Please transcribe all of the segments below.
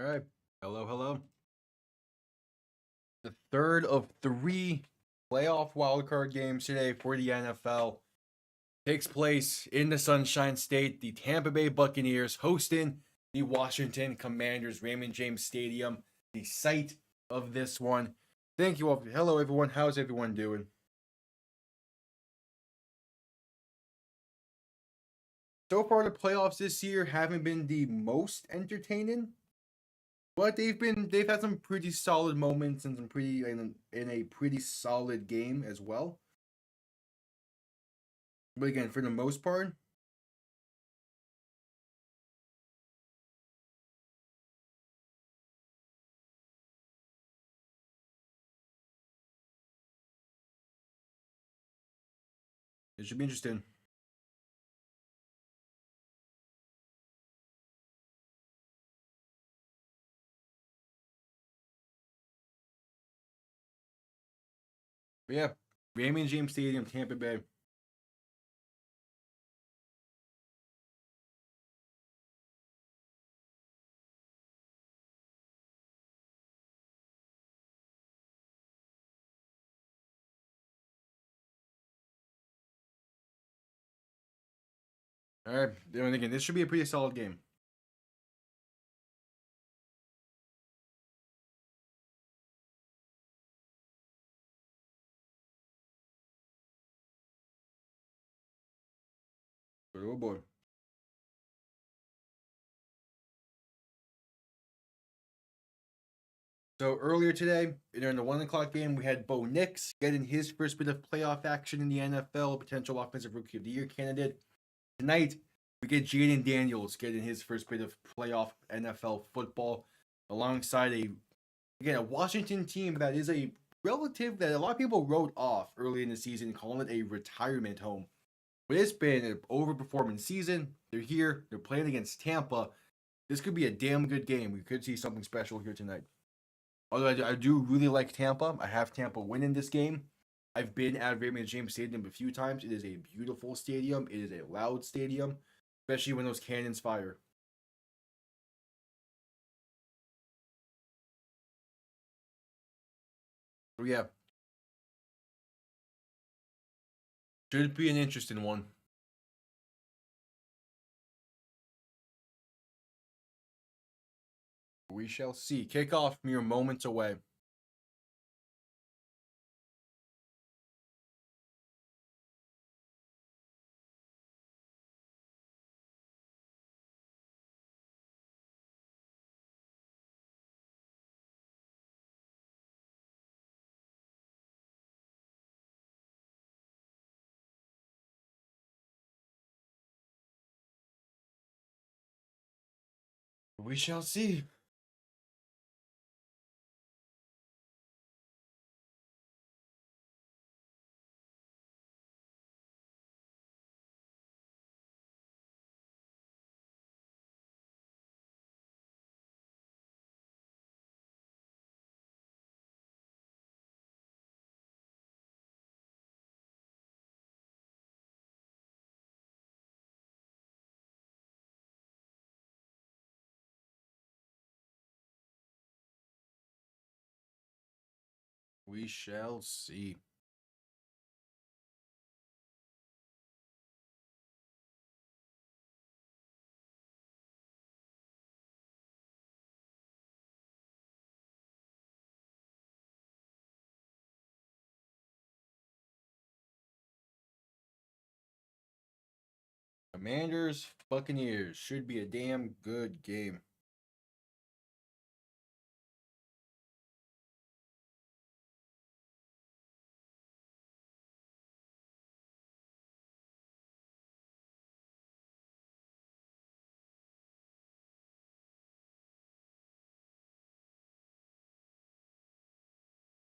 All right. Hello, hello. The third of three playoff wildcard games today for the NFL takes place in the Sunshine State. The Tampa Bay Buccaneers hosting the Washington Commanders, Raymond James Stadium, the site of this one. Thank you all. Hello, everyone. How's everyone doing? So far, the playoffs this year haven't been the most entertaining. But they've had some pretty solid moments and some pretty in a pretty solid game as well. But again, for the most part, it should be interesting. But yeah, Raymond James Stadium, Tampa Bay. All right, and again, this should be a pretty solid game. But oh boy. So earlier today, during the 1 o'clock game, we had Bo Nix getting his first bit of playoff action in the NFL, potential offensive rookie of the year candidate. Tonight, we get Jayden Daniels getting his first bit of playoff NFL football alongside a Washington team that is a relative that a lot of people wrote off early in the season, calling it a retirement home. But it's been an overperforming season. They're here. They're playing against Tampa. This could be a damn good game. We could see something special here tonight. Although I do really like Tampa. I have Tampa winning this game. I've been at Raymond James Stadium a few times. It is a beautiful stadium. It is a loud stadium, especially when those cannons fire. So yeah, should be an interesting one. We shall see. Kickoff mere moments away. We shall see. We shall see. Commanders, Buccaneers should be a damn good game.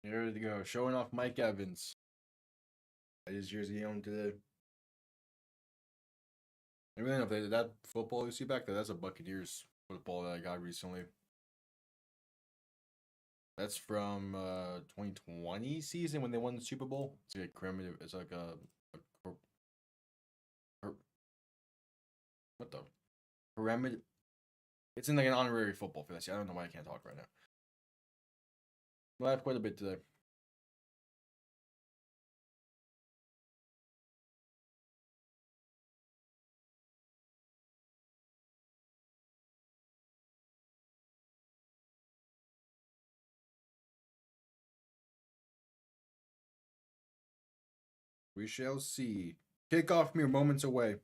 There we go. Showing off Mike Evans. That is jersey on today. I really know if that football you see back there, that's a Buccaneers football that I got recently. That's from 2020 season when they won the Super Bowl. It's like a commemorative. It's like a what the commemorative It's in like an honorary football fantasy. I don't know why I can't talk right now. Well, I have quite a bit today. We shall see. Kickoff mere moments away.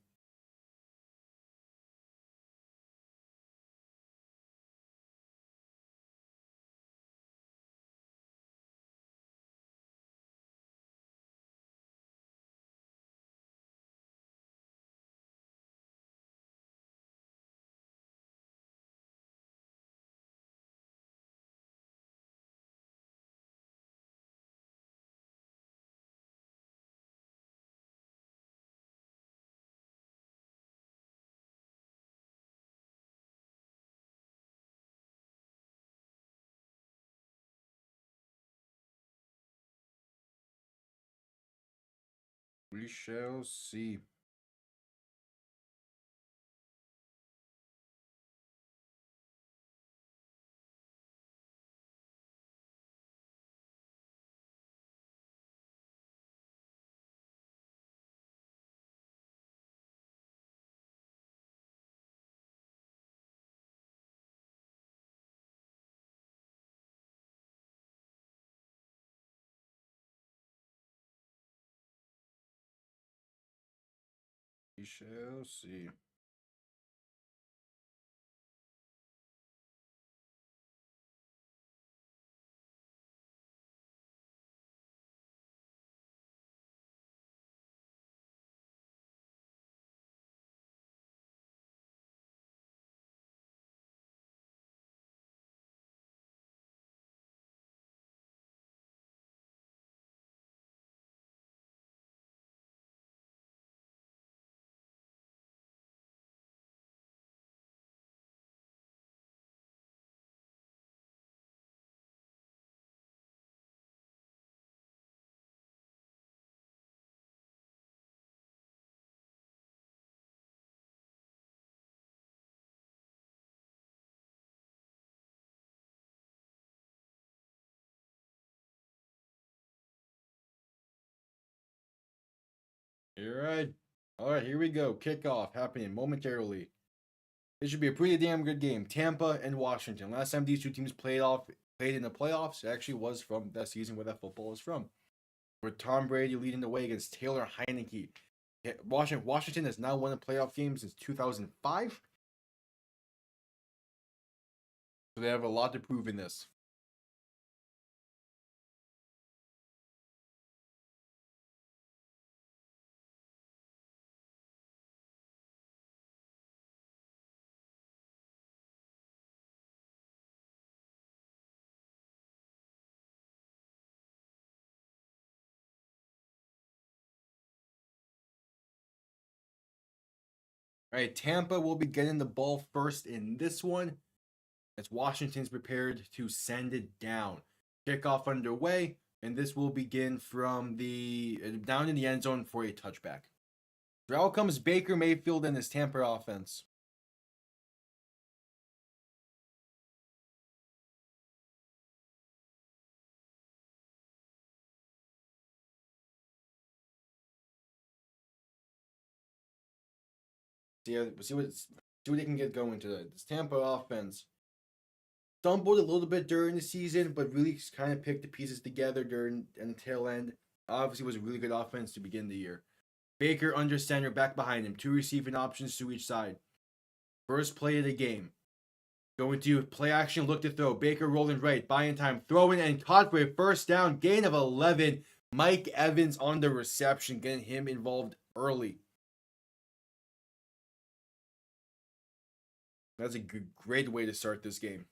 We shall see. We shall see. All right, here we go. Kickoff happening momentarily. This should be a pretty damn good game. Tampa and Washington. Last time these two teams played in the playoffs, it actually was from that season where that football is from. With Tom Brady leading the way against Taylor Heineke. Washington has now won a playoff game since 2005. So they have a lot to prove in this. All right, Tampa will be getting the ball first in this one as Washington's prepared to send it down. Kickoff underway, and this will begin from the down in the end zone for a touchback. So out comes Baker Mayfield and his Tampa offense. See what they can get going today. This Tampa offense stumbled a little bit during the season, but really kind of picked the pieces together during and the tail end. Obviously, was a really good offense to begin the year. Baker under center, back behind him, two receiving options to each side. First play of the game. Going to play action, look to throw. Baker rolling right, buying time, throwing and caught for a first down, gain of 11. Mike Evans on the reception, getting him involved early. That's a great way to start this game.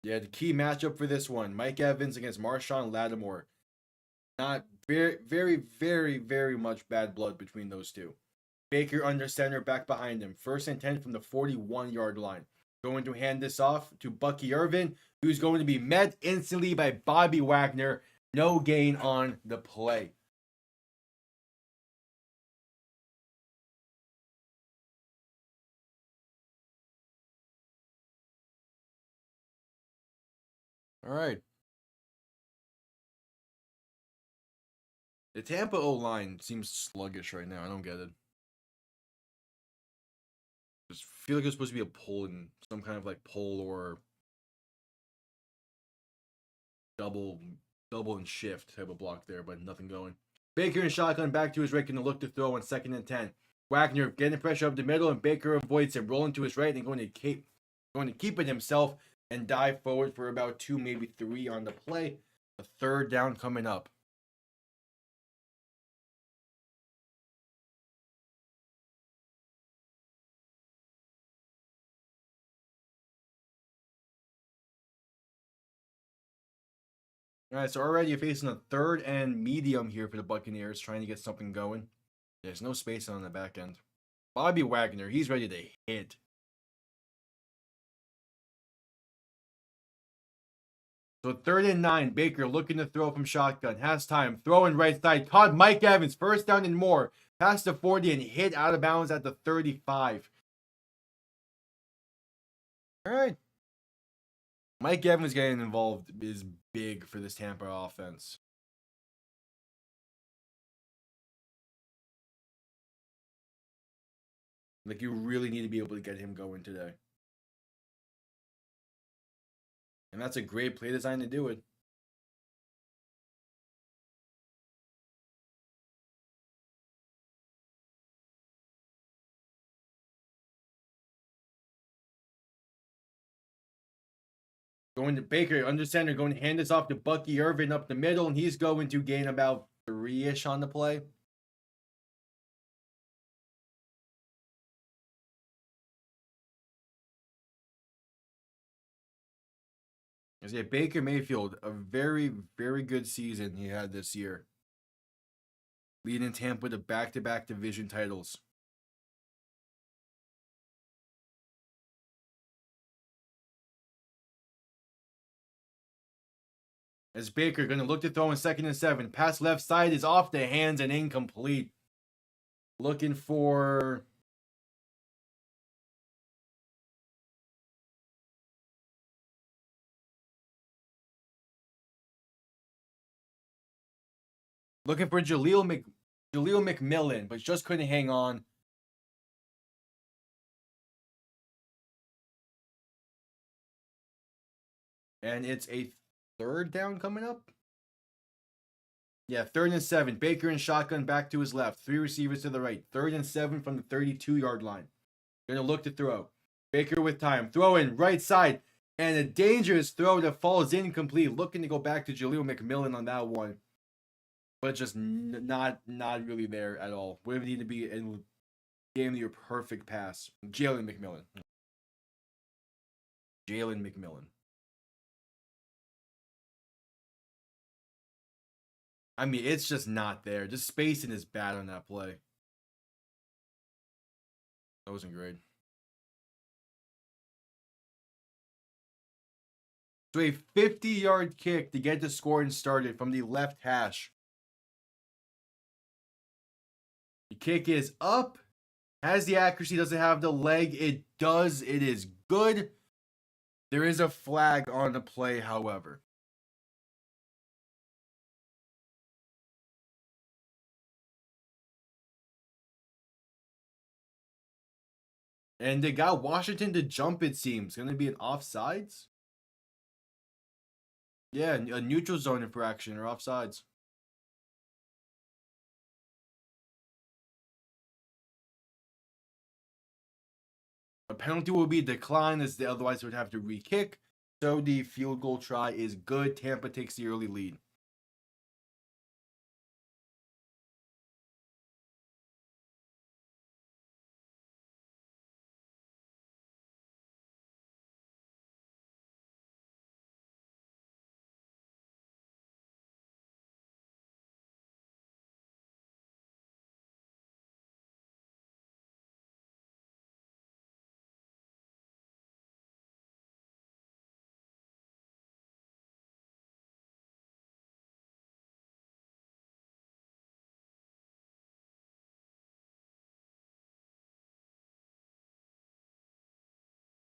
Yeah, the key matchup for this one, Mike Evans against Marshawn Lattimore. Not very much bad blood between those two. Baker under center, back behind him. First and 10 from the 41-yard line. Going to hand this off to Bucky Irvin, who's going to be met instantly by Bobby Wagner. No gain on the play. All right. The Tampa O-line seems sluggish right now. I don't get it. Just feel like it's supposed to be a pull in some kind of like pull or double and shift type of block there, but nothing going. Baker and shotgun back to his right, going to look to throw on 2nd and 10. Wagner getting pressure up the middle, and Baker avoids him, rolling to his right and going to keep it himself and dive forward for about 2, maybe 3 on the play. A 3rd down coming up. All right, so already you're facing a 3rd and medium here for the Buccaneers, trying to get something going. There's no space on the back end. Bobby Wagner, he's ready to hit. So 3rd and 9, Baker looking to throw from shotgun. Has time. Throwing right side. Caught Mike Evans. 1st down and more. Past the 40 and hit out of bounds at the 35. All right. Mike Evans getting involved is big for this Tampa offense. Like, you really need to be able to get him going today. And that's a great play design to do it. Going to Baker, under center, going to hand this off to Bucky Irvin up the middle, and he's going to gain about 3-ish on the play. As Baker Mayfield, a very, very good season he had this year, leading Tampa to back-to-back division titles. As Baker going to look to throw in 2nd and 7. Pass left side is off the hands and incomplete. Looking for... Jaleel McMillan, but just couldn't hang on. And it's a 3rd down coming up. Yeah, 3rd and 7. Baker and shotgun back to his left. 3 receivers to the right. 3rd and 7 from the 32-yard line. Gonna look to throw. Baker with time. Throw in right side. And a dangerous throw that falls incomplete. Looking to go back to Jaleel McMillan on that one. But just not really there at all. Would need to be in game your perfect pass. Jayden McMillan. I mean, it's just not there. Just spacing is bad on that play. That wasn't great. So a 50-yard kick to get the scoring started from the left hash. The kick is up. Has the accuracy, doesn't have the leg. It does. It is good. There is a flag on the play, however. And they got Washington to jump, it seems. Going to be an offsides? Yeah, a neutral zone infraction or offsides. A penalty will be declined as they otherwise would have to re-kick. So the field goal try is good. Tampa takes the early lead.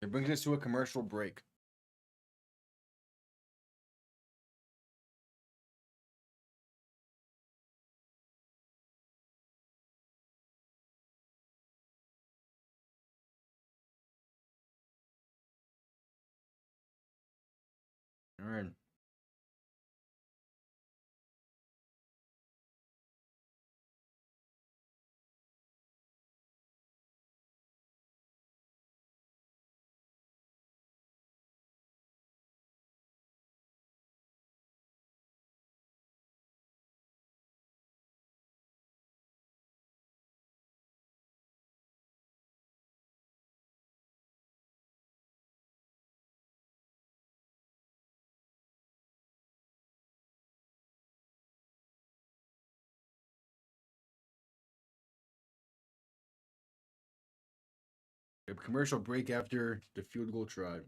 It brings us to a commercial break. All right. A commercial break after the field goal try.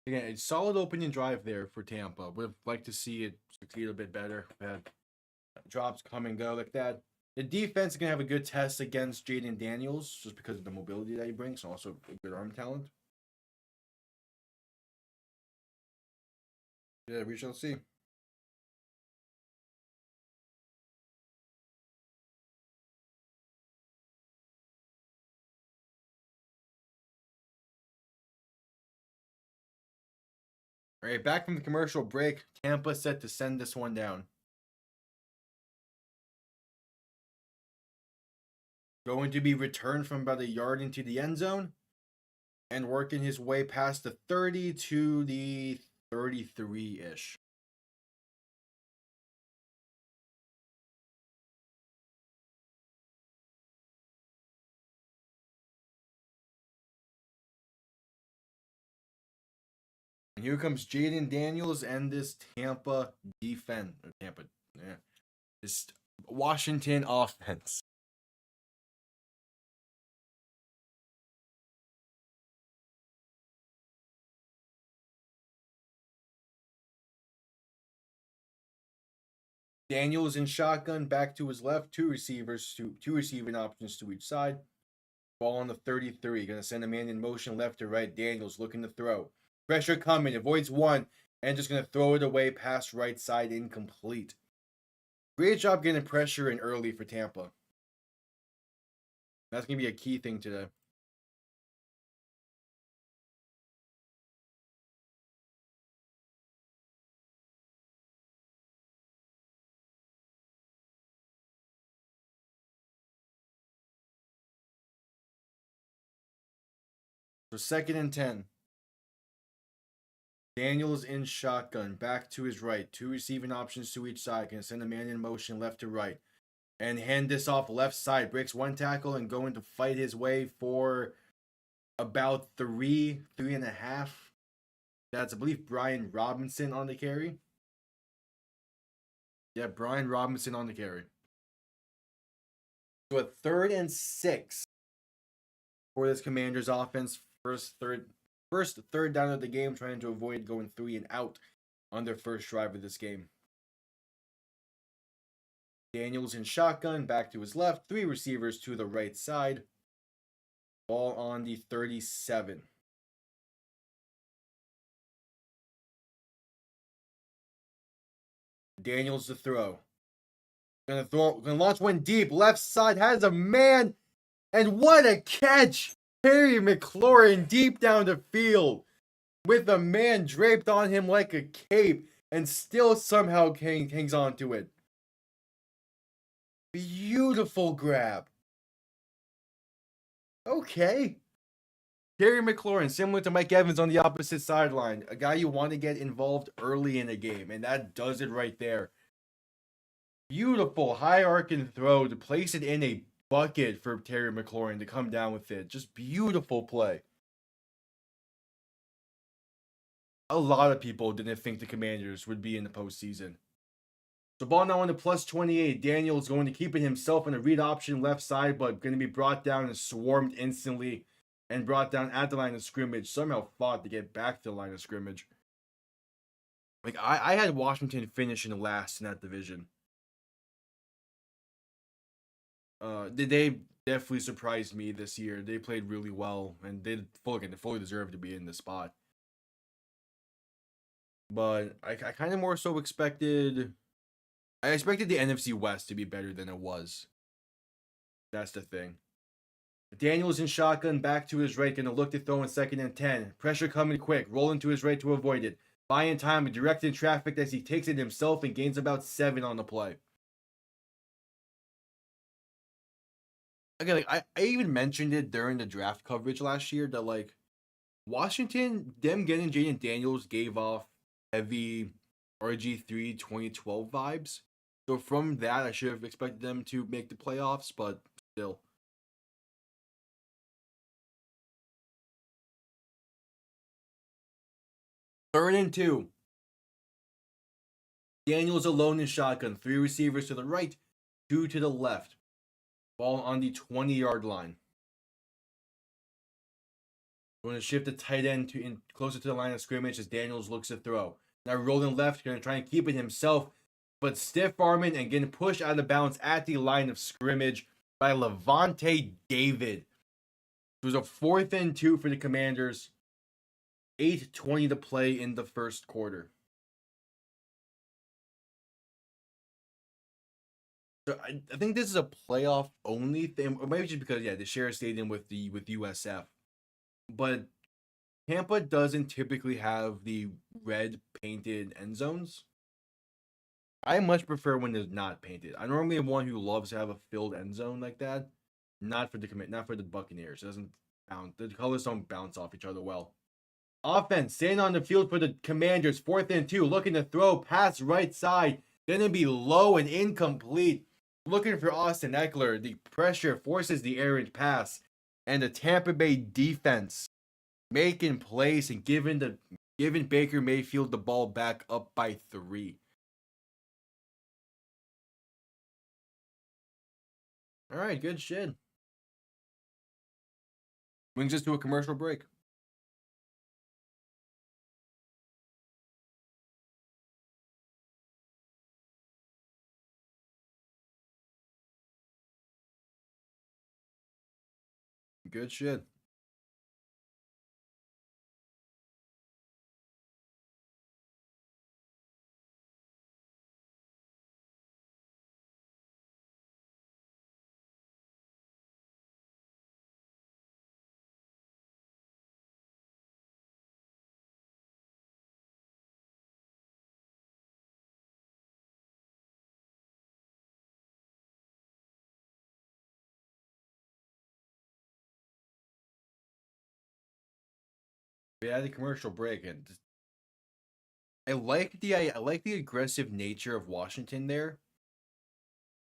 Again, a solid opening drive there for Tampa. Would have liked to see it succeed a bit better. Had drops come and go like that. The defense is gonna have a good test against Jayden Daniels just because of the mobility that he brings, and also a good arm talent. Yeah, we shall see. All right, back from the commercial break. Tampa set to send this one down. Going to be returned from about a yard into the end zone and working his way past the 30 to the 33-ish. And here comes Jayden Daniels and this Tampa defense. This Washington offense. Daniels in shotgun, back to his left, two receiving options to each side. Ball on the 33, gonna send a man in motion left to right. Daniels looking to throw. Pressure coming, avoids one, and just gonna throw it away past right side, incomplete. Great job getting pressure in early for Tampa. That's gonna be a key thing today. So 2nd and 10. Daniels in shotgun, back to his right. Two receiving options to each side. Can send a man in motion left to right. And hand this off left side. Breaks one tackle and going to fight his way for about 3.5. That's, I believe, Brian Robinson on the carry. Yeah, Brian Robinson on the carry. So a 3rd and 6 for this Commanders offense. First third down of the game, trying to avoid going 3 and out on their first drive of this game. Daniels in shotgun, back to his left, three receivers to the right side. Ball on the 37. Daniels to throw. Gonna launch one deep. Left side has a man. And what a catch! Terry McLaurin deep down the field with a man draped on him like a cape and still somehow hangs on to it. Beautiful grab. Okay. Terry McLaurin, similar to Mike Evans on the opposite sideline, a guy you want to get involved early in a game, and that does it right there. Beautiful high arc and throw to place it in a bucket for Terry McLaurin to come down with it. Just beautiful play. A lot of people didn't think the Commanders would be in the postseason. So ball now on the plus 28. Daniels going to keep it himself in a read option left side, but going to be brought down and swarmed instantly and brought down at the line of scrimmage. Somehow fought to get back to the line of scrimmage. Like I had Washington finishing last in that division. They definitely surprised me this year. They played really well, and they fully deserve to be in this spot. But I kind of more so expected. I expected the NFC West to be better than it was. That's the thing. Daniels in shotgun, back to his right, gonna look to throw in 2nd and 10. Pressure coming quick, rolling to his right to avoid it. Buying time and directing traffic as he takes it himself and gains about 7 on the play. Again, like I even mentioned it during the draft coverage last year that like Washington, them getting Jayden Daniels gave off heavy RG3 2012 vibes. So from that, I should have expected them to make the playoffs, but still. Third and 2. Daniels alone in shotgun. 3 receivers to the right, 2 to the left. Ball on the 20-yard line. Going to shift the tight end to in closer to the line of scrimmage as Daniels looks to throw. Now rolling left, going to try and keep it himself, but stiff arming and getting pushed out of bounds at the line of scrimmage by Levante David. It was a 4th and 2 for the Commanders. 8:20 to play in the first quarter. So I think this is a playoff only thing, or maybe just because they share a stadium with USF. But Tampa doesn't typically have the red painted end zones. I much prefer when it's not painted. I normally am one who loves to have a filled end zone like that. Not for the Buccaneers. It doesn't bounce. The colors don't bounce off each other well. Offense, staying on the field for the Commanders. 4th and 2, looking to throw pass right side. Gonna be low and incomplete. Looking for Austin Eckler. The pressure forces the errant pass. And the Tampa Bay defense making plays and giving Baker Mayfield the ball back up by 3. All right, good shit. Brings us to a commercial break. Good shit. We had a commercial break, and I like the aggressive nature of Washington there.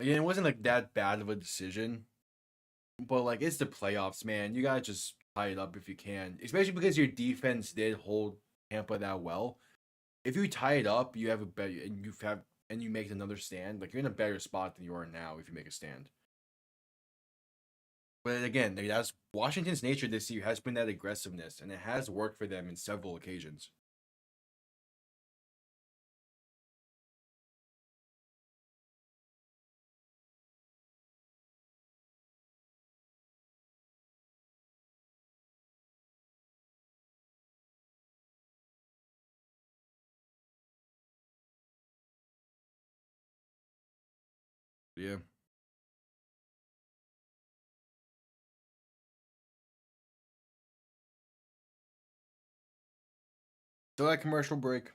Again, it wasn't like that bad of a decision, but like it's the playoffs, man. You gotta just tie it up if you can, especially because your defense did hold Tampa that well. If you tie it up, you have a better and you make another stand. Like you're in a better spot than you are now if you make a stand. But again, like, that's Washington's nature this year has been that aggressiveness, and it has worked for them in several occasions. Yeah. So that commercial break.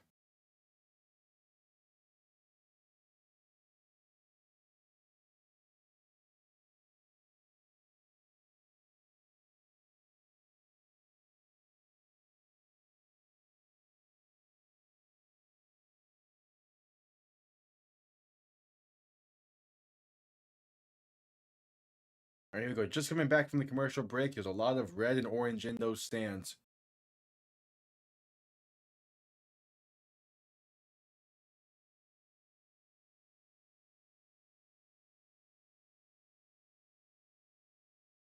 All right, here we go. Just coming back from the commercial break. There's a lot of red and orange in those stands.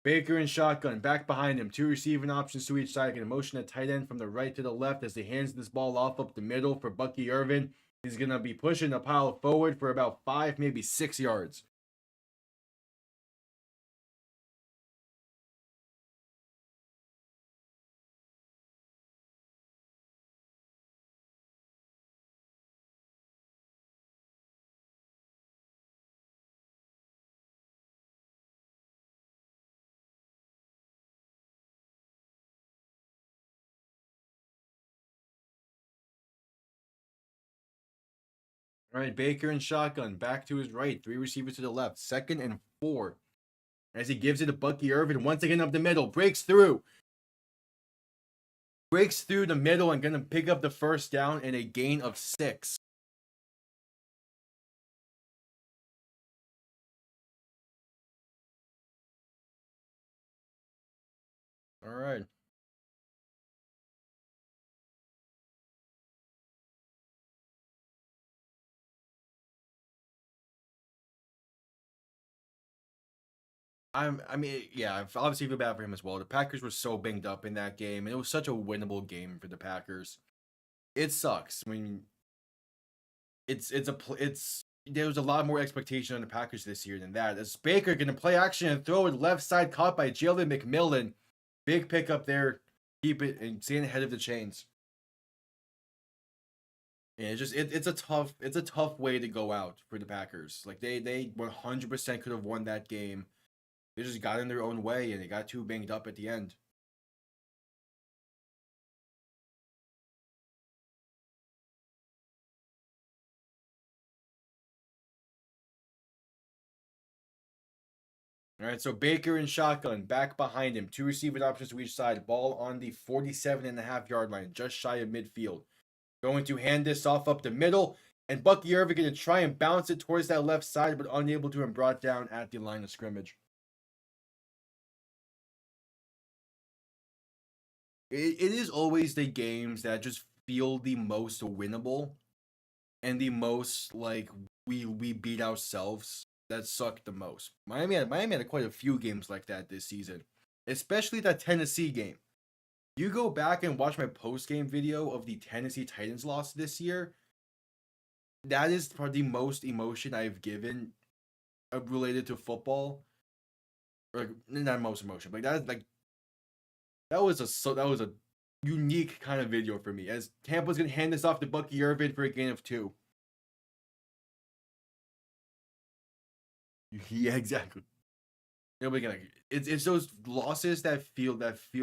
Baker and shotgun, back behind him. Two receiving options to each side. Can motion a tight end from the right to the left as he hands this ball off up the middle for Bucky Irvin. He's going to be pushing a pile forward for about 5, maybe 6 yards. All right, Baker and shotgun, back to his right. 3 receivers to the left. 2nd and 4. As he gives it to Bucky Irvin, once again up the middle. Breaks through the middle and going to pick up the first down in a gain of 6. All right. I mean, yeah, I obviously feel bad for him as well. The Packers were so banged up in that game, and it was such a winnable game for the Packers. It sucks. I mean, it's there was a lot more expectation on the Packers this year than that. As Baker going to play action and throw it left side, caught by Jayden McMillan. Big pickup there. Keep it and staying ahead of the chains. And it's a tough way to go out for the Packers. Like they 100% could have won that game. They just got in their own way and they got too banged up at the end. All right, so Baker and shotgun back behind him. 2 receiving options to each side. Ball on the 47.5-yard line, just shy of midfield. Going to hand this off up the middle, and Bucky Irvin going to try and bounce it towards that left side, but unable to, and brought down at the line of scrimmage. It is always the games that just feel the most winnable and the most like we beat ourselves that suck the most. Miami had quite a few games like that this season, especially that Tennessee game. You go back and watch my post game video of the Tennessee Titans loss this year. That is probably the most emotion I've given related to football. Or not most emotion, but that was a unique kind of video for me. As Tampa's gonna hand this off to Bucky Irvin for a gain of 2. Yeah, exactly. But again, it's those losses that feel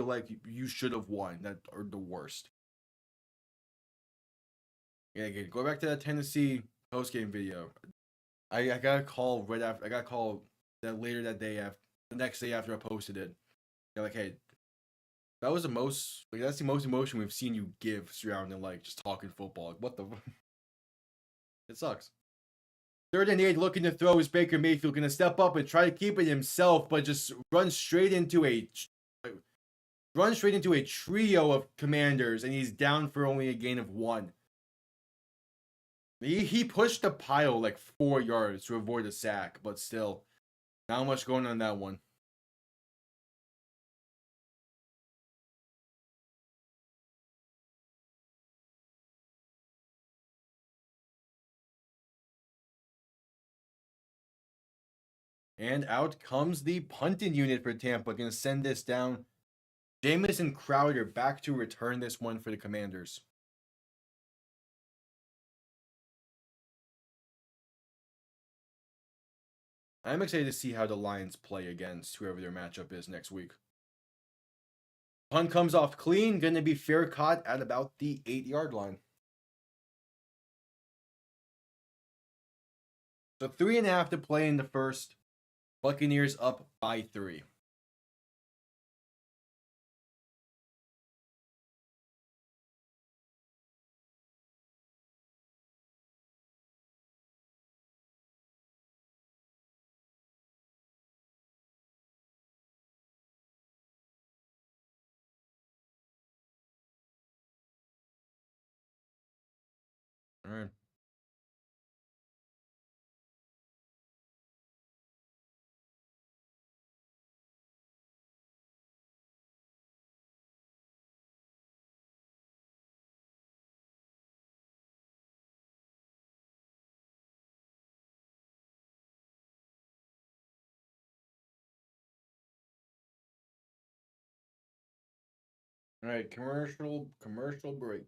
like you should have won that are the worst. Yeah, again, go back to that Tennessee post game video. I got a call right after. I got a call that later that day after the next day after I posted it. They're like, hey, that was the most like that's the most emotion we've seen you give surrounding like just talking football. Like, what the? It sucks. 3rd and 8, looking to throw is Baker Mayfield going to step up and try to keep it himself, but just run straight into a trio of Commanders, and he's down for only a gain of 1. He pushed the pile like 4 yards to avoid a sack, but still, not much going on that one. And out comes the punting unit for Tampa. Going to send this down. Jamison Crowder back to return this one for the Commanders. I'm excited to see how the Lions play against whoever their matchup is next week. Punt comes off clean. Going to be fair caught at about the 8-yard line. So 3.5 to play in the first. Buccaneers up by 3. All right, commercial break.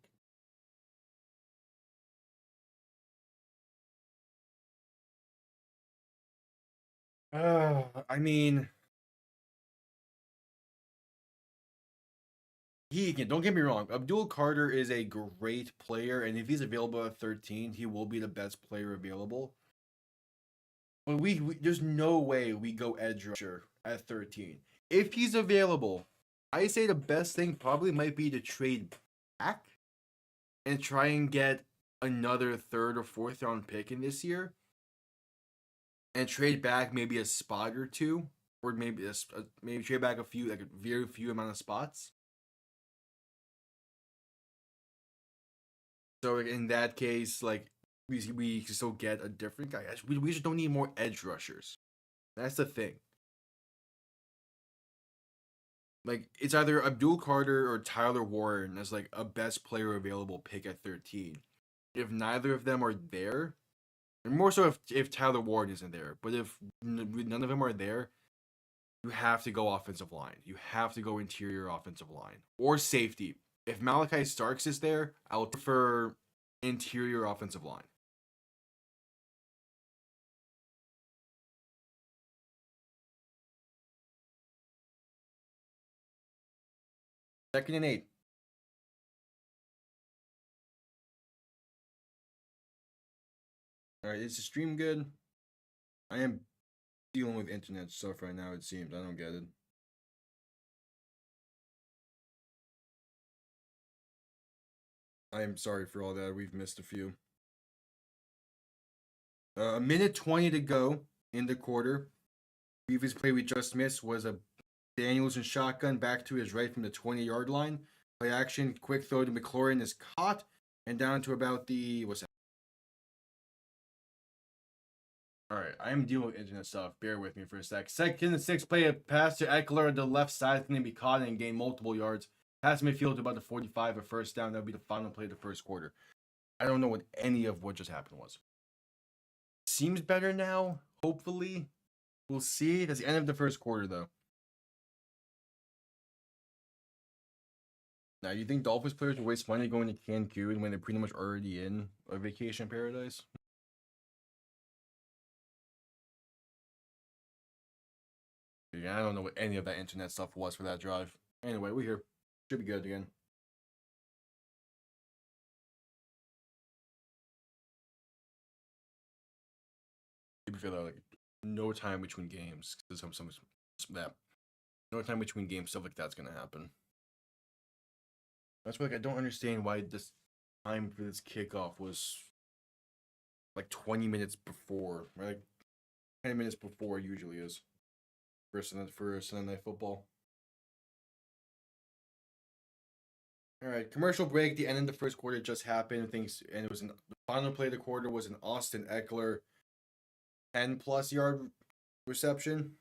I mean, he can. Don't get me wrong. Abdul Carter is a great player, and if he's available at 13, he will be the best player available. But we there's no way we go edge rusher at 13. If he's available, I say the best thing probably might be to trade back and try and get another third or fourth round pick in this year, and trade back maybe a spot or two, or maybe trade back a few, like a very few amount of spots. So in that case, like we can still get a different guy. We just don't need more edge rushers. That's the thing. Like it's either Abdul Carter or Tyler Warren as like a best player available pick at 13. If neither of them are there, and more so if Tyler Warren isn't there, but if none of them are there, you have to go offensive line. You have to go interior offensive line or safety. If Malachi Starks is there, I would prefer interior offensive line. Second and 8. All right, is the stream good? I am dealing with internet stuff right now. It seems I don't get it. I am sorry for all that. We've missed a few. A minute 20 to go in the quarter. Previous play we just missed was a Daniels and shotgun back to his right from the 20-yard line. Play action, quick throw to McLaurin is caught and down to about the what's that? All right, I am dealing with internet stuff. Bear with me for a sec. Second and 6 play, a pass to Eckler on the left side, going to be caught and gain multiple yards. Pass Mayfield to about the 45, a first down. That'll be the final play of the first quarter. I don't know what any of what just happened was. Seems better now. Hopefully, we'll see. That's the end of the first quarter, though. Now, you think Dolphins players will waste money going to Cancun when they're pretty much already in a vacation paradise? Yeah, I don't know what any of that internet stuff was for that drive. Anyway, we're here. Should be good again. To be fair, though, like no time between games. Some that no time between games, stuff like that's gonna happen. That's why like, I don't understand why this time for this kickoff was like 20 minutes before, right? Like 10 minutes before it usually is for Sunday Night Football. All right, commercial break. The end of the first quarter just happened. Things and it was the final play of the quarter was an Austin Eckler 10+ yard reception.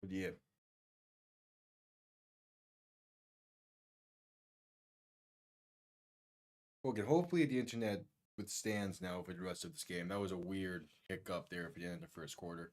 But yeah. Okay, hopefully the internet withstands now for the rest of this game. That was a weird hiccup there for the end of the first quarter.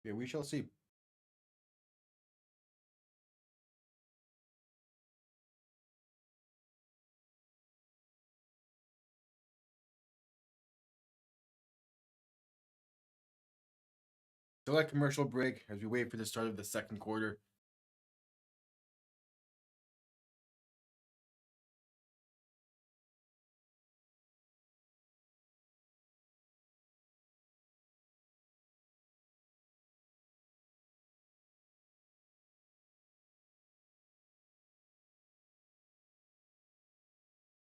Yeah, we shall see. Select commercial break as we wait for the start of the second quarter.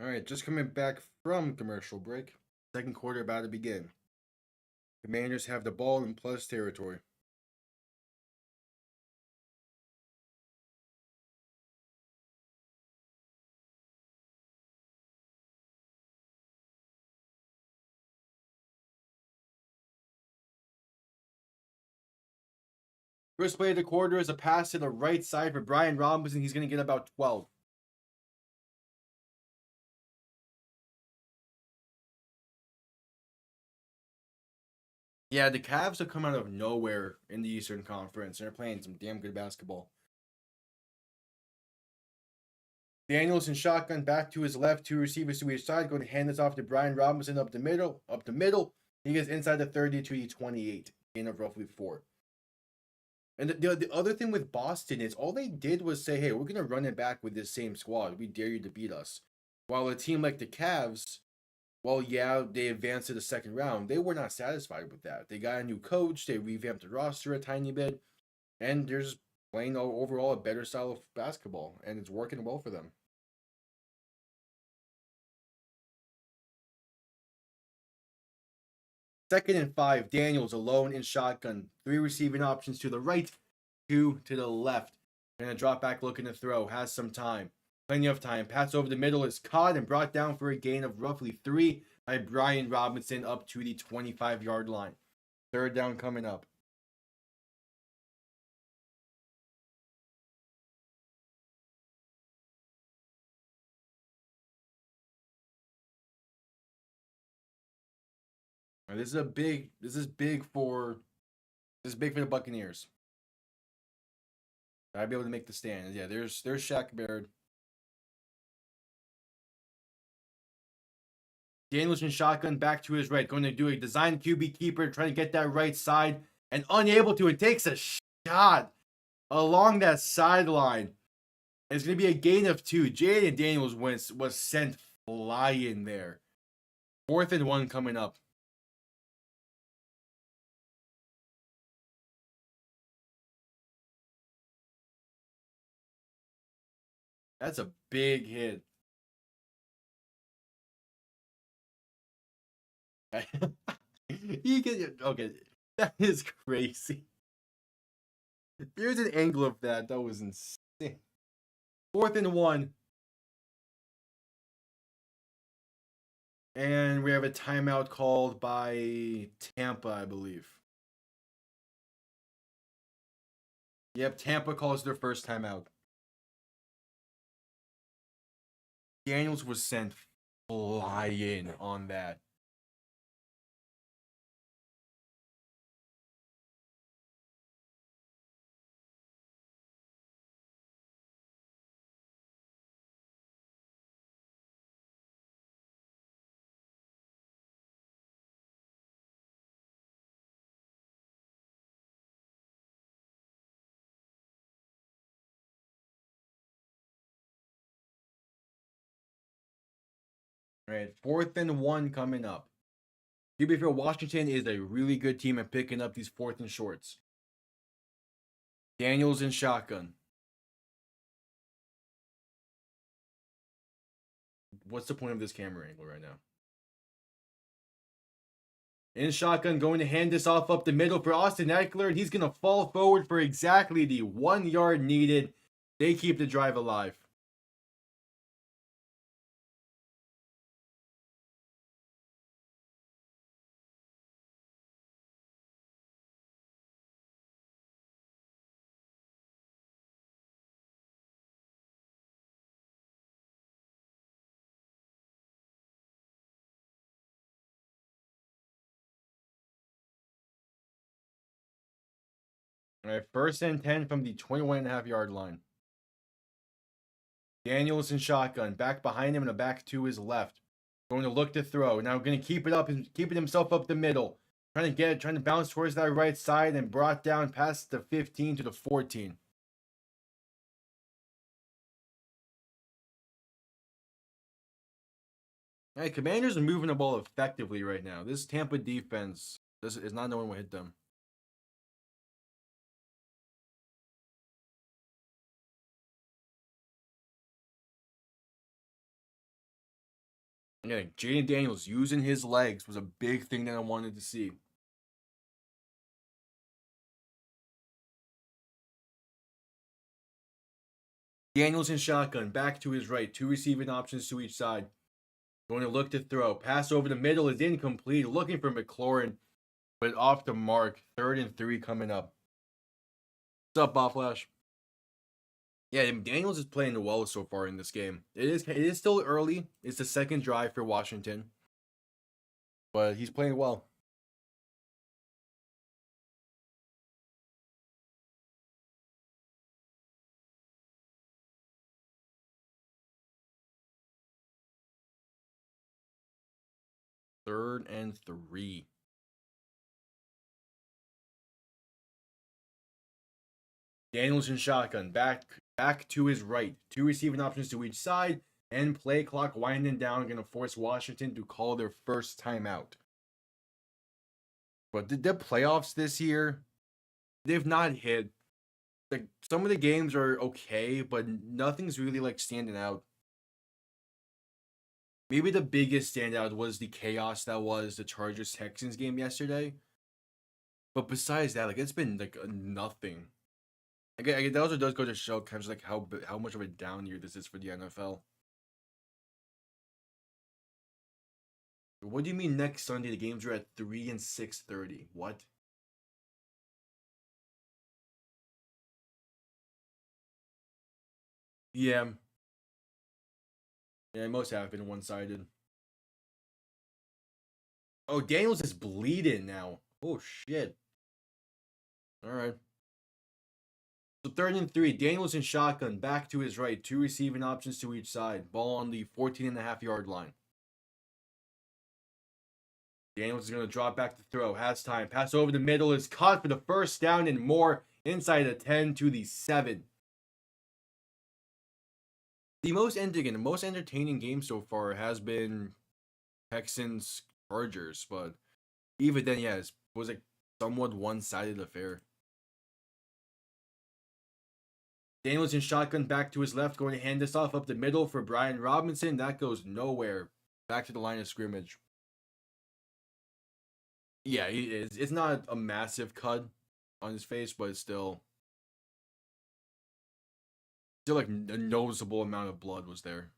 All right, just coming back from commercial break. Second quarter about to begin. Commanders have the ball in plus territory. First play of the quarter is a pass to the right side for Brian Robinson. He's going to get about 12. Yeah, the Cavs have come out of nowhere in the Eastern Conference. They're playing some damn good basketball. Daniels in shotgun back to his left, two receivers to each side. Going to hand this off to Brian Robinson up the middle. He gets inside the 30 to the 28. Gain of roughly 4. And the other thing with Boston is all they did was say, hey, we're going to run it back with this same squad. We dare you to beat us. While a team like the Cavs, well, yeah, they advanced to the second round. They were not satisfied with that. They got a new coach. They revamped the roster a tiny bit. And they're just playing overall a better style of basketball. And it's working well for them. Second and 5, Daniels alone in shotgun. 3 receiving options to the right, 2 to the left. And a drop back looking to throw. Has some time. Plenty of time. Pass over the middle is caught and brought down for a gain of roughly 3 by Brian Robinson up to the 25-yard line. Third down coming up. Now, this is big for the Buccaneers. I'd be able to make the stand. Yeah, there's Shaq Barrett. Daniels in shotgun back to his right, going to do a design QB keeper, trying to get that right side, and unable to. It takes a shot along that sideline. It's going to be a gain of 2. Jayden Daniels was sent flying there. 4th and 1 coming up. That's a big hit. Okay, that is crazy. There's an angle of that was insane. 4th and 1. And we have a timeout called by Tampa, I believe. Yep, Tampa calls their first timeout. Daniels was sent flying on that. All right, 4th and 1 coming up. QB for Washington is a really good team at picking up these 4th and shorts. Daniels in shotgun. What's the point of this camera angle right now? In shotgun, going to hand this off up the middle for Austin Eckler, and he's going to fall forward for exactly the 1 yard needed. They keep the drive alive. All right, 1st and 10 from the 21.5-yard line. Daniels in shotgun, back behind him and a back to his left. Going to look to throw. Now going to keep it up and keeping himself up the middle. Trying to bounce towards that right side and brought down past the 15 to the 14. Hey, Commanders are moving the ball effectively right now. This Tampa defense is not knowing what hit them. Again, Jayden Daniels using his legs was a big thing that I wanted to see. Daniels in shotgun, back to his right, 2 receiving options to each side. Going to look to throw. Pass over the middle is incomplete. Looking for McLaurin, but off the mark. 3rd and 3 coming up. What's up, Bob Flash? Yeah, Daniels is playing well so far in this game. It is still early. It's the second drive for Washington, but he's playing well. Third and 3. Daniels in shotgun, back to his right. 2 receiving options to each side, and play clock winding down, going to force Washington to call their first timeout. But the playoffs this year, they've not hit. Like, some of the games are okay, but nothing's really like standing out. Maybe the biggest standout was the chaos that was the Chargers Texans game yesterday. But besides that, like, it's been like nothing. That also does go to show kind of like how much of a down year this is for the NFL. What do you mean next Sunday the games are at 3 and 6:30? What? Yeah. Yeah, most have been one-sided. Oh, Daniels is bleeding now. Oh shit. Alright. So 3rd and 3. Daniels in shotgun, back to his right. 2 receiving options to each side. Ball on the 14.5-yard line. Daniels is going to drop back to throw. Has time. Pass over the middle is caught for the first down and more. Inside the 10 to the 7. The most entertaining game so far has been Texans Chargers, but even then, yeah, it was a somewhat one-sided affair. Daniels in shotgun, back to his left, going to hand this off up the middle for Brian Robinson. That goes nowhere. Back to the line of scrimmage. Yeah, it's not a massive cut on his face, but it's still like a noticeable amount of blood was there.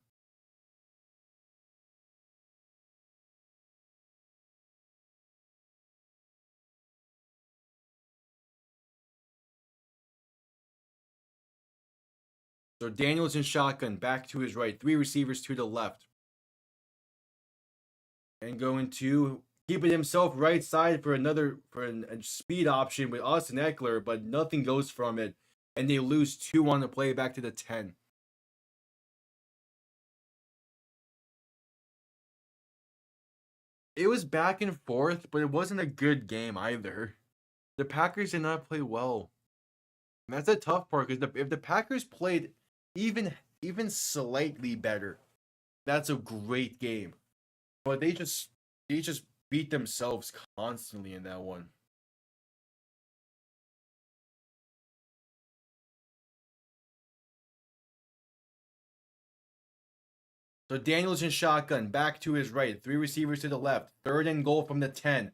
So Daniels in shotgun, back to his right, 3 receivers to the left. And going to keep it himself right side for a speed option with Austin Eckler, but nothing goes from it. And they lose 2 on the play back to the 10. It was back and forth, but it wasn't a good game either. The Packers did not play well. And that's a tough part because if the Packers played even slightly better, that's a great game. But they just beat themselves constantly in that one. So Daniels in shotgun, back to his right, 3 receivers to the left, 3rd and goal from the 10.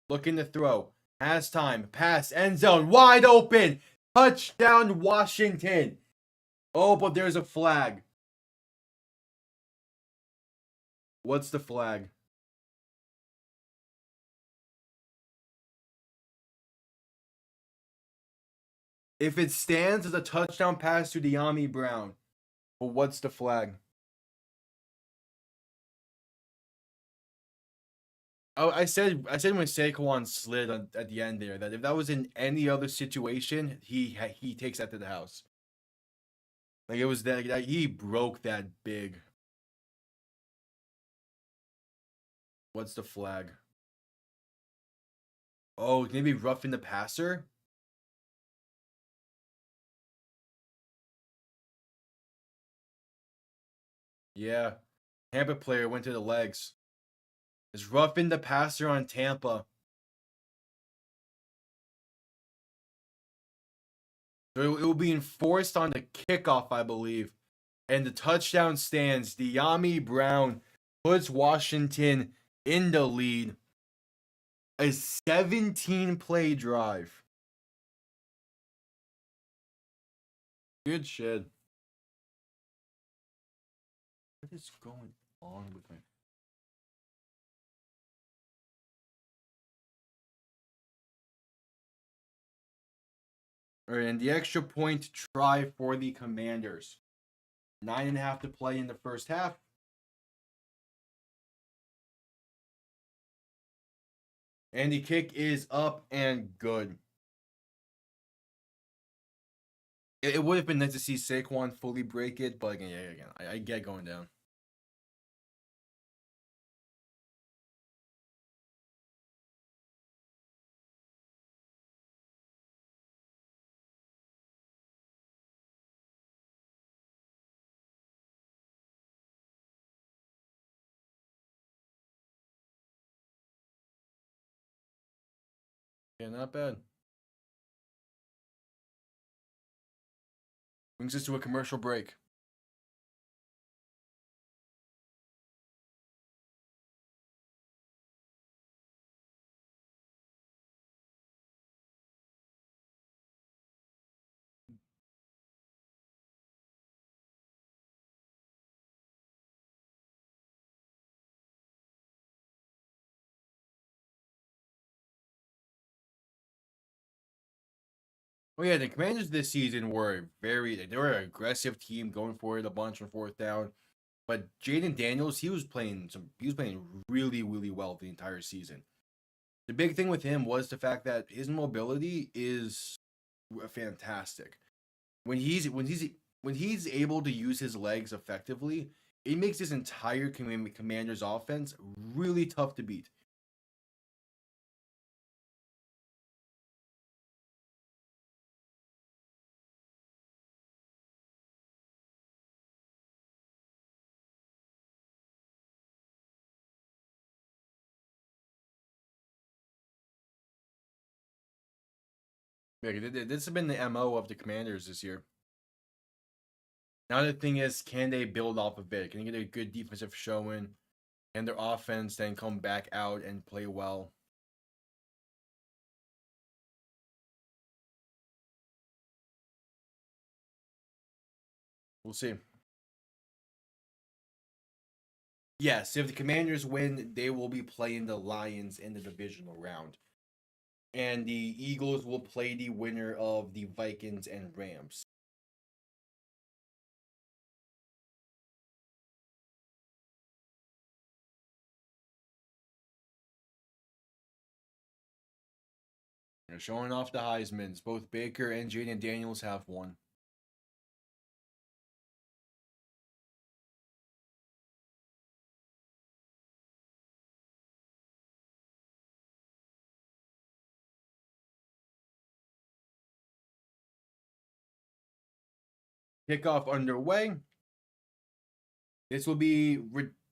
Looking to throw, has time, pass, end zone, wide open, touchdown Washington. Oh, but there's a flag. What's the flag? If it stands as a touchdown pass to De'Ami Brown, but what's the flag? Oh, I said when Saquon slid at the end there that if that was in any other situation, he takes that to the house. Like it was that he broke that big. What's the flag? Oh, maybe roughing the passer. Yeah, Tampa player went to the legs. It's roughing the passer on Tampa. So it will be enforced on the kickoff, I believe. And the touchdown stands. De'Ami Brown puts Washington in the lead. A 17-play drive. Good shit. What is going on with my... All right, and the extra point try for the Commanders. 9.5 to play in the first half. And the kick is up and good. It would have been nice to see Saquon fully break it, but again, I get going down. Yeah, not bad. Brings us to a commercial break. Oh yeah, the Commanders this season were they were an aggressive team, going for it a bunch on fourth down. But Jayden Daniels, he was playing really, really well the entire season. The big thing with him was the fact that his mobility is fantastic. When he's able to use his legs effectively, it makes his entire Commanders offense really tough to beat. Yeah, this has been the MO of the Commanders this year. Now the thing is, can they build off of it? Can they get a good defensive showing, and their offense then come back out and play well? We'll see. Yes, if the Commanders win, they will be playing the Lions in the divisional round. And the Eagles will play the winner of the Vikings and Rams. They're showing off the Heismans. Both Baker and Jayden Daniels have one. Kickoff underway. This will be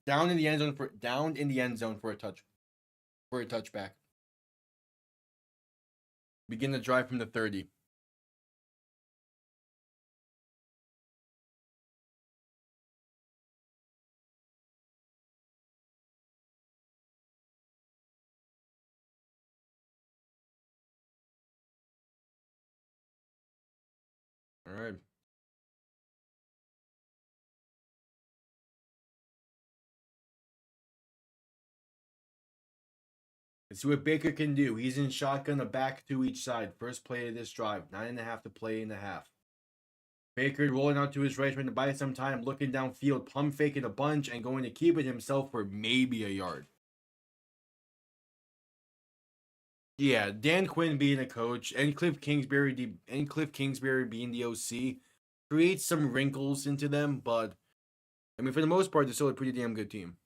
down in the end zone for a touchback. Begin the drive from the 30. All right. Let's see what Baker can do. He's in shotgun, a back to each side. First play of this drive. 9.5 to play in the half. Baker rolling out to his right, trying to buy some time, looking downfield, pump faking a bunch, and going to keep it himself for maybe a yard. Yeah, Dan Quinn being a coach and Cliff Kingsbury being the OC creates some wrinkles into them, but I mean for the most part they're still a pretty damn good team.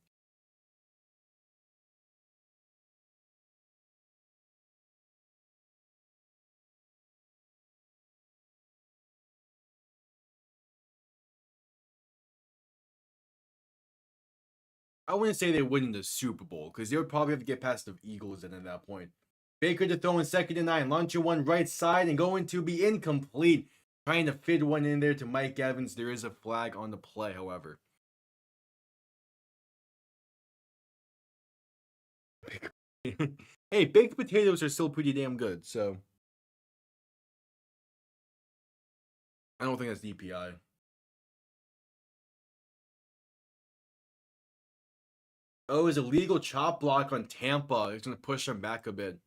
I wouldn't say they win the Super Bowl because they would probably have to get past the Eagles at that point. Baker to throw in 2nd and 9, launching one right side and going to be incomplete. Trying to fit one in there to Mike Evans. There is a flag on the play, however. Hey, baked potatoes are still pretty damn good, so I don't think that's DPI. Oh, it's a legal chop block on Tampa. It's going to push them back a bit.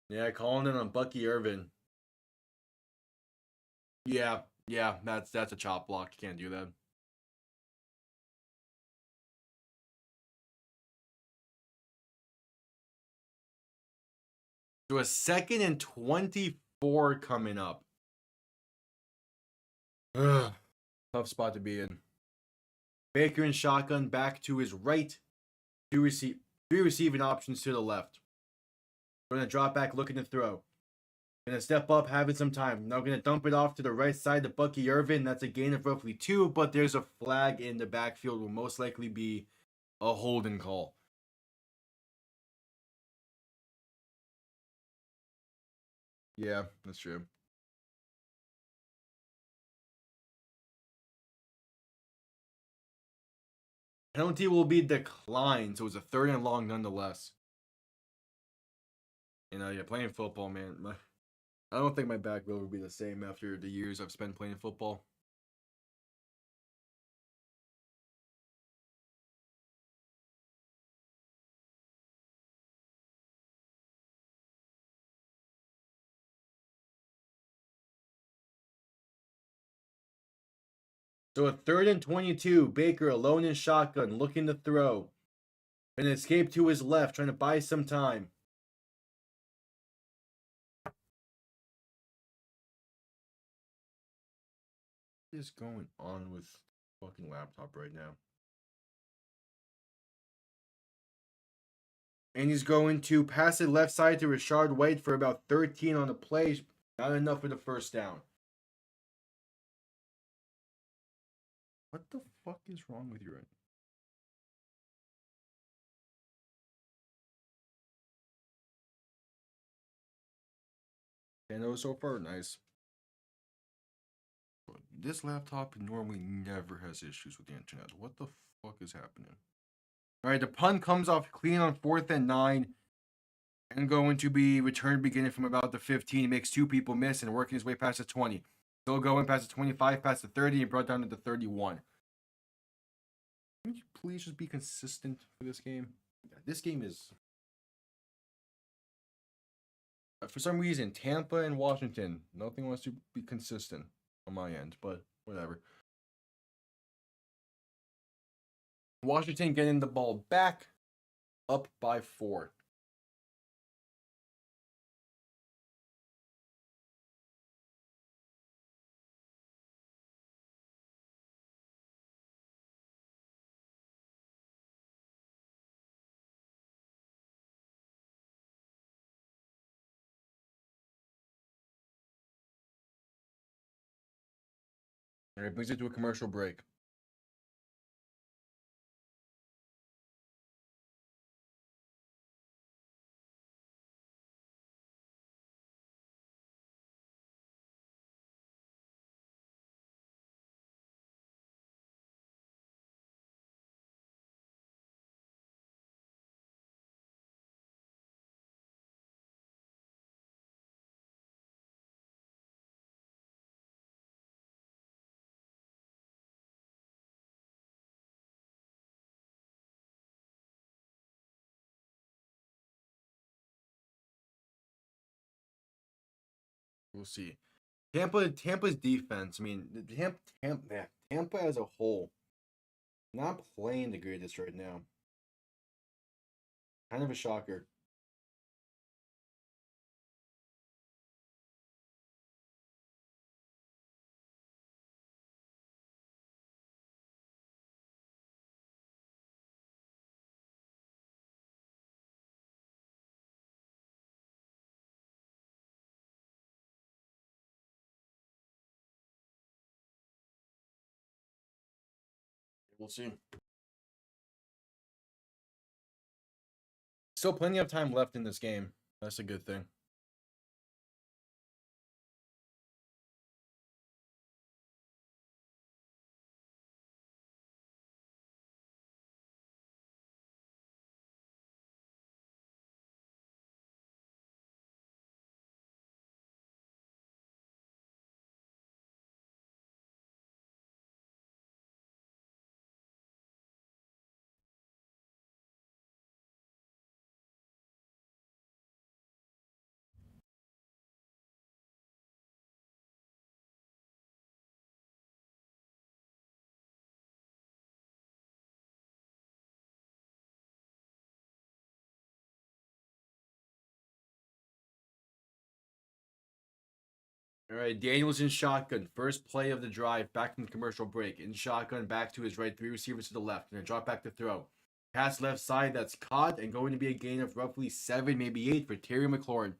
Yeah, calling in on Bucky Irvin. Yeah, that's a chop block. You can't do that. So a 2nd and 24 coming up. Ugh, tough spot to be in. Baker in shotgun back to his right. Three receiving options to the left. Going to drop back, looking to throw. Going to step up, having some time. Now going to dump it off to the right side to Bucky Irvin. That's a gain of roughly 2, but there's a flag in the backfield. Will most likely be a holding call. Yeah, that's true. Penalty will be declined, so it's a 3rd and long nonetheless. Yeah, playing football, man. I don't think my back will be the same after the years I've spent playing football. So a 3rd and 22, Baker alone in shotgun, looking to throw. An escape to his left, trying to buy some time. What is going on with fucking laptop right now? And he's going to pass it left side to Rashard White for about 13 on the play. Not enough for the first down. What the fuck is wrong with you right now? And so far, nice. This laptop normally never has issues with the internet. What the fuck is happening? All right, the punt comes off clean on 4th and 9. And going to be returned beginning from about the 15. He makes 2 people miss and working his way past the 20. Still going past the 25, past the 30, and brought down to the 31. Can you please just be consistent for this game? This game is... For some reason, Tampa and Washington, nothing wants to be consistent on my end, but whatever. Washington getting the ball back, up by 4. And it brings it to a commercial break. We'll see. Tampa's defense. I mean, Tampa as a whole, not playing the greatest right now. Kind of a shocker. We'll see. Still plenty of time left in this game. That's a good thing. All right, Daniels in shotgun. First play of the drive, back from the commercial break. In shotgun, back to his right, 3 receivers to the left. Gonna drop back to throw. Pass left side, that's caught, and going to be a gain of roughly 7, maybe 8 for Terry McLaurin.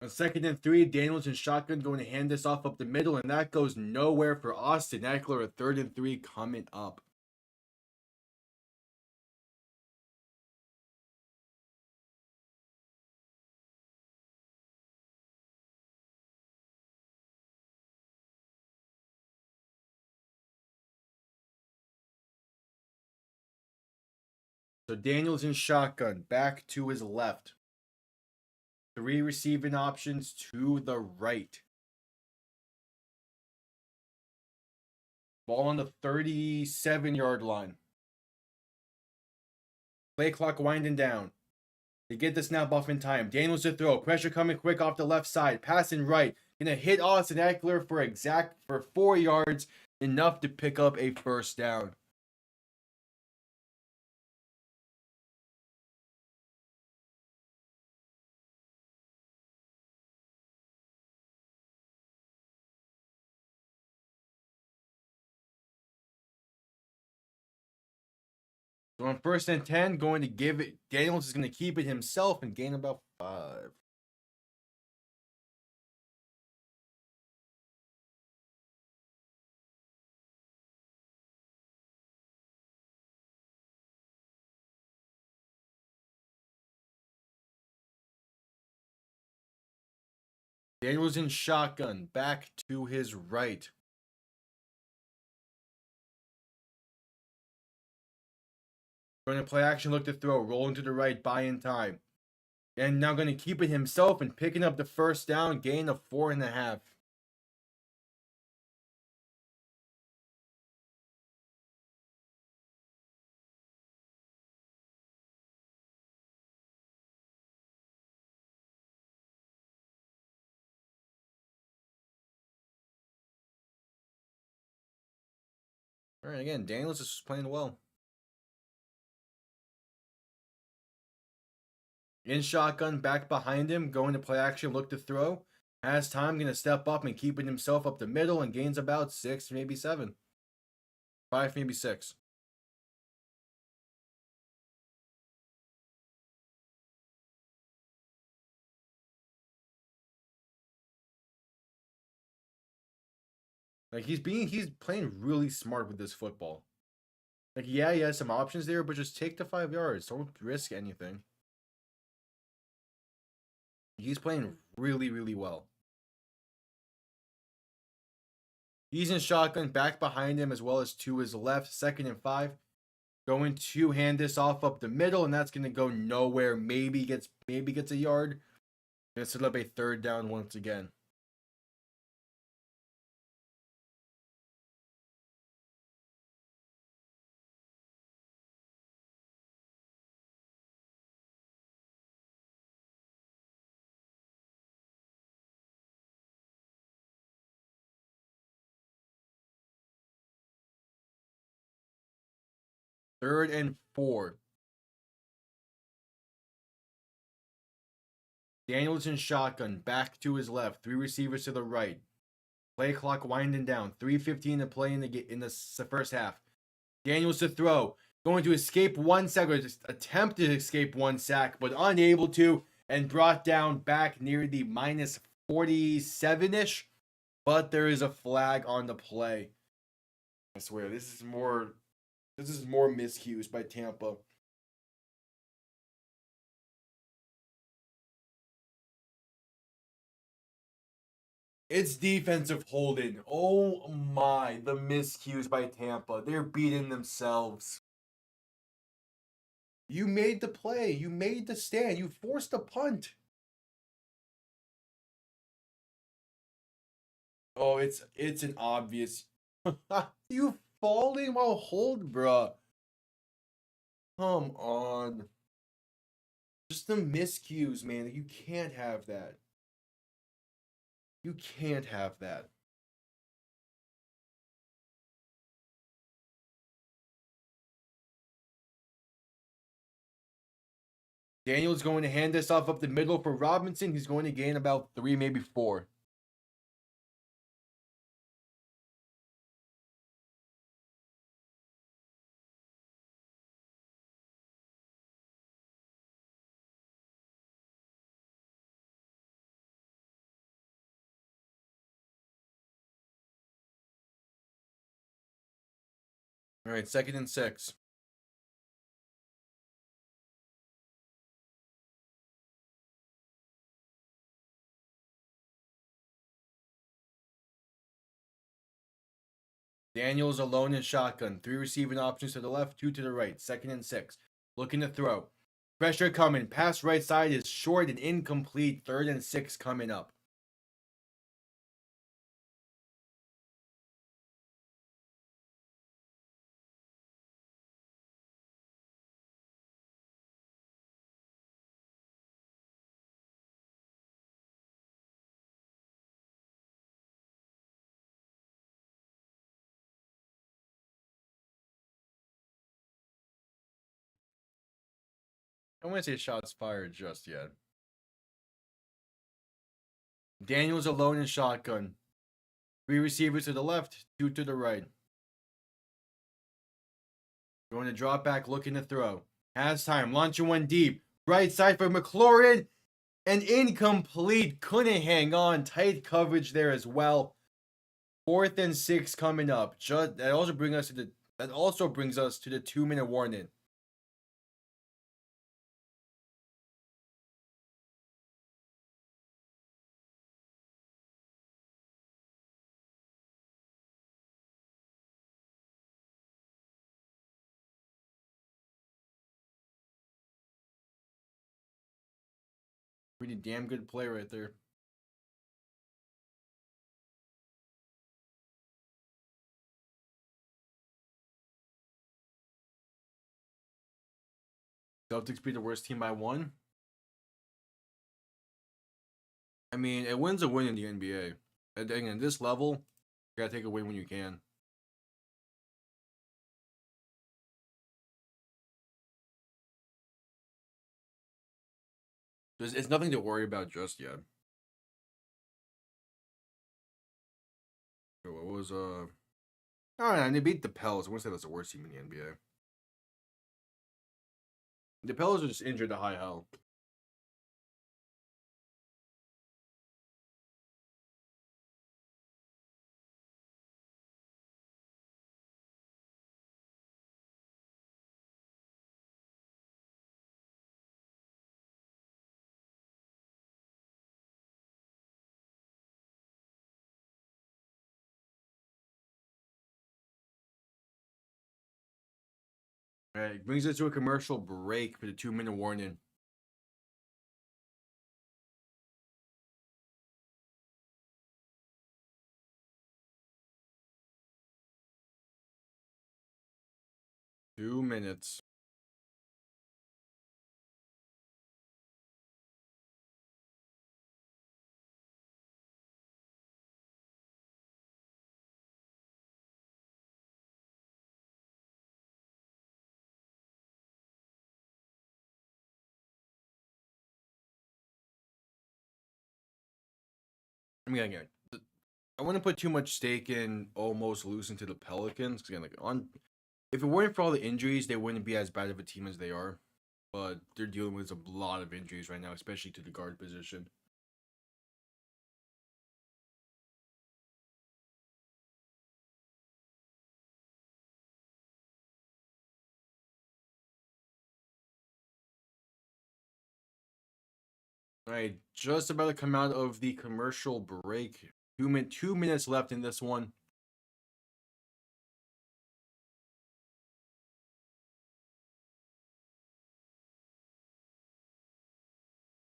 On 2nd and 3, Daniels in shotgun going to hand this off up the middle, and that goes nowhere for Austin Eckler. A 3rd and 3 coming up. So Daniels in shotgun, back to his left. 3 receiving options to the right. Ball on the 37-yard line. Play clock winding down. They get the snap off in time. Daniels to throw. Pressure coming quick off the left side. Passing right. Gonna hit Austin Eckler for 4 yards. Enough to pick up a first down. So on 1st and 10, going to give it. Daniels is going to keep it himself and gain about 5. Daniels in shotgun, back to his right. Going to play action, look to throw, rolling to the right, buy in time. And now going to keep it himself and picking up the first down, gain of 4.5. All right, again, Daniels is playing well. In shotgun, back behind him, going to play action, look to throw. Has time, going to step up and keep it himself up the middle and gains about 6, maybe 7. 5, maybe 6. Like he's playing really smart with this football. Like yeah, he has some options there, but just take the 5 yards. Don't risk anything. He's playing really, really well. He's in shotgun, back behind him as well as to his left. 2nd and 5. Going to hand this off up the middle, and that's gonna go nowhere. Maybe gets a yard. Gonna set up a 3rd down once again. Third and 4. Daniels in shotgun, back to his left. 3 receivers to the right. Play clock winding down. 3:15 to play in the first half. Daniels to throw. Going to escape 1 sack, or just attempt to escape 1 sack, but unable to, and brought down back near the minus 47-ish. But there is a flag on the play. I swear, this is more miscues by Tampa. It's defensive holding. Oh my, the miscues by Tampa. They're beating themselves. You made the play. You made the stand. You forced a punt. Oh, it's an obvious. You falling while hold, bruh. Come on. Just the miscues, man. You can't have that. You can't have that. Daniel's going to hand this off up the middle for Robinson. He's going to gain about 3, maybe 4. All right, 2nd and 6. Daniels alone in shotgun. 3 receiving options to the left, 2 to the right. 2nd and 6. Looking to throw. Pressure coming. Pass right side is short and incomplete. 3rd and 6 coming up. I wouldn't say shots fired just yet. Daniels alone in shotgun. 3 receivers to the left, 2 to the right. Going to drop back, looking to throw. Has time, launching one deep. Right side for McLaurin. And incomplete. Couldn't hang on. Tight coverage there as well. 4th and 6 coming up. That also brings us to the 2-minute warning. Pretty damn good play right there. Celtics be the worst team by 1. I mean, a win's a win in the NBA. And at this level, you gotta take a win when you can. It's nothing to worry about just yet. What was Oh, and they beat the Pels. I wouldn't say that's the worst team in the NBA. The Pels are just injured to high hell. All right, brings us to a commercial break for the 2-minute warning. Two minutes. I mean, again, I wouldn't put too much stake in almost losing to the Pelicans. Again, if it weren't for all the injuries, they wouldn't be as bad of a team as they are. But they're dealing with a lot of injuries right now, especially to the guard position. All right, just about to come out of the commercial break. 2 minutes left in this one.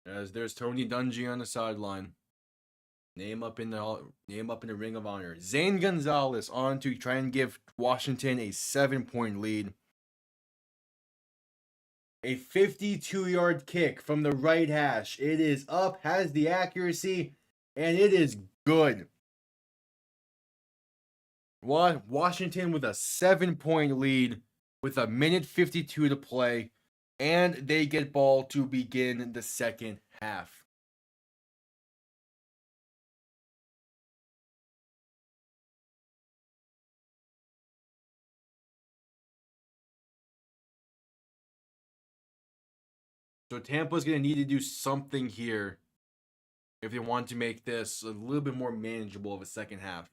As there's Tony Dungy on the sideline. Name up in the Ring of Honor. Zane Gonzalez on to try and give Washington a 7-point lead. A 52-yard kick from the right hash. It is up, has the accuracy, and it is good. Washington with a 7-point lead with a minute 52 to play, and they get ball to begin the second half. So Tampa's going to need to do something here if they want to make this a little bit more manageable of a second half.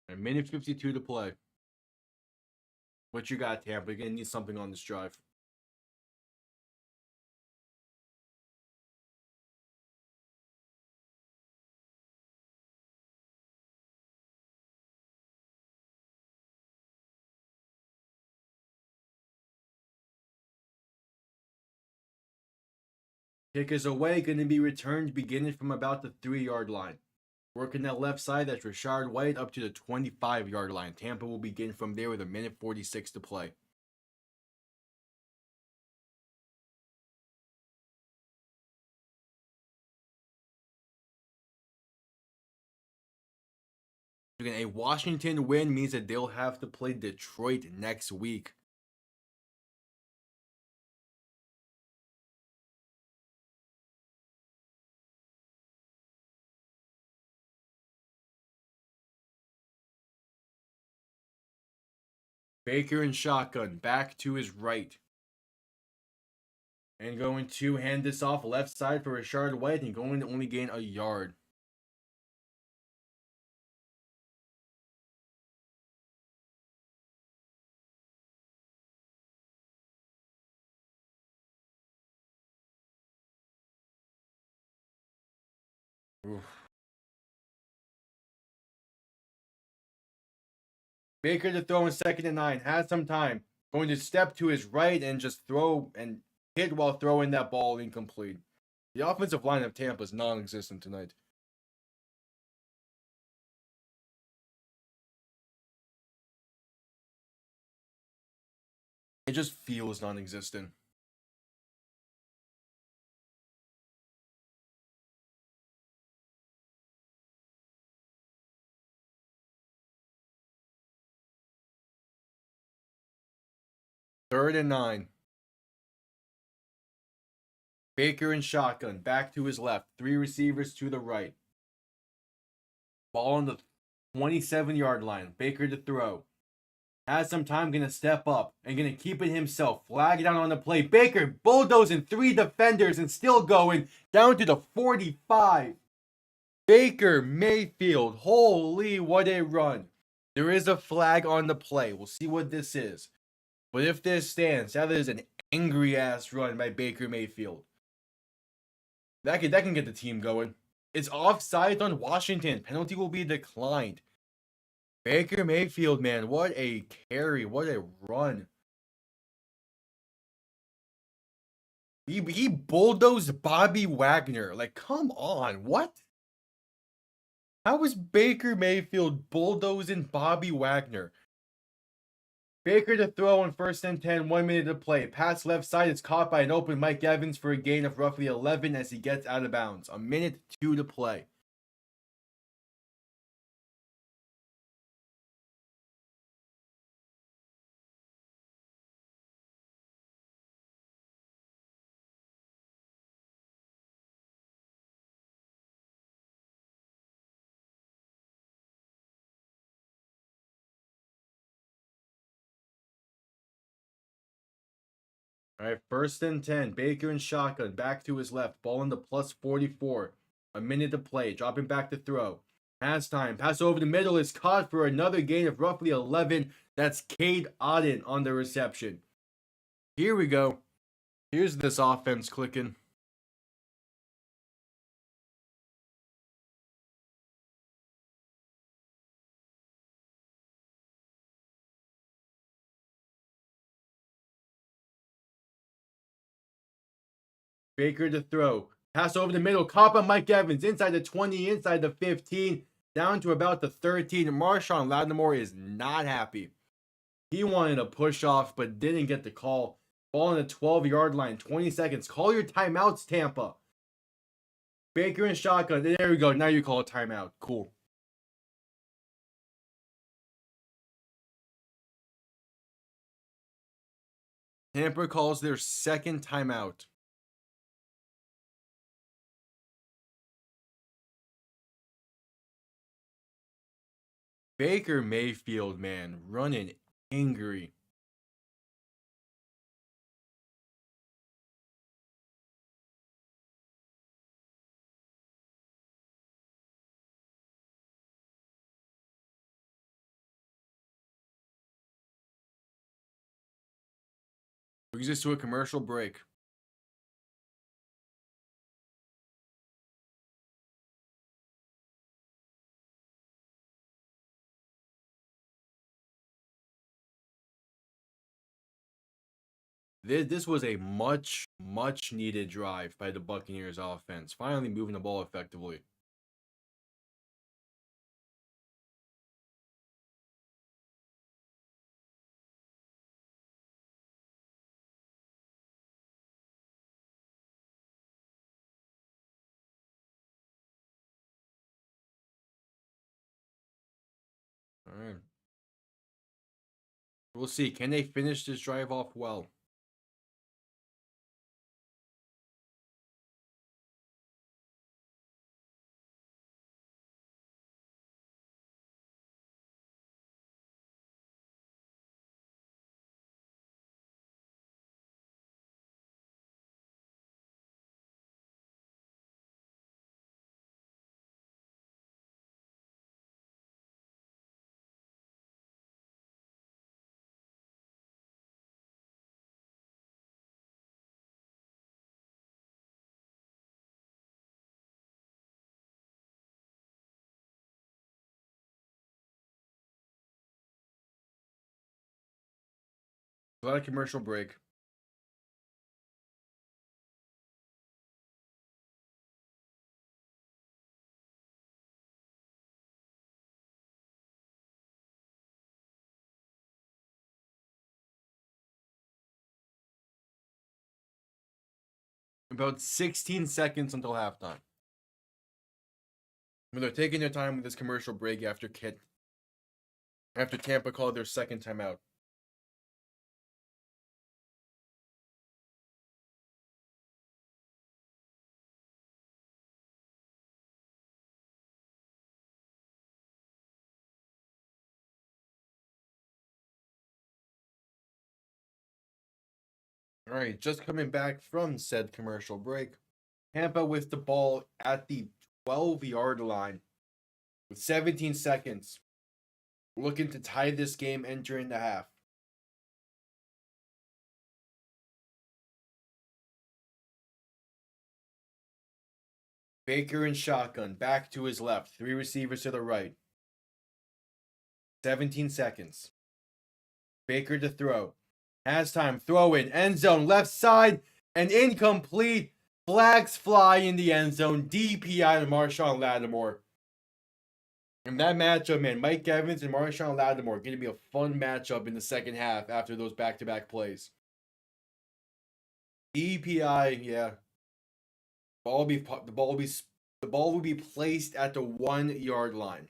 A minute 52 to play. What you got, Tampa? You're going to need something on this drive. Kick is away, going to be returned beginning from about the 3-yard line. Working that left side, that's Rashard White up to the 25-yard line. Tampa will begin from there with a minute 46 to play. Again, a Washington win means that they'll have to play Detroit next week. Baker and shotgun, back to his right. And going to hand this off left side for Rashard White and going to only gain a yard. Oof. Baker to throw in 2nd and 9. Has some time. Going to step to his right and just throw and hit while throwing that ball incomplete. The offensive line of Tampa is non-existent tonight. It just feels non-existent. Third and 9. Baker and shotgun, back to his left. 3 receivers to the right. Ball on the 27-yard line. Baker to throw. Has some time, gonna step up and gonna keep it himself. Flag it out on the play. Baker bulldozing 3 defenders and still going down to the 45. Baker Mayfield, holy, what a run. There is a flag on the play. We'll see what this is. But if this stands, that is an angry-ass run by Baker Mayfield. That can get the team going. It's offside on Washington. Penalty will be declined. Baker Mayfield, man, what a carry. What a run. He bulldozed Bobby Wagner. Like, come on. What? How was Baker Mayfield bulldozing Bobby Wagner? Baker to throw on 1st and 10, 1 minute to play. Pass left side is caught by an open Mike Evans for a gain of roughly 11 as he gets out of bounds. A minute 2 to play. All right, 1st and 10. Baker and shotgun back to his left. Ball in the plus 44. A minute to play. Dropping back to throw. Pass time. Pass over the middle is caught for another gain of roughly 11. That's Cade Otton on the reception. Here we go. Here's this offense clicking. Baker to throw. Pass over the middle. Caught by Mike Evans. Inside the 20, inside the 15. Down to about the 13. Marshawn Lattimore is not happy. He wanted a push off, but didn't get the call. Ball on the 12-yard line. 20 seconds. Call your timeouts, Tampa. Baker and shotgun. There we go. Now you call a timeout. Cool. Tampa calls their second timeout. Baker Mayfield, man, running angry. Brings us to a commercial break. This was a much needed drive by the Buccaneers offense. Finally moving the ball effectively. All right. We'll see. Can they finish this drive off well? A lot of commercial break. About 16 seconds until halftime. When they're taking their time with this commercial break after Tampa called their second timeout. All right, just coming back from said commercial break. Tampa with the ball at the 12-yard line with 17 seconds. Looking to tie this game entering the half. Baker and shotgun, back to his left. 3 receivers to the right. 17 seconds. Baker to throw. Has time. Throw in. End zone. Left side. And incomplete. Flags fly in the end zone. DPI to Marshawn Lattimore. And that matchup, man, Mike Evans and Marshawn Lattimore, going to be a fun matchup in the second half after those back-to-back plays. DPI, yeah. The ball will be placed at the 1-yard line.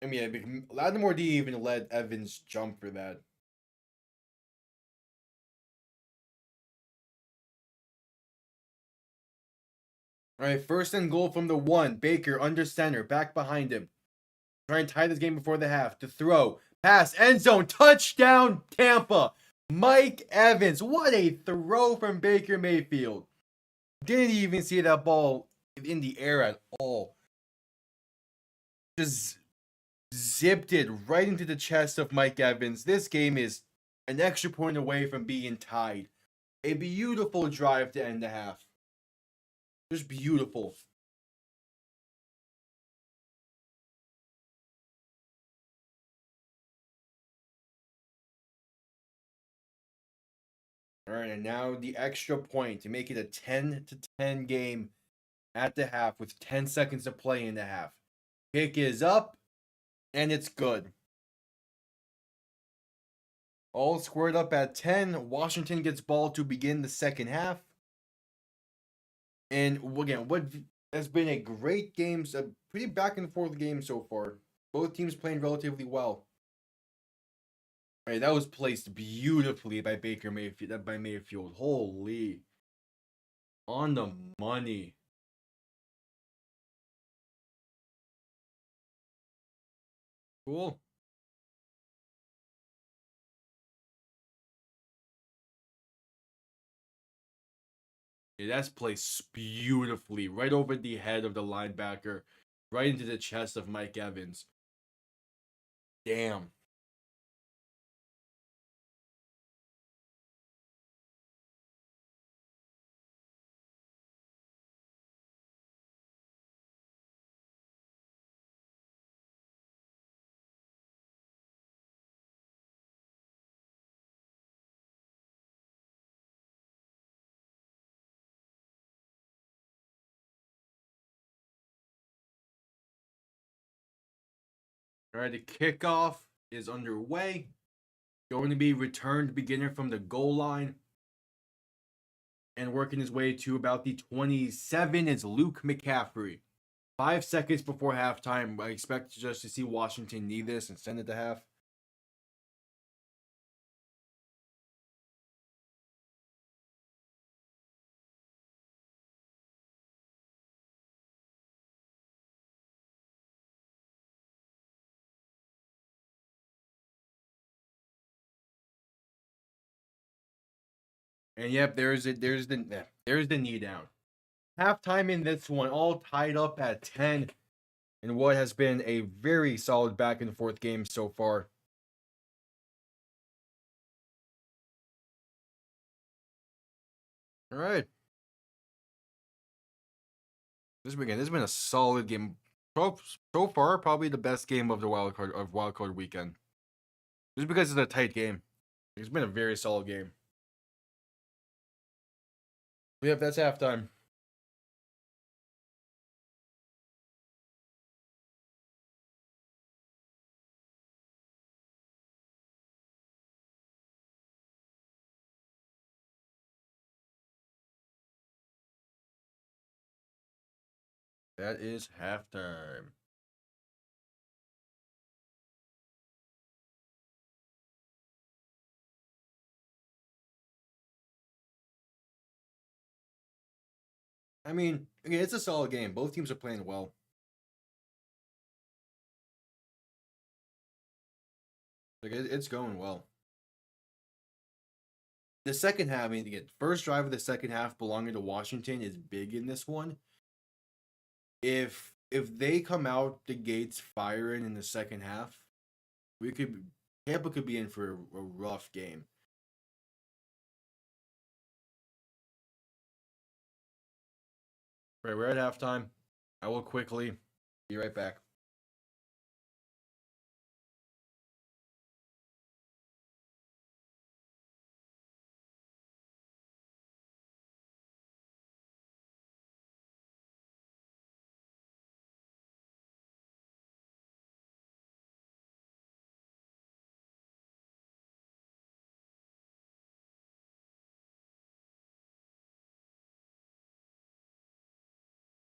I mean, Lattimore didn't even let Evans jump for that. All right, first and goal from the 1. Baker under center, back behind him. Try and tie this game before the half. To throw. Pass. End zone. Touchdown, Tampa. Mike Evans, what a throw from Baker Mayfield. Didn't even see that ball in the air at all. Just zipped it right into the chest of Mike Evans. This game is an extra point away from being tied. A beautiful drive to end the half. Just beautiful. All right, and now the extra point to make it a 10-10 game at the half with 10 seconds to play in the half. Kick is up, and it's good. All squared up at 10. Washington gets ball to begin the second half. And again, what has been a great game, a pretty back and forth game so far. Both teams playing relatively well. All right, that was placed beautifully by Baker Mayfield. Mayfield. Holy. On the money. Cool. Yeah, that's placed beautifully. Right over the head of the linebacker. Right into the chest of Mike Evans. Damn. All right, the kickoff is underway. Going to be returned beginner from the goal line. And working his way to about the 27 is Luke McCaffrey. 5 seconds before halftime. I expect just to see Washington need this and send it to half. And yep, there's the knee down. Halftime in this one, all tied up at 10 in what has been a very solid back and forth game so far. All right. This has been a solid game. So far, probably the best game of the wild card weekend. Just because it's a tight game. It's been a very solid game. Yep, that's halftime. That is halftime. I mean, again, it's a solid game. Both teams are playing well. It's going well. The second half, I mean, again, first drive of the second half belonging to Washington is big in this one. If they come out the gates firing in the second half, Tampa could be in for a rough game. Right, we're at halftime. I will quickly be right back.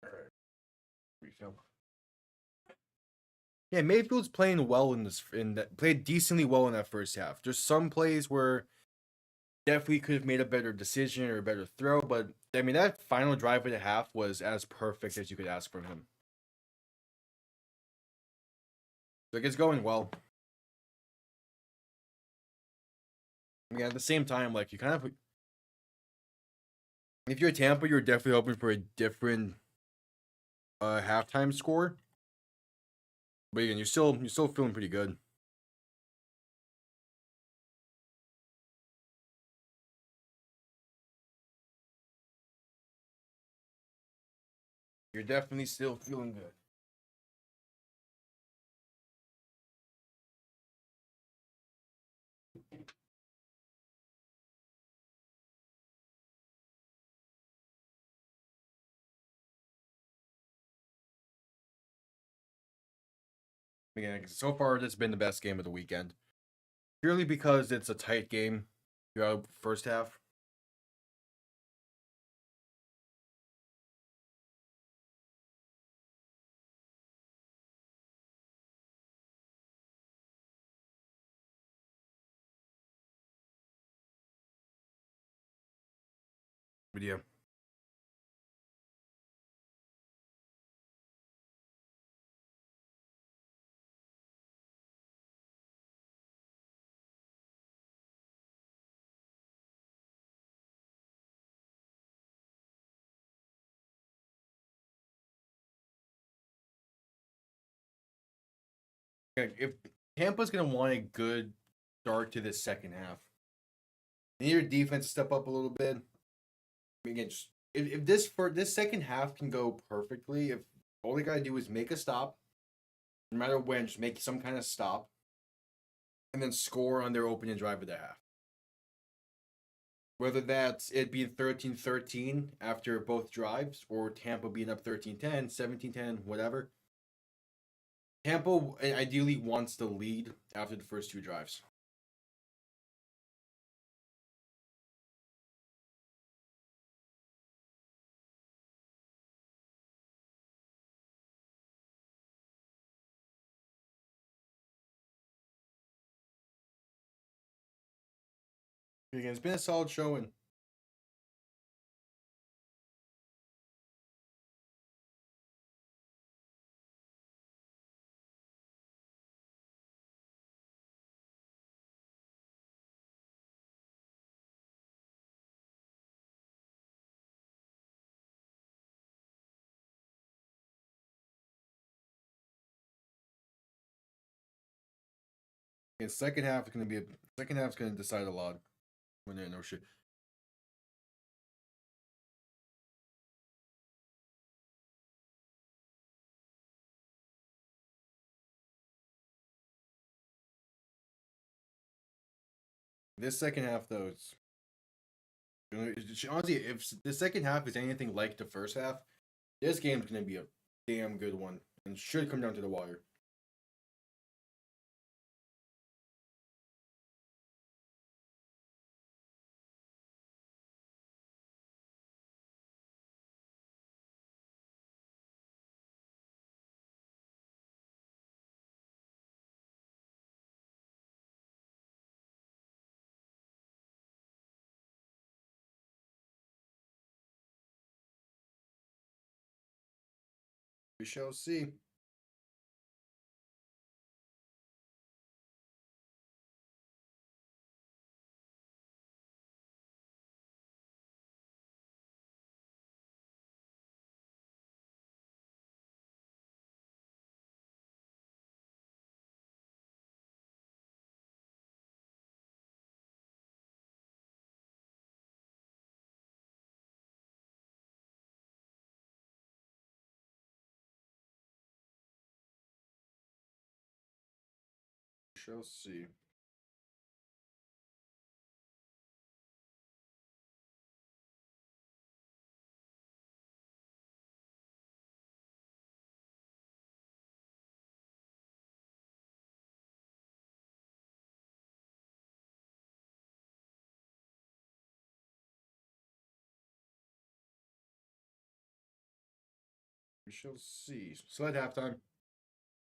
All right, refill. Yeah, Mayfield's playing well played decently well in that first half. There's some plays where definitely could have made a better decision or a better throw, but I mean that final drive of the half was as perfect as you could ask from him. Like it's going well. Yeah, at the same time, like you kind of, if you're Tampa, you're definitely hoping for a different halftime score. But again, you're still feeling pretty good. You're definitely still feeling good. Again, so far that's been the best game of the weekend. Purely because it's a tight game throughout the first half. But yeah. If Tampa's gonna want a good start to this second half, they need your defense to step up a little bit. Again, just if this second half can go perfectly, if all they gotta do is make a stop, no matter when, just make some kind of stop, and then score on their opening drive of the half. Whether that's it being 13-13 after both drives, or Tampa being up 13-10, 17-10, whatever. Tampa ideally wants the lead after the first two drives. Again, it's been a solid showing. And second half is going to decide a lot when they're no shit. This second half though, honestly, if the second half is anything like the first half, this game's going to be a damn good one and should come down to the wire. We shall see. We shall see. We shall see. So at halftime,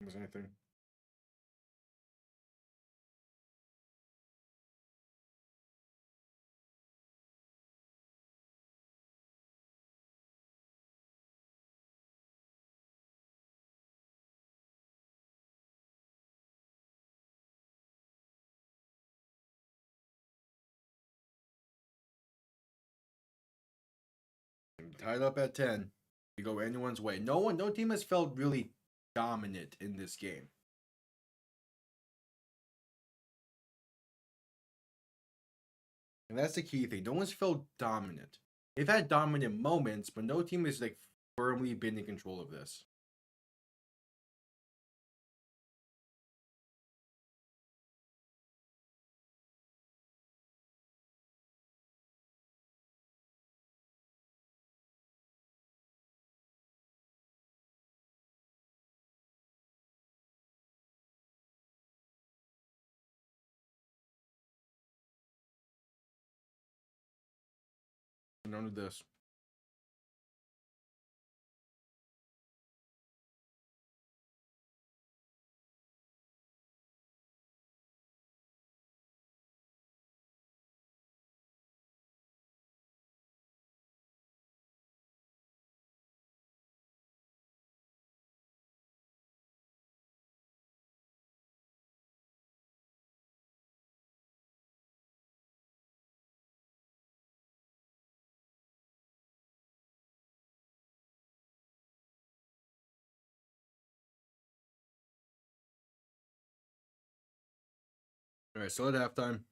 was anything? Tied up at 10. You go anyone's way. No team has felt really dominant in this game. And that's the key thing. No one's felt dominant. They've had dominant moments, but no team has like firmly been in control of this. None of this. All right, so at halftime.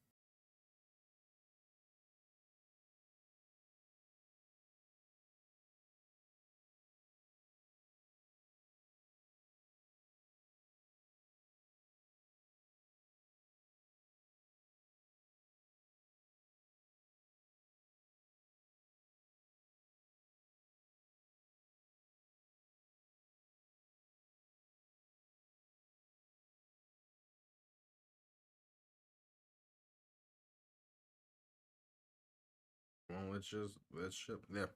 Well, let's ship. Yeah.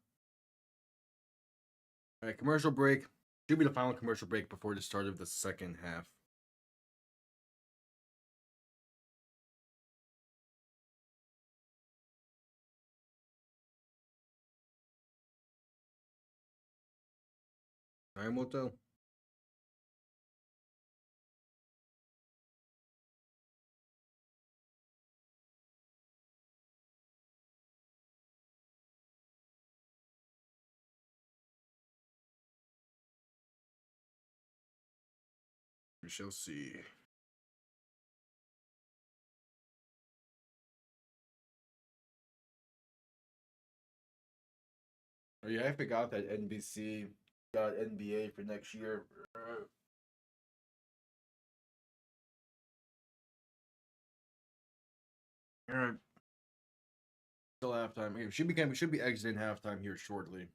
All right, commercial break. Should be the final commercial break before the start of the second half. All right, Moto. We shall see. Oh yeah, I forgot that NBC got NBA for next year. All right. Still halftime. We should be exiting halftime here shortly.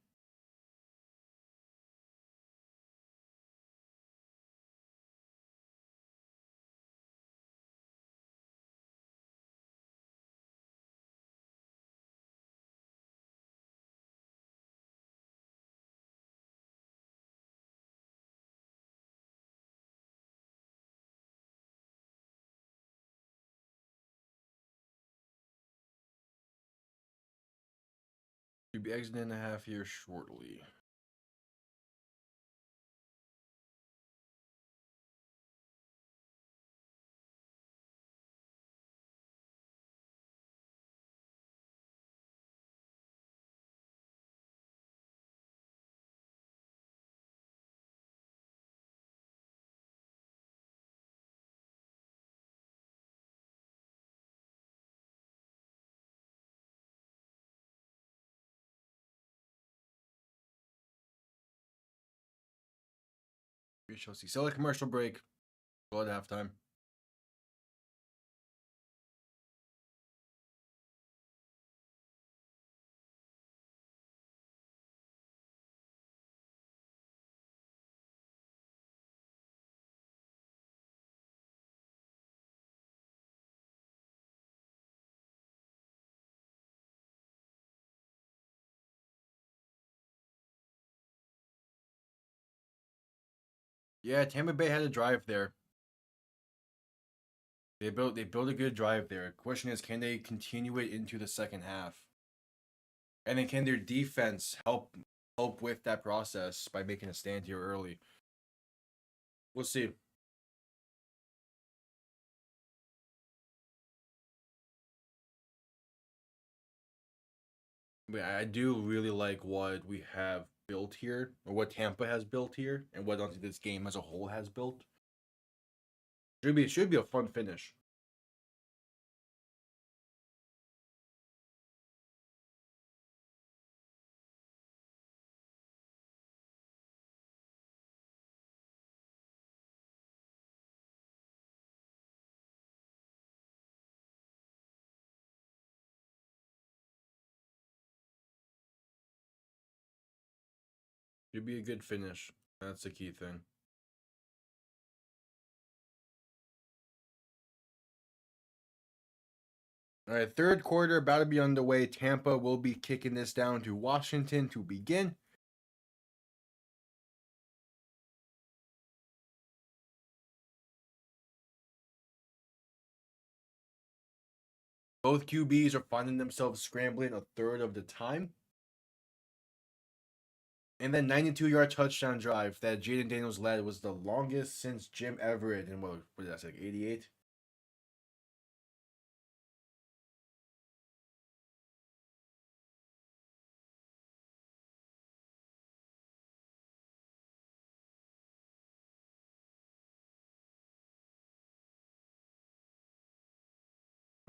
Should be exiting the half here shortly. We shall see. Still a commercial break. Go at halftime. Yeah, Tampa Bay had a drive there. They built a good drive there. Question is, can they continue it into the second half? And then can their defense help with that process by making a stand here early? We'll see. But I do really like what we have built here, or what Tampa has built here, and what honestly this game as a whole has built. Should be a fun finish. Should be a good finish. That's the key thing. All right, third quarter about to be underway. Tampa will be kicking this down to Washington to begin. Both QBs are finding themselves scrambling a third of the time. And then 92-yard touchdown drive that Jayden Daniels led was the longest since Jim Everett in what did I say, like 88?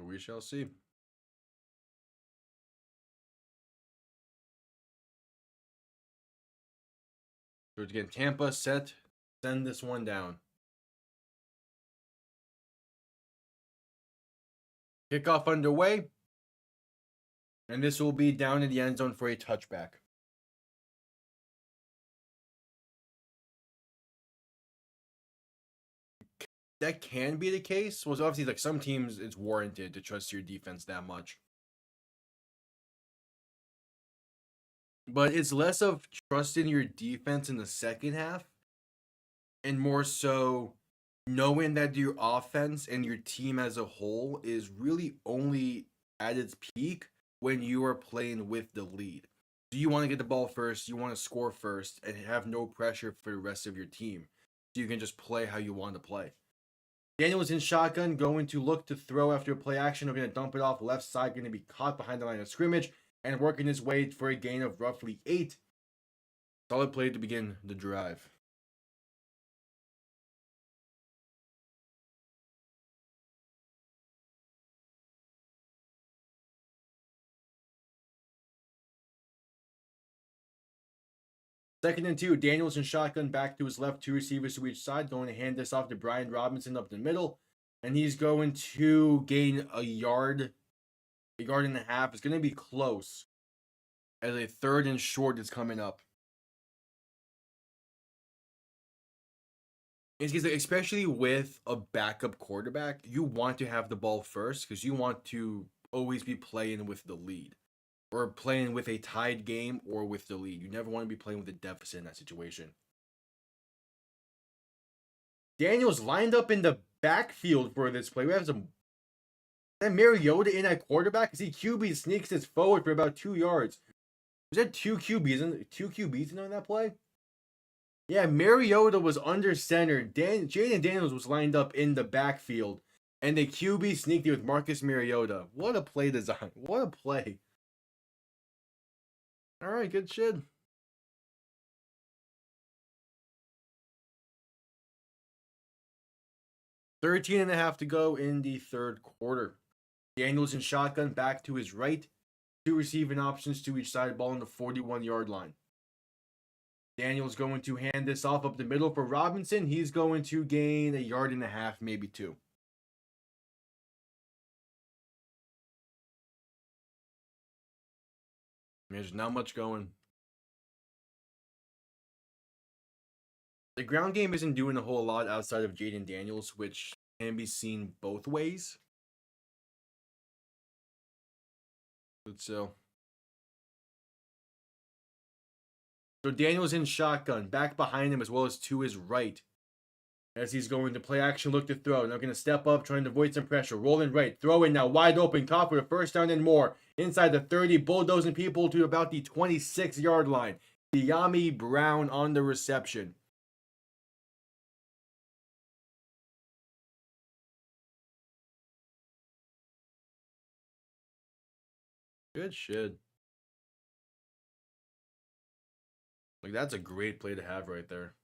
We shall see. So again, Tampa set, send this one down. Kickoff underway. And this will be down in the end zone for a touchback. That can be the case. Well, obviously, like some teams, it's warranted to trust your defense that much. But it's less of trusting your defense in the second half and more so knowing that your offense and your team as a whole is really only at its peak when you are playing with the lead. So you want to get the ball first, you want to score first, and have no pressure for the rest of your team. So you can just play how you want to play. Daniels in shotgun, going to look to throw after a play action. They're going to dump it off left side, going to be caught behind the line of scrimmage and working his way for a gain of roughly 8. Solid play to begin the drive. Second and 2, Daniels in shotgun, back to his left, 2 receivers to each side, going to hand this off to Brian Robinson up the middle, and he's going to gain a yard and a half. It's going to be close as a third and short is coming up. Especially with a backup quarterback, you want to have the ball first because you want to always be playing with the lead or playing with a tied game or with the lead. You never want to be playing with a deficit in that situation. Daniels lined up in the backfield for this play. We have some. That Mariota in at quarterback? Because QB sneaks this forward for about 2 yards. Was that two QBs in on that play? Yeah, Mariota was under center. Jayden Daniels was lined up in the backfield. And the QB sneaked it with Marcus Mariota. What a play design. What a play. All right, good shit. 13 and a half to go in the third quarter. Daniels in shotgun, back to his right. 2 receiving options to each side, ball on the 41-yard line. Daniels going to hand this off up the middle for Robinson. He's going to gain a yard and a half, maybe 2. There's not much going. The ground game isn't doing a whole lot outside of Jayden Daniels, which can be seen both ways. But so Daniels in shotgun, back behind him as well as to his right. As he's going to play action, look to throw. Now going to step up, trying to avoid some pressure. Rolling right, throwing now, wide open, caught for a first down and more. Inside the 30, bulldozing people to about the 26-yard line. De'Ami Brown on the reception. Good shit. Like, that's a great play to have right there.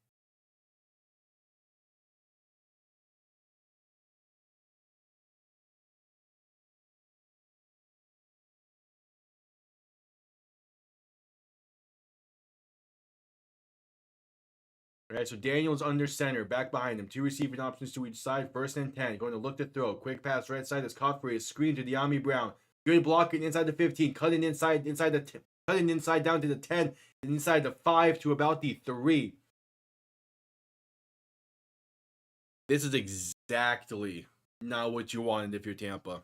All right, so Daniels under center, back behind him. 2 receiving options to each side. 1st and 10. Going to look to throw. Quick pass right side is caught for a screen to De'Ami Brown. Good blocking inside the 15. Cutting inside cutting inside down to the 10. And inside the 5 to about the 3. This is exactly not what you wanted if you're Tampa.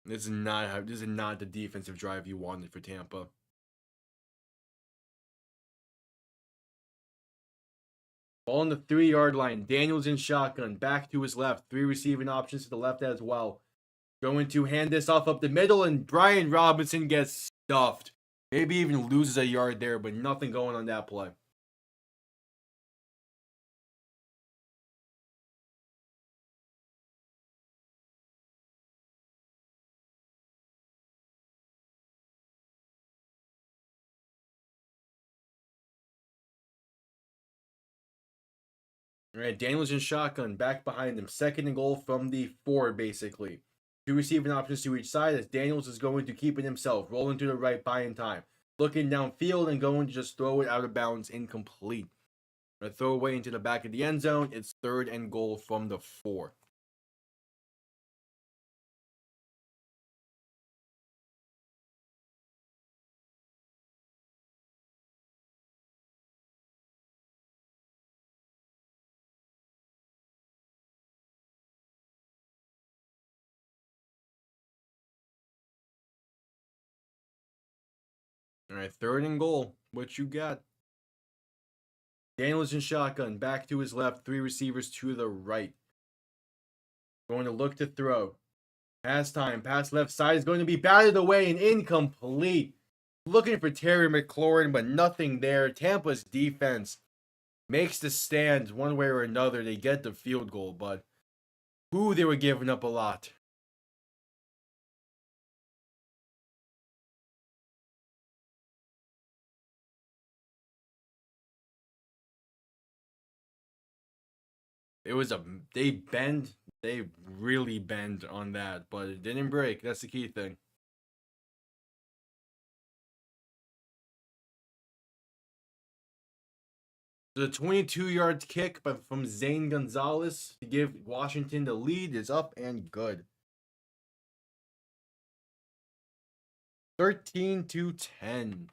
This is not the defensive drive you wanted for Tampa. Ball on the 3-yard line. Daniels in shotgun. Back to his left. 3 receiving options to the left as well. Going to hand this off up the middle, and Brian Robinson gets stuffed. Maybe even loses a yard there, but nothing going on that play. All right, Daniels in shotgun, back behind him. 2nd and goal from the 4, basically. 2 receiving options to each side as Daniels is going to keep it himself. Rolling to the right, buying time. Looking downfield and going to just throw it out of bounds, incomplete. A throw away into the back of the end zone. It's 3rd and goal from the 4. All right, 3rd and goal. What you got? Daniels in shotgun, back to his left, 3 receivers to the right. Going to look to throw. Pass time, pass left side is going to be batted away and incomplete. Looking for Terry McLaurin, but nothing there. Tampa's defense makes the stand one way or another. They get the field goal, but they were giving up a lot. They really bend on that, but it didn't break. That's the key thing. The 22-yard kick from Zane Gonzalez to give Washington the lead is up and good. 13-10.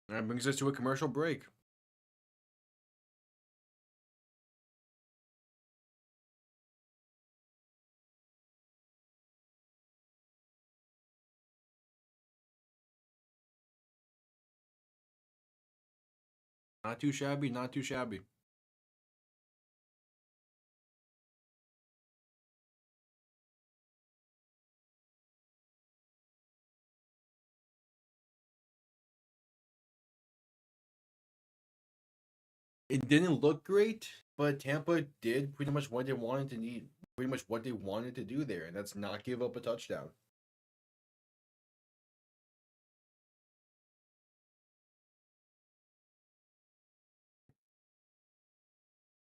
That brings us to a commercial break. Not too shabby, not too shabby. It didn't look great, but Tampa did pretty much what they wanted to need, pretty much what they wanted to do there, and that's not give up a touchdown.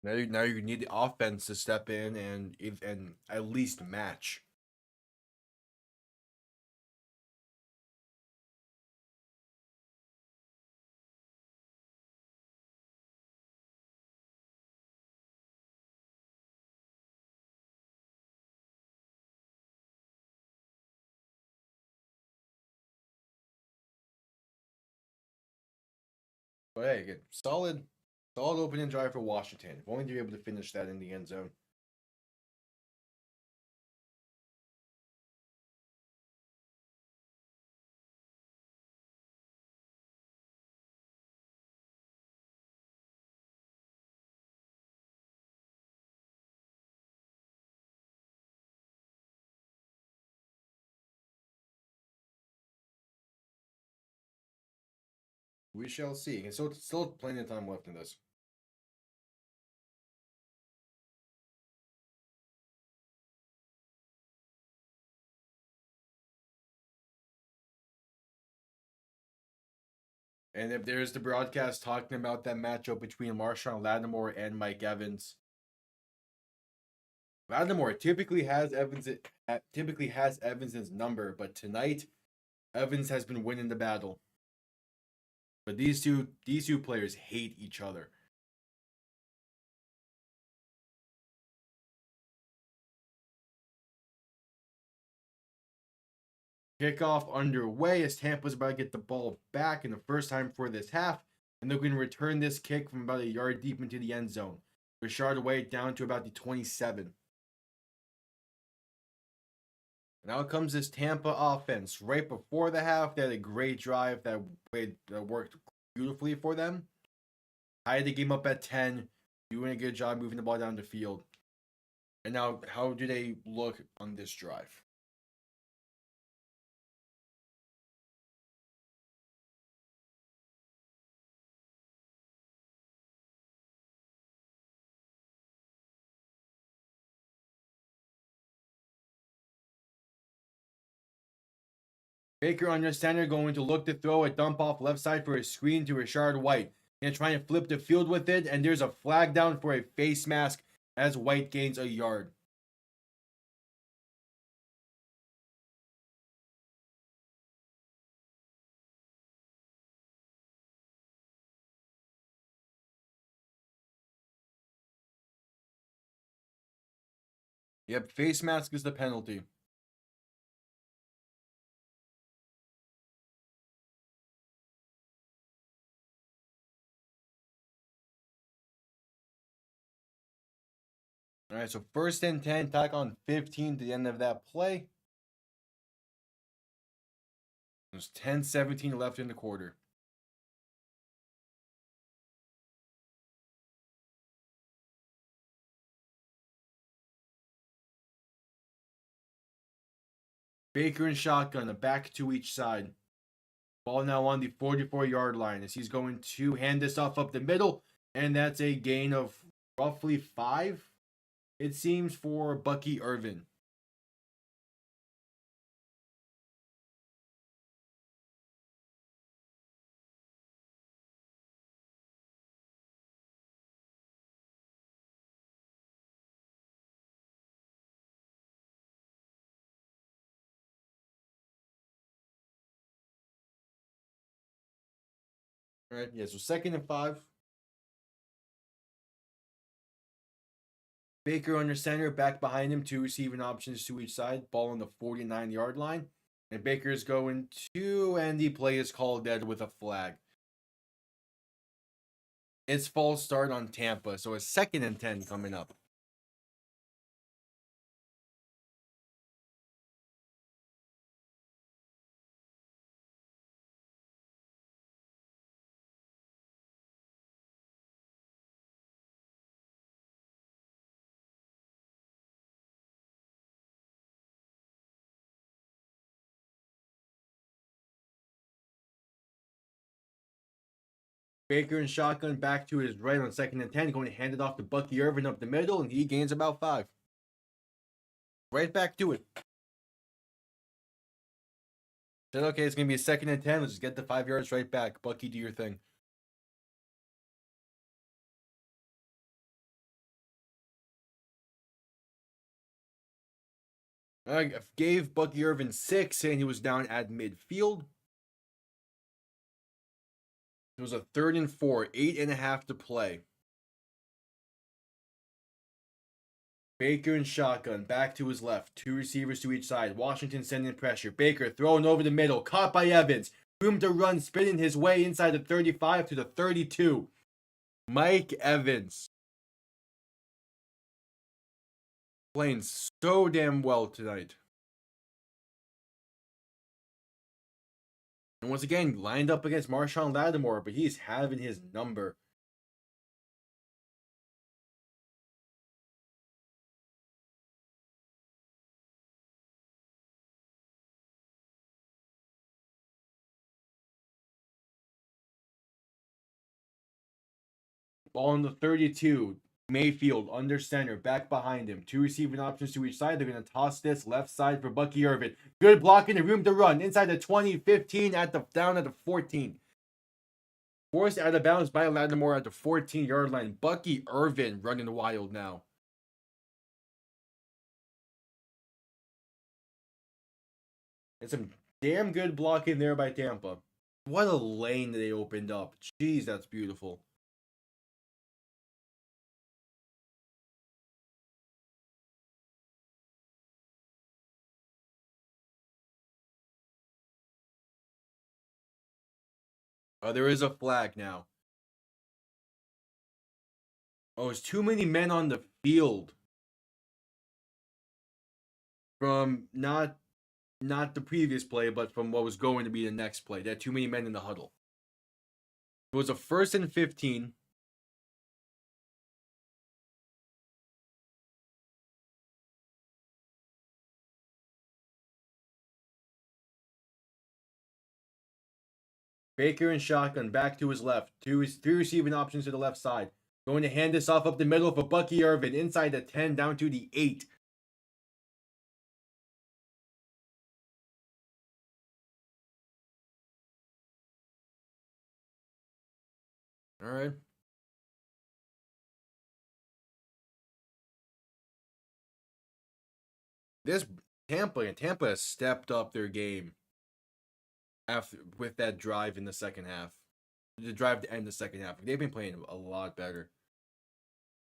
Now you need the offense to step in and at least match. But hey, again, solid opening drive for Washington. If only they're able to finish that in the end zone. We shall see. And so it's still plenty of time left in this. And if there's the broadcast talking about that matchup between Marshawn Lattimore and Mike Evans, Lattimore typically has Evans's number, but tonight Evans has been winning the battle. But these two players hate each other. Kickoff underway as Tampa's about to get the ball back in the first time for this half, and they're going to return this kick from about a yard deep into the end zone. Rashard away down to about the 27. And out comes this Tampa offense. Right before the half, they had a great drive that worked beautifully for them. Tied the game up at 10, doing a good job moving the ball down the field. And now, how do they look on this drive? Baker under center going to look to throw a dump off left side for a screen to Rashard White. And trying to flip the field with it, and there's a flag down for a face mask as White gains a yard. Yep, face mask is the penalty. All right, so 1st and 10, tack on 15 to the end of that play. There's 10-17 left in the quarter. Baker and shotgun, a back to each side. Ball now on the 44-yard line as he's going to hand this off up the middle, and that's a gain of roughly 5, it seems, for Bucky Irvin. All right, yeah, so 2nd and 5. Baker under center, back behind him, 2 receiving options to each side. Ball on the 49-yard line. And Baker's going to, and the play is called dead with a flag. It's false start on Tampa, so a 2nd and 10 coming up. Baker and shotgun back to his right on 2nd and 10, going to hand it off to Bucky Irvin up the middle, and he gains about 5. Right back to it. Said, okay, it's going to be a 2nd and 10. Let's just get the 5 yards right back. Bucky, do your thing. I gave Bucky Irvin 6, saying he was down at midfield. It was a 3rd and 4, 8.5 to play. Baker and shotgun, back to his left. 2 receivers to each side. Washington sending pressure. Baker throwing over the middle. Caught by Evans. Room to run, spinning his way inside the 35 to the 32. Mike Evans. Playing so damn well tonight. And once again, lined up against Marshawn Lattimore, but he's having his number. ball on the 32. Mayfield under center, back behind him. 2 receiving options to each side. They're going to toss this left side for Bucky Irvin. Good blocking and room to run. Inside the 20, 15, down at the 14. Forced out of bounds by Lattimore at the 14-yard line. Bucky Irvin running wild now. And some damn good blocking there by Tampa. What a lane they opened up. Jeez, that's beautiful. There is a flag now. Oh, there's too many men on the field. From not the previous play, but from what was going to be the next play. They had too many men in the huddle. It was a 1st and 15. Baker and shotgun back to his left. Three receiving options to the left side. Going to hand this off up the middle for Bucky Irvin. Inside the 10 down to the 8. All right. This Tampa has stepped up their game with that drive in the second half. The drive to end the second half. They've been playing a lot better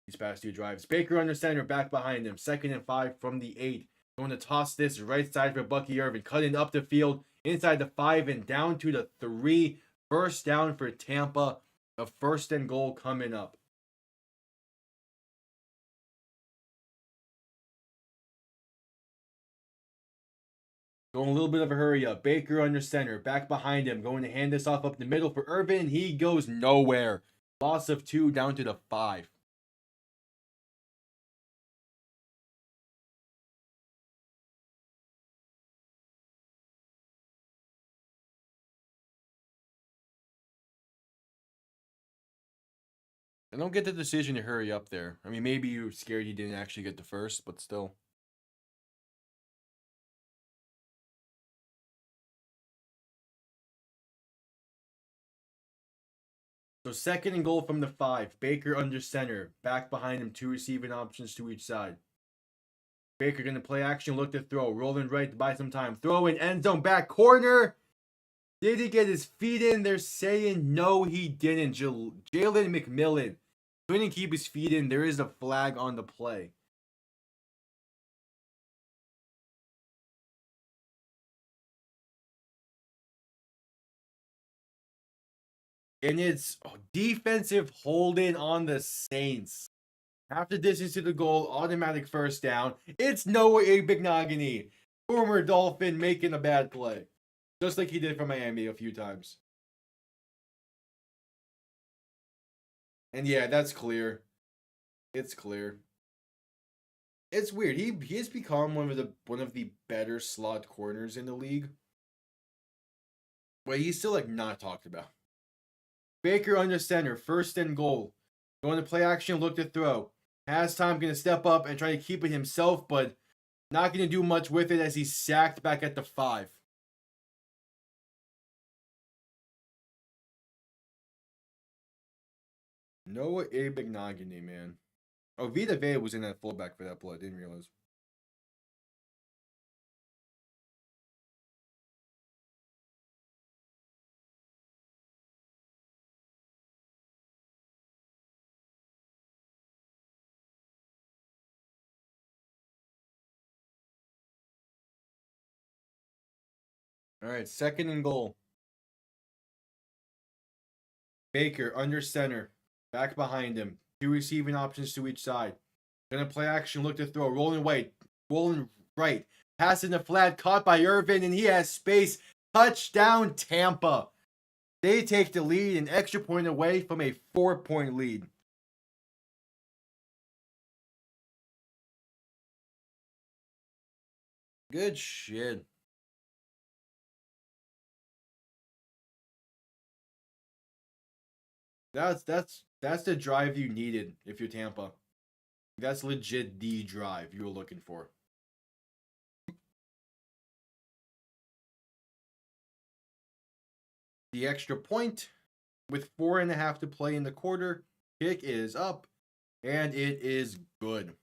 these past 2 drives. Baker under center, back behind him. 2nd and 5 from the 8. Going to toss this right side for Bucky Irvin. Cutting up the field inside the 5 and down to the 3. First down for Tampa. A 1st and goal coming up. Going a little bit of a hurry up. Baker under center, back behind him. Going to hand this off up the middle for Irvin. He goes nowhere. Loss of 2 down to the 5. I don't get the decision to hurry up there. I mean, maybe you're scared he didn't actually get the first, but still. So 2nd and goal from the 5. Baker under center. Back behind him, 2 receiving options to each side. Baker going to play action, look to throw. Rolling right to buy some time. Throw in end zone, back corner. Did he get his feet in? They're saying no, he didn't. Jalen McMillan couldn't keep his feet in. There is a flag on the play. And it's defensive holding on the Saints. Half the distance to the goal, automatic first down. It's Noah Igbinoghene, former Dolphin, making a bad play. Just like he did for Miami a few times. And yeah, that's clear. It's clear. It's weird. He has become one of the better slot corners in the league. But he's still like not talked about. Baker under center, 1st and goal. Going to play action, look to throw. Has time, going to step up and try to keep it himself, but not going to do much with it as he's sacked back at the 5. Noah Igbinoghene, man. Oh, Vita Vea was in that fullback for that play. Didn't realize. All right, 2nd and goal. Baker under center, back behind him. 2 receiving options to each side. Gonna play action, look to throw. Rolling right. Passing the flat, caught by Irvin, and he has space. Touchdown, Tampa. They take the lead, an extra point away from a 4-point lead. Good shit. That's That's the drive you needed if you're Tampa. That's legit the drive you were looking for. The extra point with 4.5 to play in the quarter. Kick is up, and it is good.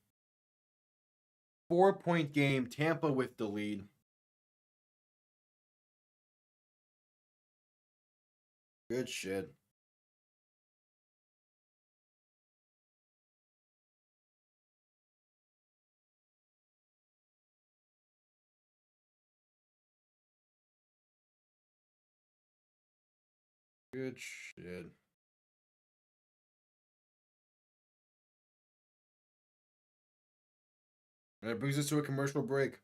4-point game. Tampa with the lead. Good shit. Good shit. That brings us to a commercial break.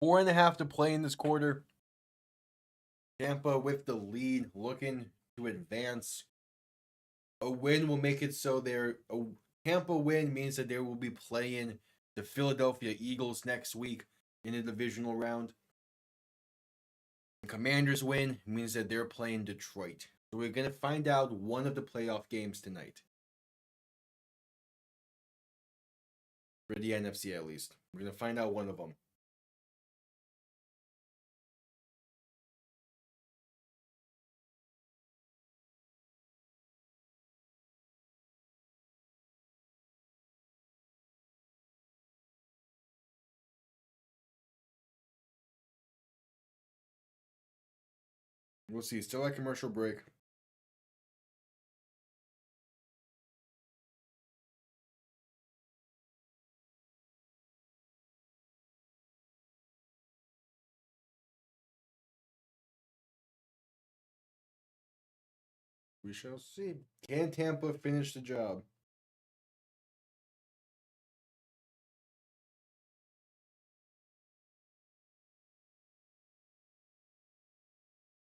Four and a half to play in this quarter. Tampa with the lead, looking to advance. A win will make it so a Tampa win means that they will be playing the Philadelphia Eagles next week in the divisional round. The Commanders win means that they're playing Detroit. So we're going to find out one of the playoff games tonight. For the NFC at least. We're going to find out one of them. We'll see. Still at commercial break. We shall see. Can Tampa finish the job?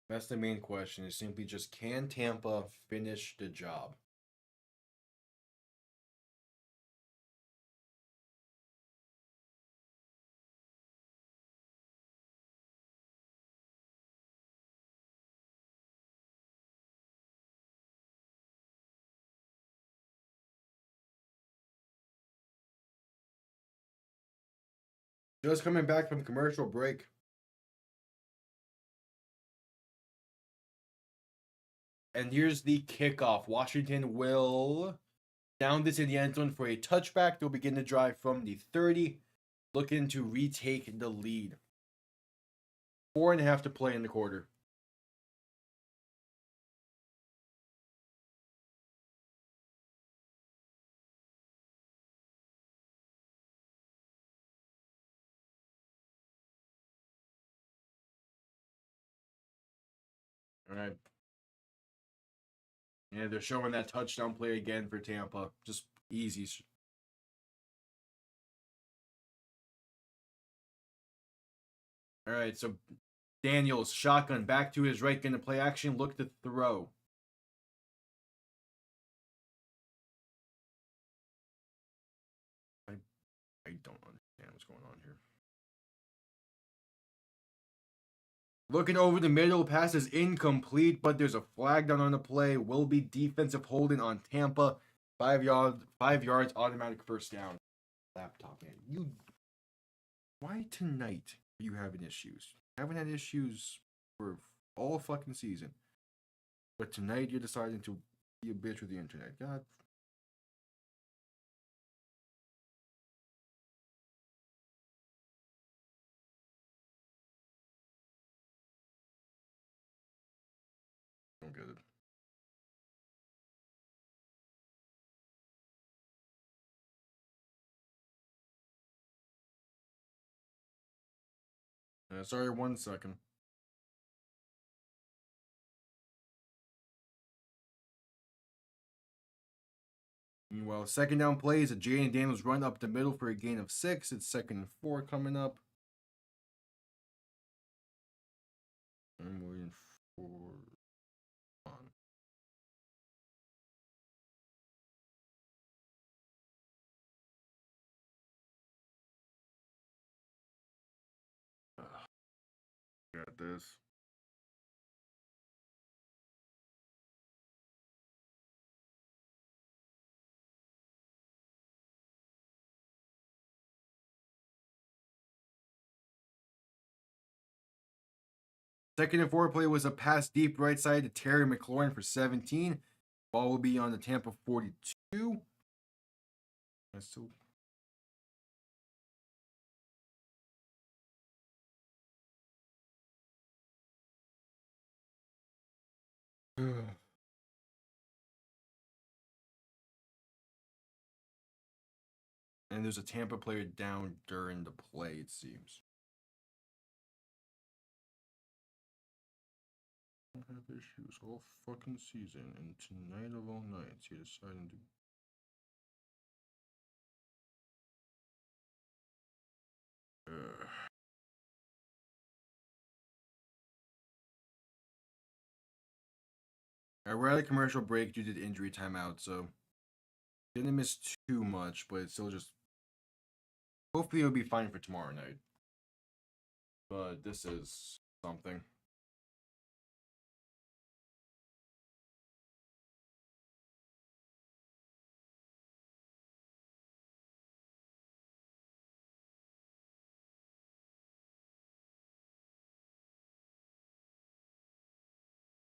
That's the main question. Is simply just can Tampa finish the job? Just coming back from commercial break. And here's the kickoff. Washington will down this in the end zone for a touchback. They'll begin the drive from the 30, looking to retake the lead. 4.5 to play in the quarter. All right. Yeah, they're showing that touchdown play again for Tampa. Just easy. All right, so Daniels, shotgun, back to his right, going to play action, look to throw. I don't understand what's going on here. Looking over the middle, pass is incomplete, but there's a flag down on the play. Will be defensive holding on Tampa. 5 yards, automatic first down. Laptop, man. Why tonight are you having issues? Haven't had issues for all fucking season. But tonight you're deciding to be a bitch with the internet. God. Don't get it. Sorry, 1 second. Meanwhile, second down plays, a Jayden Daniels run up the middle for a gain of 6. It's 2nd and 4 coming up. I'm waiting for on. Got this. Second and 4 play was a pass deep right side to Terry McLaurin for 17. Ball will be on the Tampa 42. That's so. And there's a Tampa player down during the play, it seems. I have issues all fucking season, and tonight of all nights, you're deciding to. We're at a commercial break due to the injury timeout, so didn't miss too much, but it's still just. Hopefully, it'll be fine for tomorrow night. But this is something.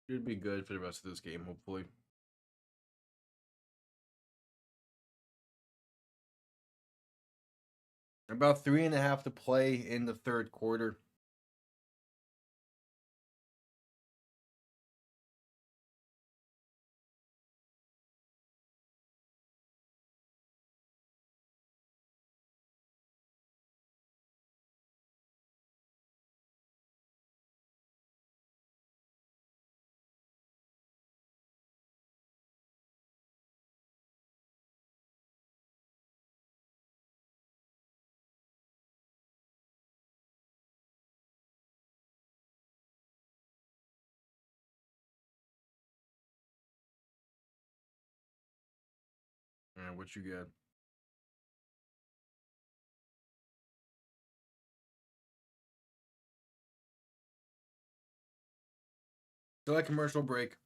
Should be good for the rest of this game, hopefully. About 3.5 to play in the third quarter. All right, what you got? Still at commercial break.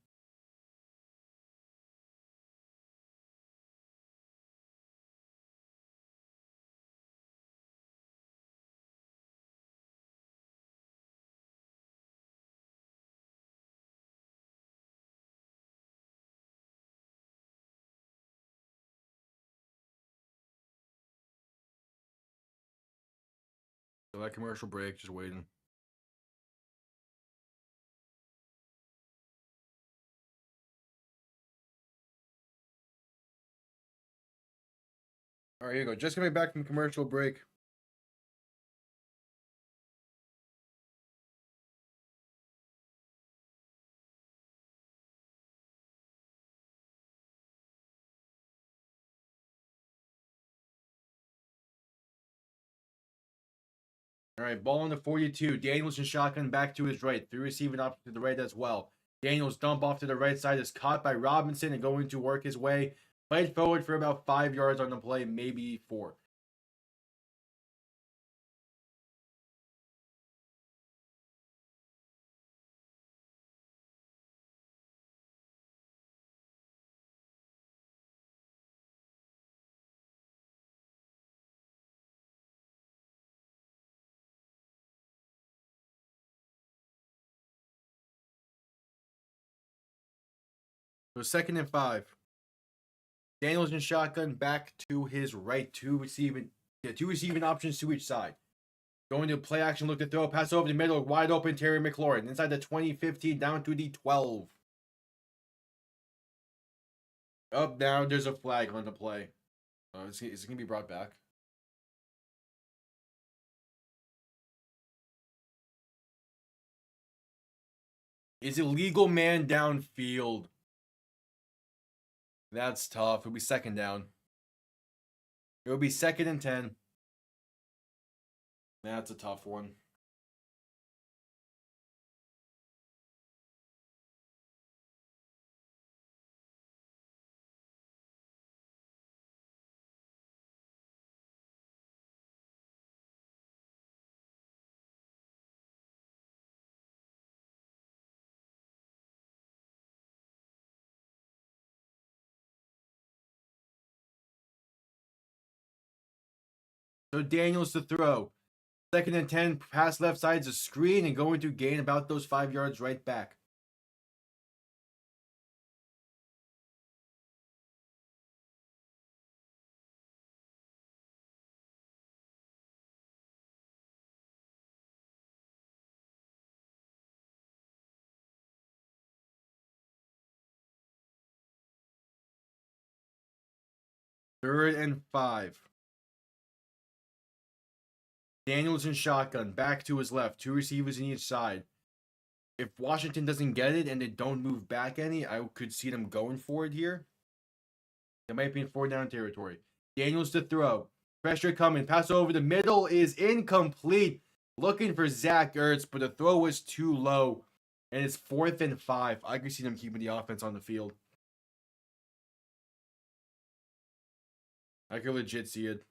Still at commercial break, just waiting. All right, here you go. Just coming back from commercial break. All right, ball on the 42. Daniels and shotgun back to his right. 3 receiving option to the right as well. Daniels dump off to the right side is caught by Robinson and going to work his way. Fight forward for about 5 yards on the play, maybe 4. So 2nd and 5. Daniels and shotgun back to his right. Two receiving options to each side. Going to play action, look to throw, pass over the middle, wide open, Terry McLaurin. Inside the 20-15, down to the 12. Up now, there's a flag on the play. Is it going to be brought back? Is illegal man downfield. That's tough. It'll be second down. It'll be 2nd and 10. That's a tough one. So Daniels to throw. 2nd and 10, pass left side's a screen and going to gain about those 5 yards right back. Third and 5. Daniels in shotgun, back to his left, 2 receivers in each side. If Washington doesn't get it and they don't move back any, I could see them going for it here. They might be in 4-down territory. Daniels to throw. Pressure coming. Pass over the middle is incomplete. Looking for Zach Ertz, but the throw was too low. And it's 4th and 5. I can see them keeping the offense on the field. I can legit see it.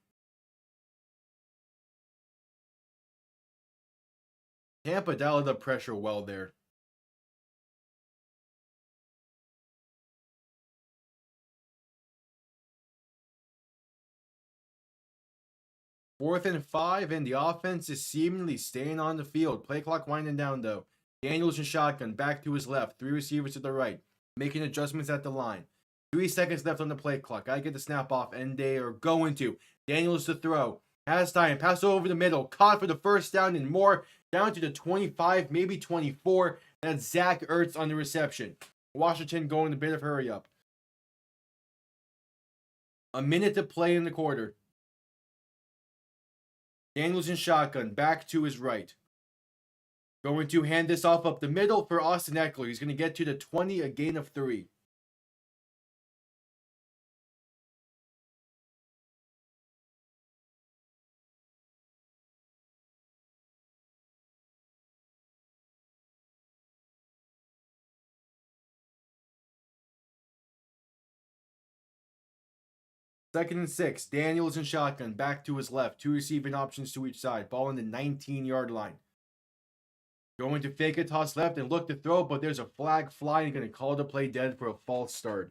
Tampa dialed up pressure well there. Fourth and 5, and the offense is seemingly staying on the field. Play clock winding down, though. Daniels in shotgun, back to his left. 3 receivers to the right. Making adjustments at the line. 3 seconds left on the play clock. Gotta get the snap off, and they are going to. Daniels to throw. Has time. Pass over the middle. Caught for the first down and more. Down to the 25, maybe 24. That's Zach Ertz on the reception. Washington going a bit of hurry up. A minute to play in the quarter. Daniels in shotgun, back to his right. Going to hand this off up the middle for Austin Eckler. He's going to get to the 20, a gain of 3. Second and 6. Daniels in shotgun, back to his left. 2 receiving options to each side. Ball on the 19-yard line. Going to fake a toss left and look to throw, but there's a flag flying. Going to call the play dead for a false start.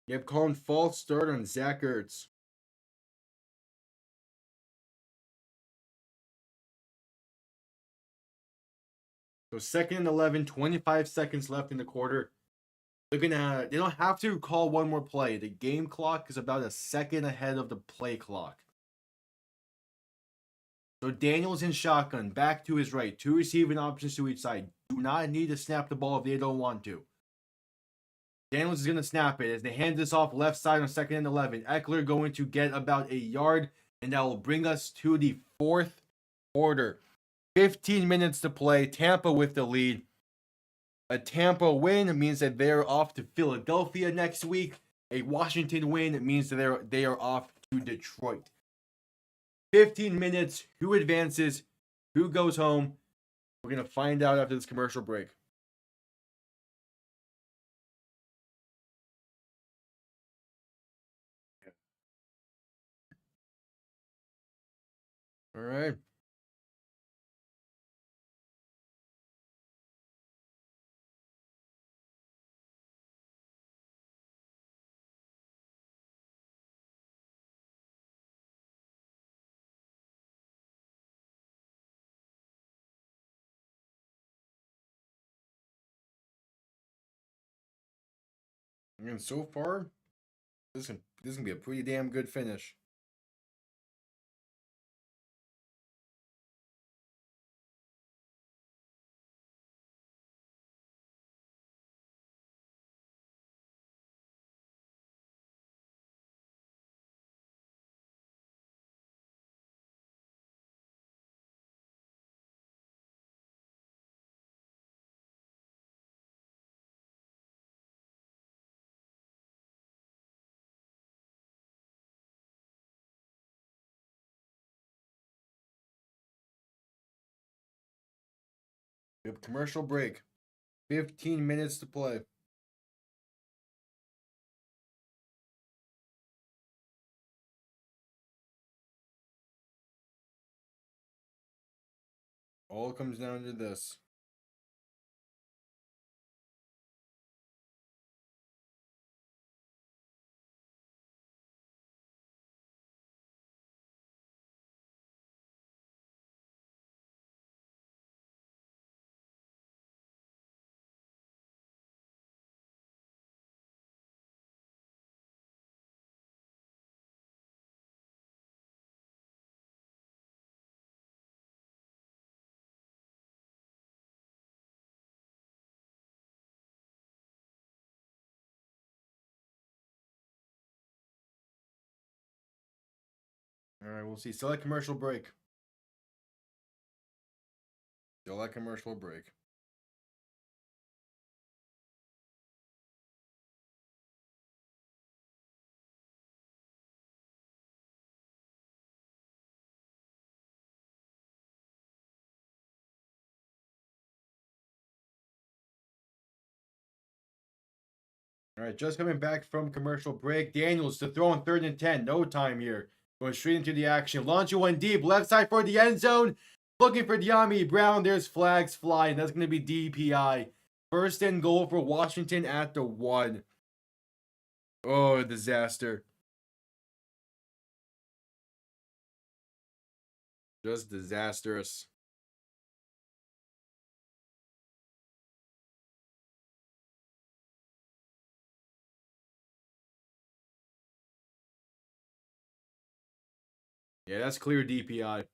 Yep, calling false start on Zach Ertz. So 2nd and 11, 25 seconds left in the quarter. They don't have to call one more play. The game clock is about a second ahead of the play clock. So Daniels in shotgun, back to his right. 2 receiving options to each side. Do not need to snap the ball if they don't want to. Daniels is going to snap it as they hand this off left side on 2nd and 11. Eckler going to get about a yard, and that will bring us to the 4th quarter. 15 minutes to play. Tampa with the lead. A Tampa win means that they're off to Philadelphia next week. A Washington win means that they are off to Detroit. 15 minutes. Who advances? Who goes home? We're going to find out after this commercial break. All right. And so far, this is gonna be a pretty damn good finish. We have commercial break. 15 minutes to play. All comes down to this. All right, we'll see. Still at commercial break. Still at commercial break. All right, just coming back from commercial break. Daniels to throw on 3rd and 10. No time here. Going straight into the action. Launching one deep. Left side for the end zone. Looking for De'Ami Brown. There's flags flying. That's going to be DPI. 1st and goal for Washington at the 1. Oh, disaster. Just disastrous. Yeah, that's clear DPI.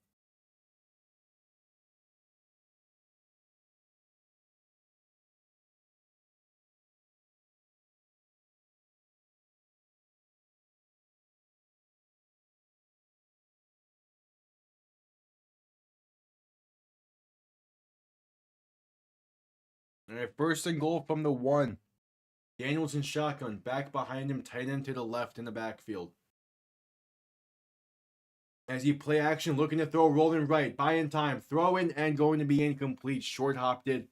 All right, 1st and goal from the 1. Daniels in shotgun. Back behind him. Tight end to the left in the backfield. As he play action, looking to throw, rolling right, buying time, throwing, and going to be incomplete. Short hopped it.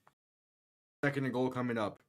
2nd and goal coming up.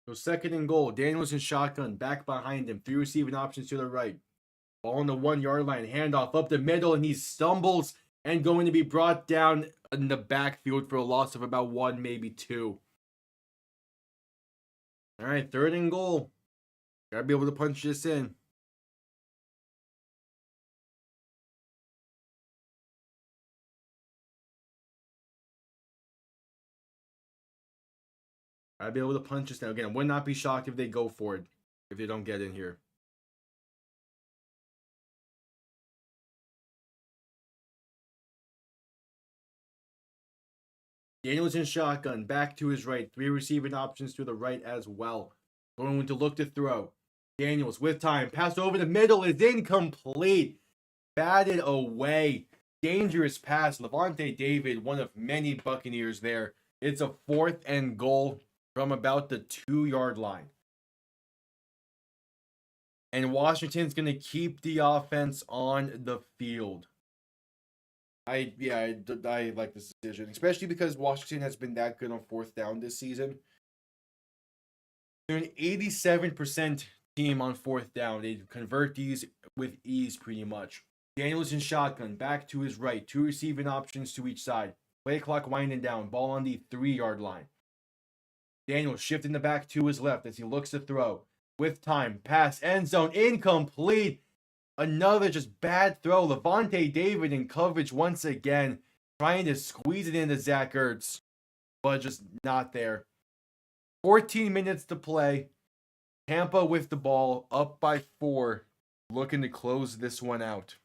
So 2nd and goal. Daniels in shotgun. Back behind him. 3 receiving options to the right. Ball on the 1-yard line. Handoff up the middle, and he stumbles and going to be brought down in the backfield for a loss of about 1, maybe 2. All right, 3rd and goal. Gotta be able to punch this in. Gotta be able to punch this now. Again, I would not be shocked if they go for it if they don't get in here. Daniels in shotgun, back to his right. 3 receiving options to the right as well. Going to look to throw. Daniels with time. Pass over the middle is incomplete. Batted away. Dangerous pass. Levante David, one of many Buccaneers there. It's a 4th and goal from about the 2-yard line. And Washington's going to keep the offense on the field. I like this decision, especially because Washington has been that good on 4th down this season. They're an 87% team on 4th down. They convert these with ease pretty much. Daniels in shotgun, back to his right. 2 receiving options to each side. Play clock winding down. Ball on the 3-yard line. Daniels shifting the back to his left as he looks to throw. With time, pass, end zone, incomplete. Another just bad throw. Levante David in coverage once again, trying to squeeze it into Zach Ertz, but just not there. 14 minutes to play. Tampa with the ball, up by 4, looking to close this one out.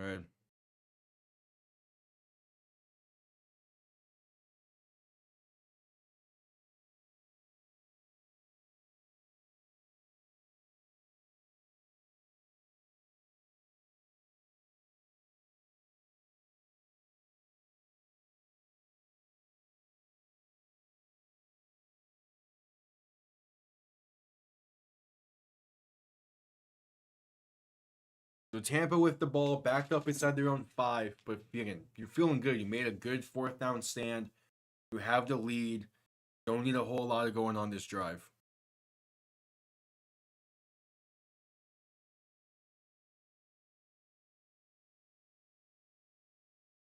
right. So Tampa with the ball backed up inside their own 5, but again, you're feeling good. You made a good fourth down stand. You have the lead. Don't need a whole lot of going on this drive.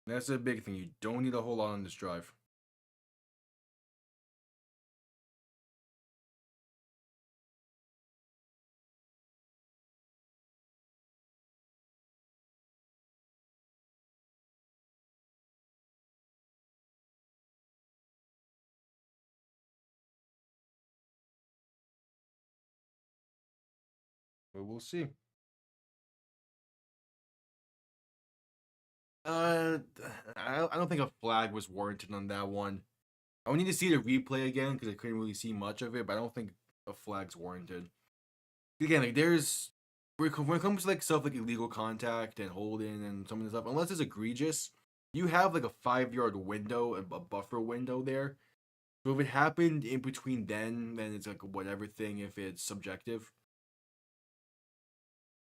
That's a big thing. You don't need a whole lot on this drive. But we'll see. Uh, I don't think a flag was warranted on that one. I would need to see the replay again because I couldn't really see much of it, but I don't think a flag's warranted. Again, like there's when it comes to like stuff like illegal contact and holding and some of this stuff, unless it's egregious, you have like a 5 yard window, a buffer window there. So if it happened in between then it's like whatever thing if it's subjective.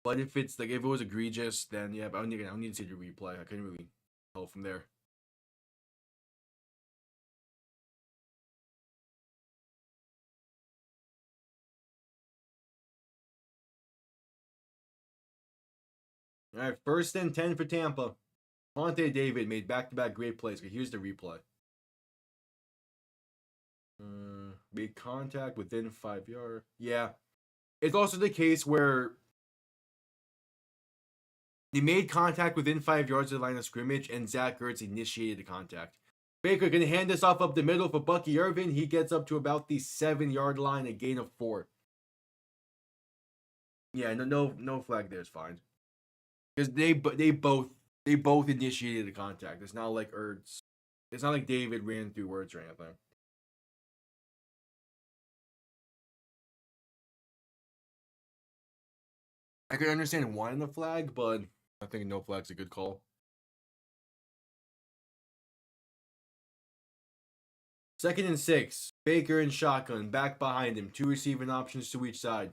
But if it's like if it was egregious, then yeah, but I don't need to see the replay. I couldn't really tell from there. All right, 1st and 10 for Tampa. Monte David made back-to-back great plays. Here's the replay. Made contact within 5 yards. Yeah, it's also the case where they made contact within 5 yards of the line of scrimmage, and Zach Ertz initiated the contact. Baker can hand this off up the middle for Bucky Irvin. He gets up to about the 7 yard line, a gain of 4. Yeah, no flag there is fine because they both initiated the contact. It's not like Ertz. It's not like David ran through Ertz or anything. I could understand wanting the flag, but I think no flag's a good call. 2nd and 6. Baker and shotgun back behind him. 2 receiving options to each side.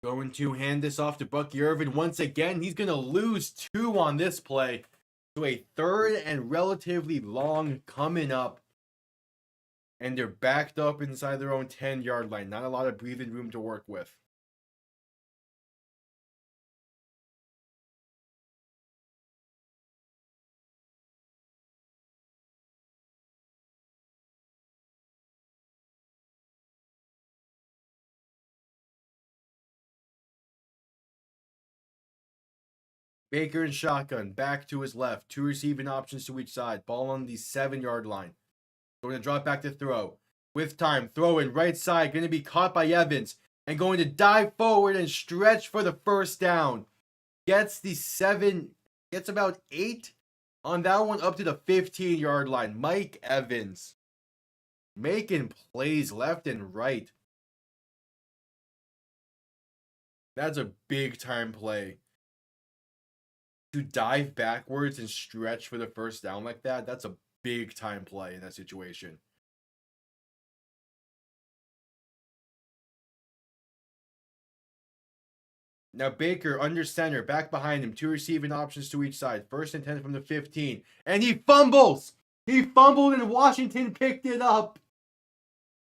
Going to hand this off to Bucky Irvin once again. He's going to lose 2 on this play. To a 3rd and relatively long coming up. And they're backed up inside their own 10 yard line. Not a lot of breathing room to work with. Baker and shotgun back to his left. 2 receiving options to each side. Ball on the 7 yard line. Going to drop back to throw. With time, throw in right side. Going to be caught by Evans. And going to dive forward and stretch for the first down. Gets the 7, gets about 8 on that one up to the 15 yard line. Mike Evans making plays left and right. That's a big time play. To dive backwards and stretch for the first down like that, that's a big time play in that situation. Now Baker under center, back behind him, 2 receiving options to each side. 1st and 10 from the 15. And he fumbles! He fumbled and Washington picked it up.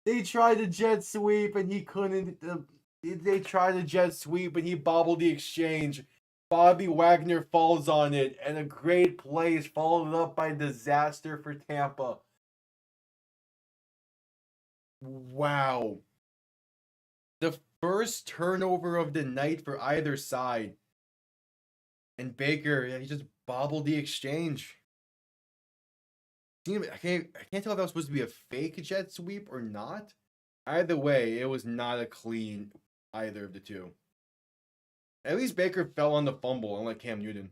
They tried a jet sweep and he couldn't. They tried a jet sweep and he bobbled the exchange. Bobby Wagner falls on it, and a great play is followed up by disaster for Tampa. Wow. The first turnover of the night for either side. And Baker, he just bobbled the exchange. I can't tell if that was supposed to be a fake jet sweep or not. Either way, it was not a clean either of the two. At least Baker fell on the fumble, unlike Cam Newton.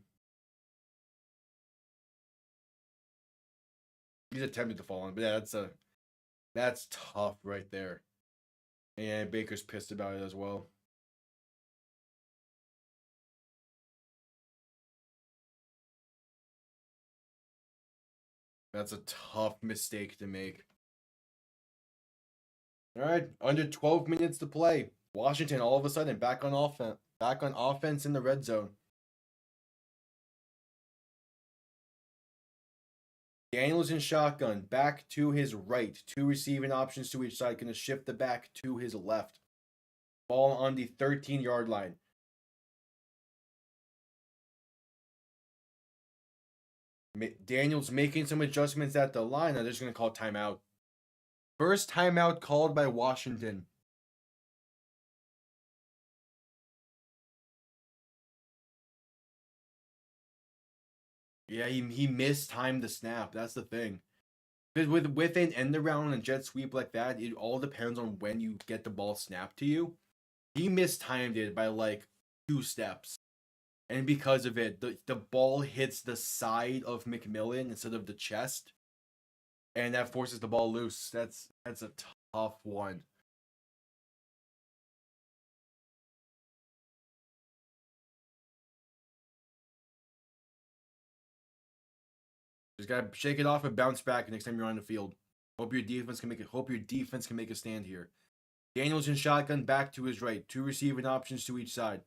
He's attempted to fall on, but yeah, that's tough right there. And Baker's pissed about it as well. That's a tough mistake to make. All right, under 12 minutes to play. Washington all of a sudden back on offense. Back on offense in the red zone. Daniels in shotgun, back to his right. 2 receiving options to each side. Going to shift the back to his left. Ball on the 13-yard line. Daniels making some adjustments at the line. They're just going to call timeout. First timeout called by Washington. Yeah, he mistimed the snap. That's the thing. Because with an end around and a jet sweep like that, it all depends on when you get the ball snapped to you. He mistimed it by like 2 steps. And because of it, the ball hits the side of McMillan instead of the chest. And that forces the ball loose. That's a tough one. Just gotta shake it off and bounce back next time you're on the field. Hope your defense can make a stand here. Daniels in shotgun, back to his right. 2 receiving options to each side.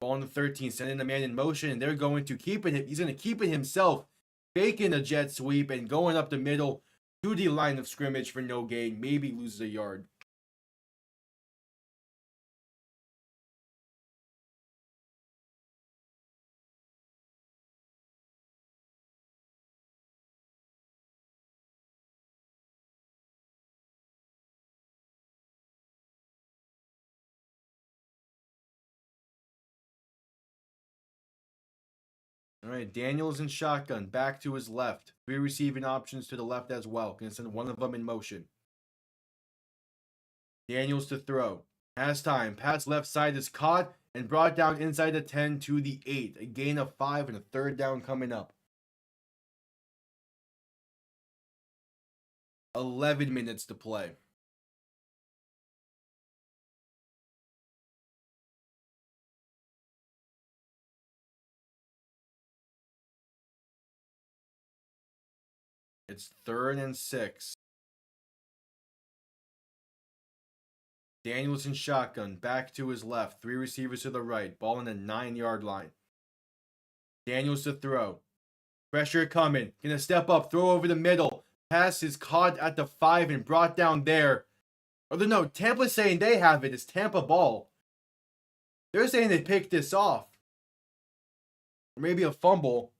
Ball on the 13, sending the man in motion, and they're going to keep it. He's going to keep it himself, faking a jet sweep and going up the middle to the line of scrimmage for no gain. Maybe loses a yard. All right, Daniels in shotgun, back to his left. 3 receiving options to the left as well. Going to send one of them in motion. Daniels to throw. Has time. Pass left side is caught and brought down inside the 10 to the 8. A gain of 5 and a third down coming up. 11 minutes to play. It's 3rd and 6. Daniels in shotgun, back to his left. 3 receivers to the right. Ball on the 9-yard line. Daniels to throw. Pressure coming. Gonna step up, throw over the middle. Pass is caught at the 5 and brought down there. Or no, Tampa's saying they have it. It's Tampa ball. They're saying they picked this off. Or maybe a fumble.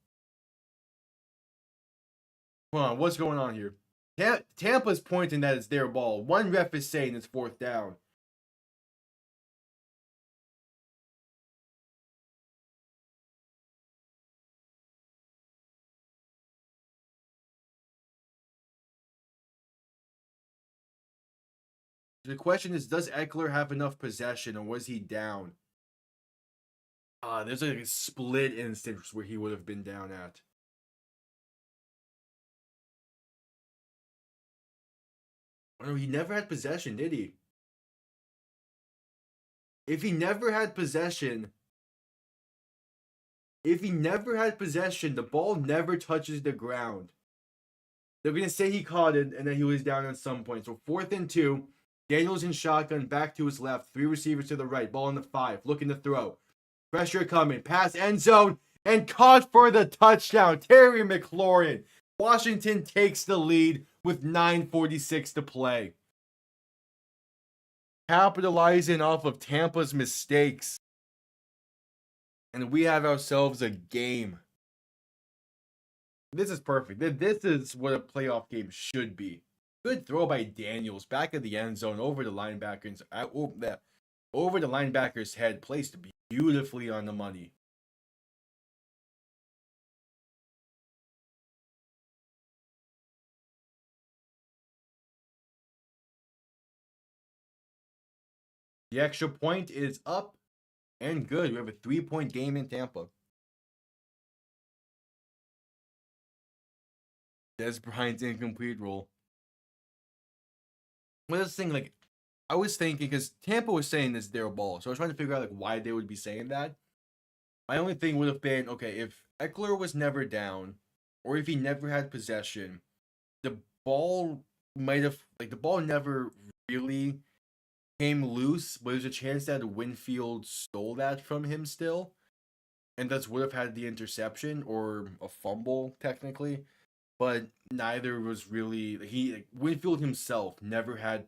Hold on, what's going on here? Tampa's pointing that it's their ball. One ref is saying it's 4th down. The question is, does Eckler have enough possession or was he down? There's like a split instance where he would have been down at. Oh, no, he never had possession, did he? If he never had possession, the ball never touches the ground. They're going to say he caught it and then he was down at some point. So 4th and 2. Daniels in shotgun, back to his left. 3 receivers to the right. Ball on the 5. Looking to throw. Pressure coming. Pass end zone. And caught for the touchdown. Terry McLaurin. Washington takes the lead with 9:46 to play. Capitalizing off of Tampa's mistakes. And we have ourselves a game. This is perfect. This is what a playoff game should be. Good throw by Daniels. Back of the end zone. Over the linebacker's head. Placed beautifully on the money. The extra point is up and good. We have a 3-point game in Tampa. Des Bryant's incomplete rule. Well, that's the thing, like, I was thinking, because Tampa was saying this is their ball, so I was trying to figure out, like, why they would be saying that. My only thing would have been, okay, if Eckler was never down, or if he never had possession, the ball might have, like, the ball never really came loose, but there's a chance that Winfield stole that from him still, and thus would have had the interception or a fumble, technically. But neither was really, Winfield himself never had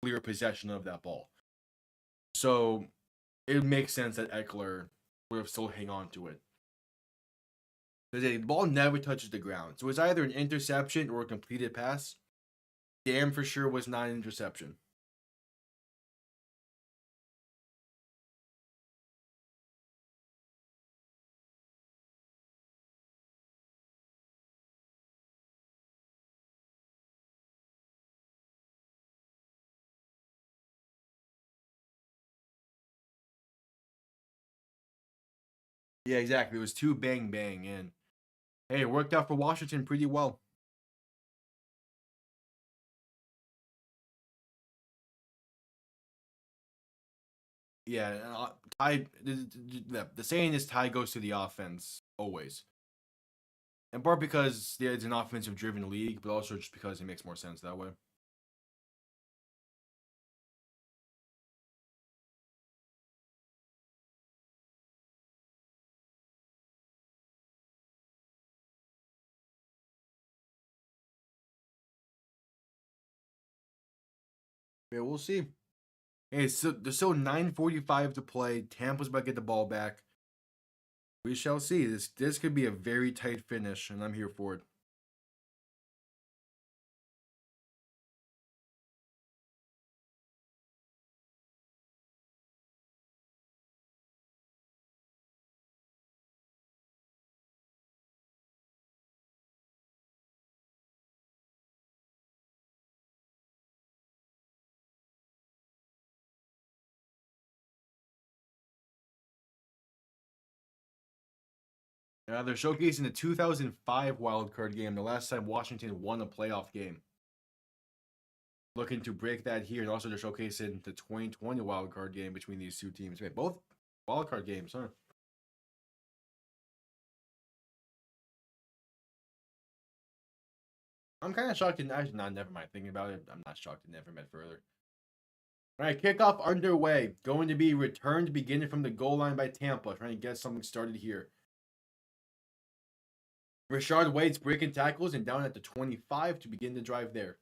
clear possession of that ball. So it makes sense that Eckler would have still hang on to it. The ball never touches the ground. So it's either an interception or a completed pass. Damn for sure was not an interception. Yeah, exactly. It was two bang bang, and hey, it worked out for Washington pretty well. Yeah, tie. The saying is tie goes to the offense always. In part because it's an offensive driven league, but also just because it makes more sense that way. Yeah, we'll see. Hey, so there's still 9:45 to play. Tampa's about to get the ball back. We shall see. This could be a very tight finish, and I'm here for it. They're showcasing the 2005 wildcard game, the last time Washington won a playoff game. Looking to break that here, and also they're showcasing the 2020 wildcard game between these two teams. Wait, both wildcard games, huh? I'm kind of shocked. Actually, not never mind. Thinking about it, I'm not shocked it never met further. All right, kickoff underway. Going to be returned beginning from the goal line by Tampa. Trying to get something started here. Rashard Wade's breaking tackles and down at the 25 to begin the drive there.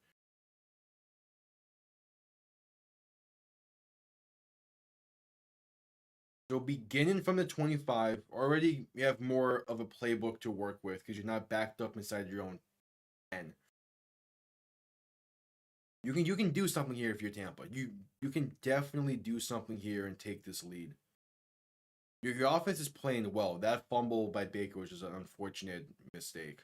So beginning from the 25, already you have more of a playbook to work with because you're not backed up inside your own 10. You can do something here if you're Tampa. You can definitely do something here and take this lead. Your offense is playing well. That fumble by Baker was just an unfortunate mistake.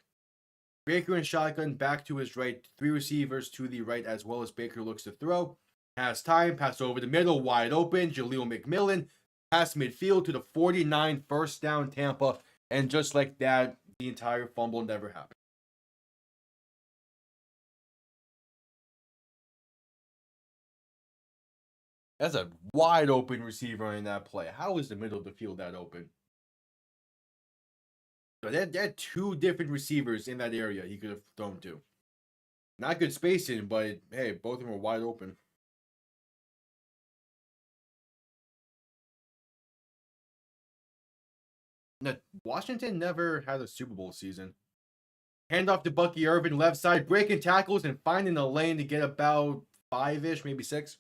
Baker and shotgun back to his right. 3 receivers to the right as well as Baker looks to throw. Has time. Pass over the middle. Wide open. Jaleel McMillan. Pass midfield to the 49. First down Tampa. And just like that, the entire fumble never happened. That's a wide open receiver in that play. How is the middle of the field that open? So they had 2 different receivers in that area he could have thrown to. Not good spacing, but hey, both of them were wide open. Now, Washington never had a Super Bowl season. Hand off to Bucky Irvin, left side, breaking tackles and finding the lane to get about 5-ish, maybe 6.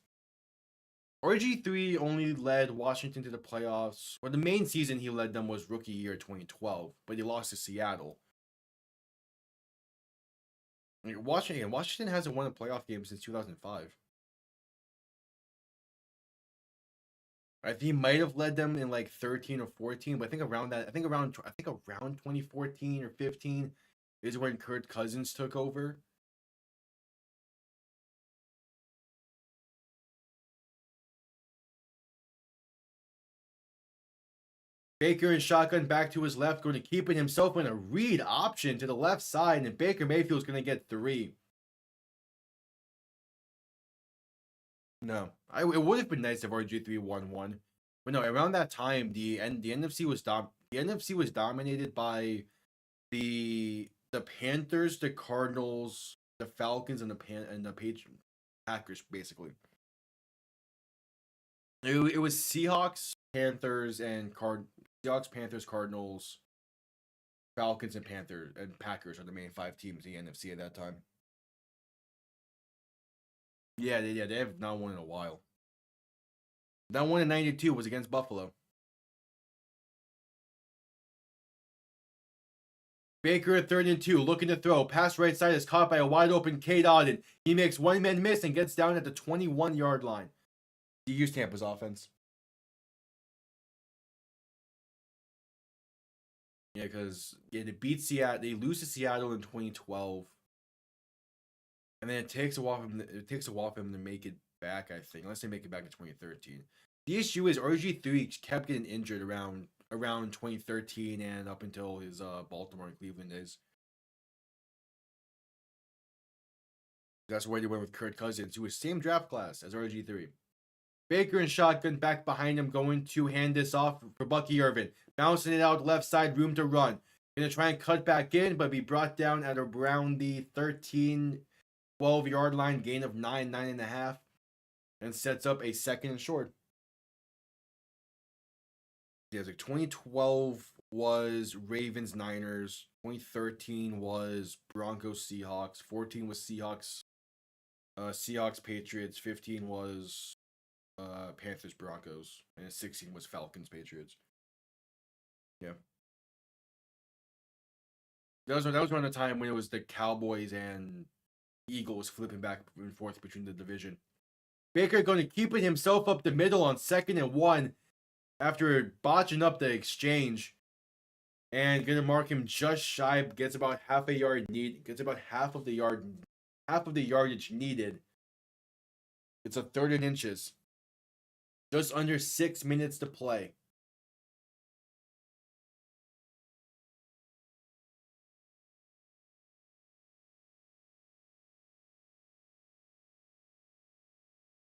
RG3 only led Washington to the playoffs. Well, the main season he led them was rookie year 2012, but he lost to Seattle. Washington hasn't won a playoff game since 2005. I think he might have led them in like 13 or 14, but I think around 2014 or 15 is when Kirk Cousins took over. Baker in shotgun back to his left, going to keep it himself in a read option to the left side, and Baker Mayfield's going to get 3. No, it would have been nice if RG3 won 1, but no. Around that time, the NFC was dominated by the Panthers, the Cardinals, the Falcons, and the Packers, basically. It was Seahawks, Panthers, Seahawks, Panthers, Cardinals, Falcons, and Packers are the main 5 teams in the NFC at that time. Yeah, they have not won in a while. That one in 92 was against Buffalo. Baker at 3rd and 2, looking to throw. Pass right side is caught by a wide open Cade Otton. He makes one man miss and gets down at the 21-yard line. He used Tampa's offense. Yeah, because they beat Seattle. They lose to Seattle in 2012, and then it takes a while for them to make it back. I think, unless they make it back in 2013. The issue is RG3 kept getting injured around 2013 and up until his Baltimore and Cleveland days. That's why they went with Kirk Cousins, who was same draft class as RG3. Baker in shotgun back behind him, going to hand this off for Bucky Irvin. Bouncing it out left side, room to run. Gonna try and cut back in, but be brought down at around the 13, 12-yard line, gain of 9.5, and sets up a 2nd and short. Yeah, like 2012 was Ravens Niners, 2013 was Broncos Seahawks, 14 was Seahawks Patriots, 15 was Panthers Broncos, and 16 was Falcons Patriots. Yeah. That was around the time when it was the Cowboys and Eagles flipping back and forth between the division. Baker going to keep it himself up the middle on 2nd and 1 after botching up the exchange, and going to mark him just shy. Gets about half a yard Gets about half of the yardage needed. It's a 3rd and inches. Just under 6 minutes to play.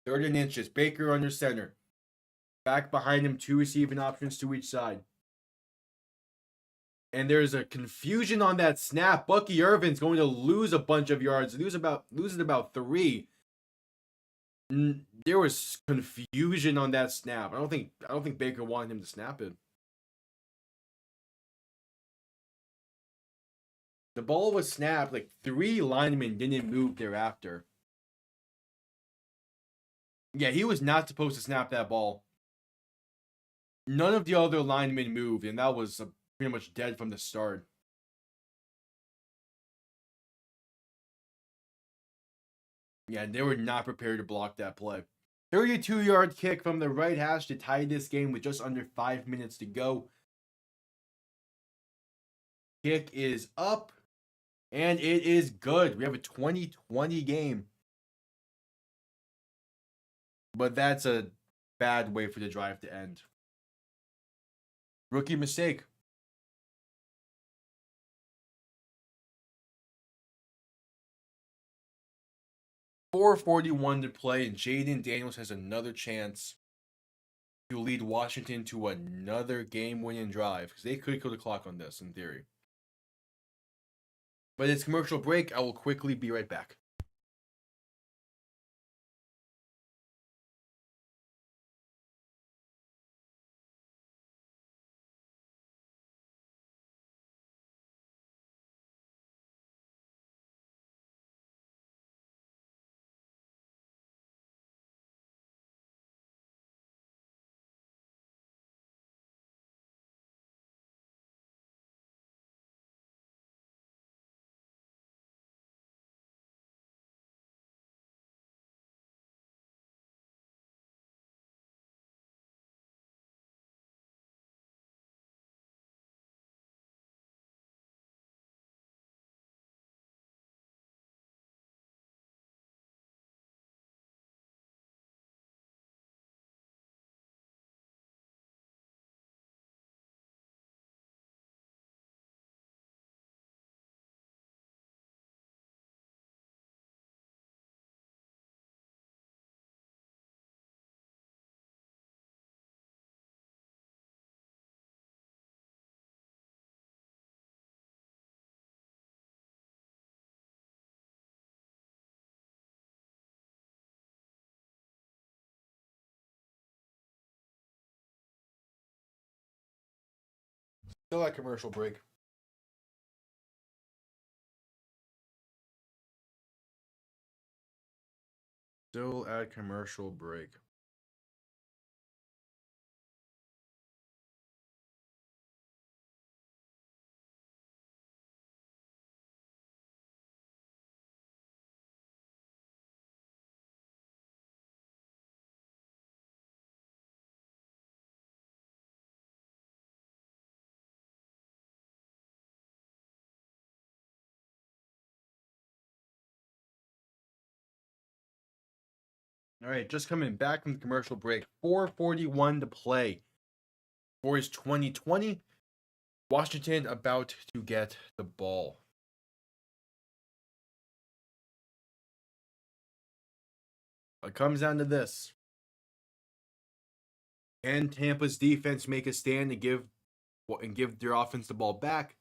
Third and inches. Baker under center. Back behind him, 2 receiving options to each side. And there's a confusion on that snap. Bucky Irvin's going to lose a bunch of yards. Loses about 3. There was confusion on that snap. I don't think Baker wanted him to snap it. The ball was snapped. Like 3 linemen didn't move thereafter. Yeah, he was not supposed to snap that ball. None of the other linemen moved, and that was pretty much dead from the start. Yeah, they were not prepared to block that play. 32-yard kick from the right hash to tie this game with just under 5 minutes to go. Kick is up, and it is good. We have a 20-20 game. But that's a bad way for the drive to end. Rookie mistake. .441 to play, and Jayden Daniels has another chance to lead Washington to another game-winning drive, because they could kill the clock on this, in theory. But it's commercial break. I will quickly be right back. Still at commercial break. Still at commercial break. All right, just coming back from the commercial break. 4:41 to play for his 2020. Washington about to get the ball. It comes down to this. Can Tampa's defense make a stand and give their offense the ball back?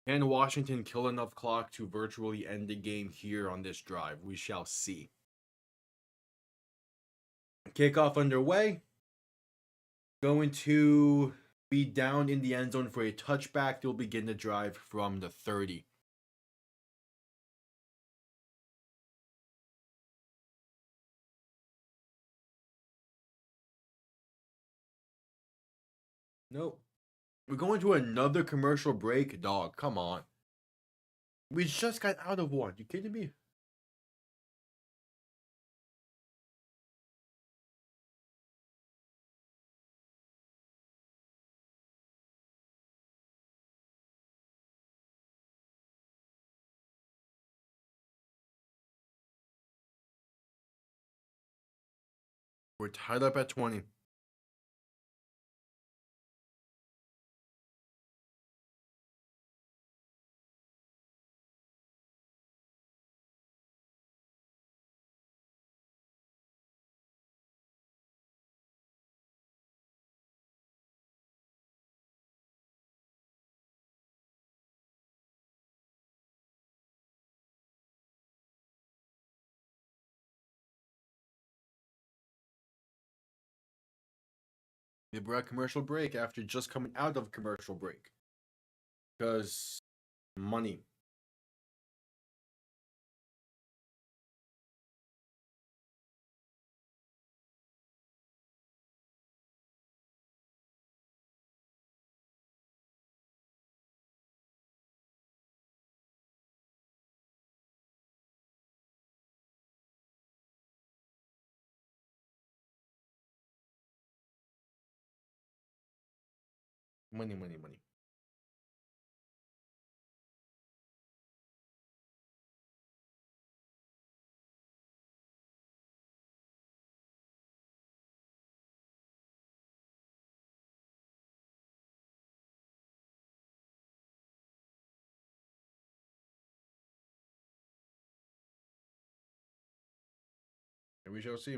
Can Washington kill enough clock to virtually end the game here on this drive? We shall see. Kickoff underway. Going to be down in the end zone for a touchback. They'll begin the drive from the 30. Nope. We're going to another commercial break, dog. Come on. We just got out of one. You kidding me? We're tied up at 20. We're at commercial break after just coming out of commercial break. Because money. Money, money, money. And we shall see.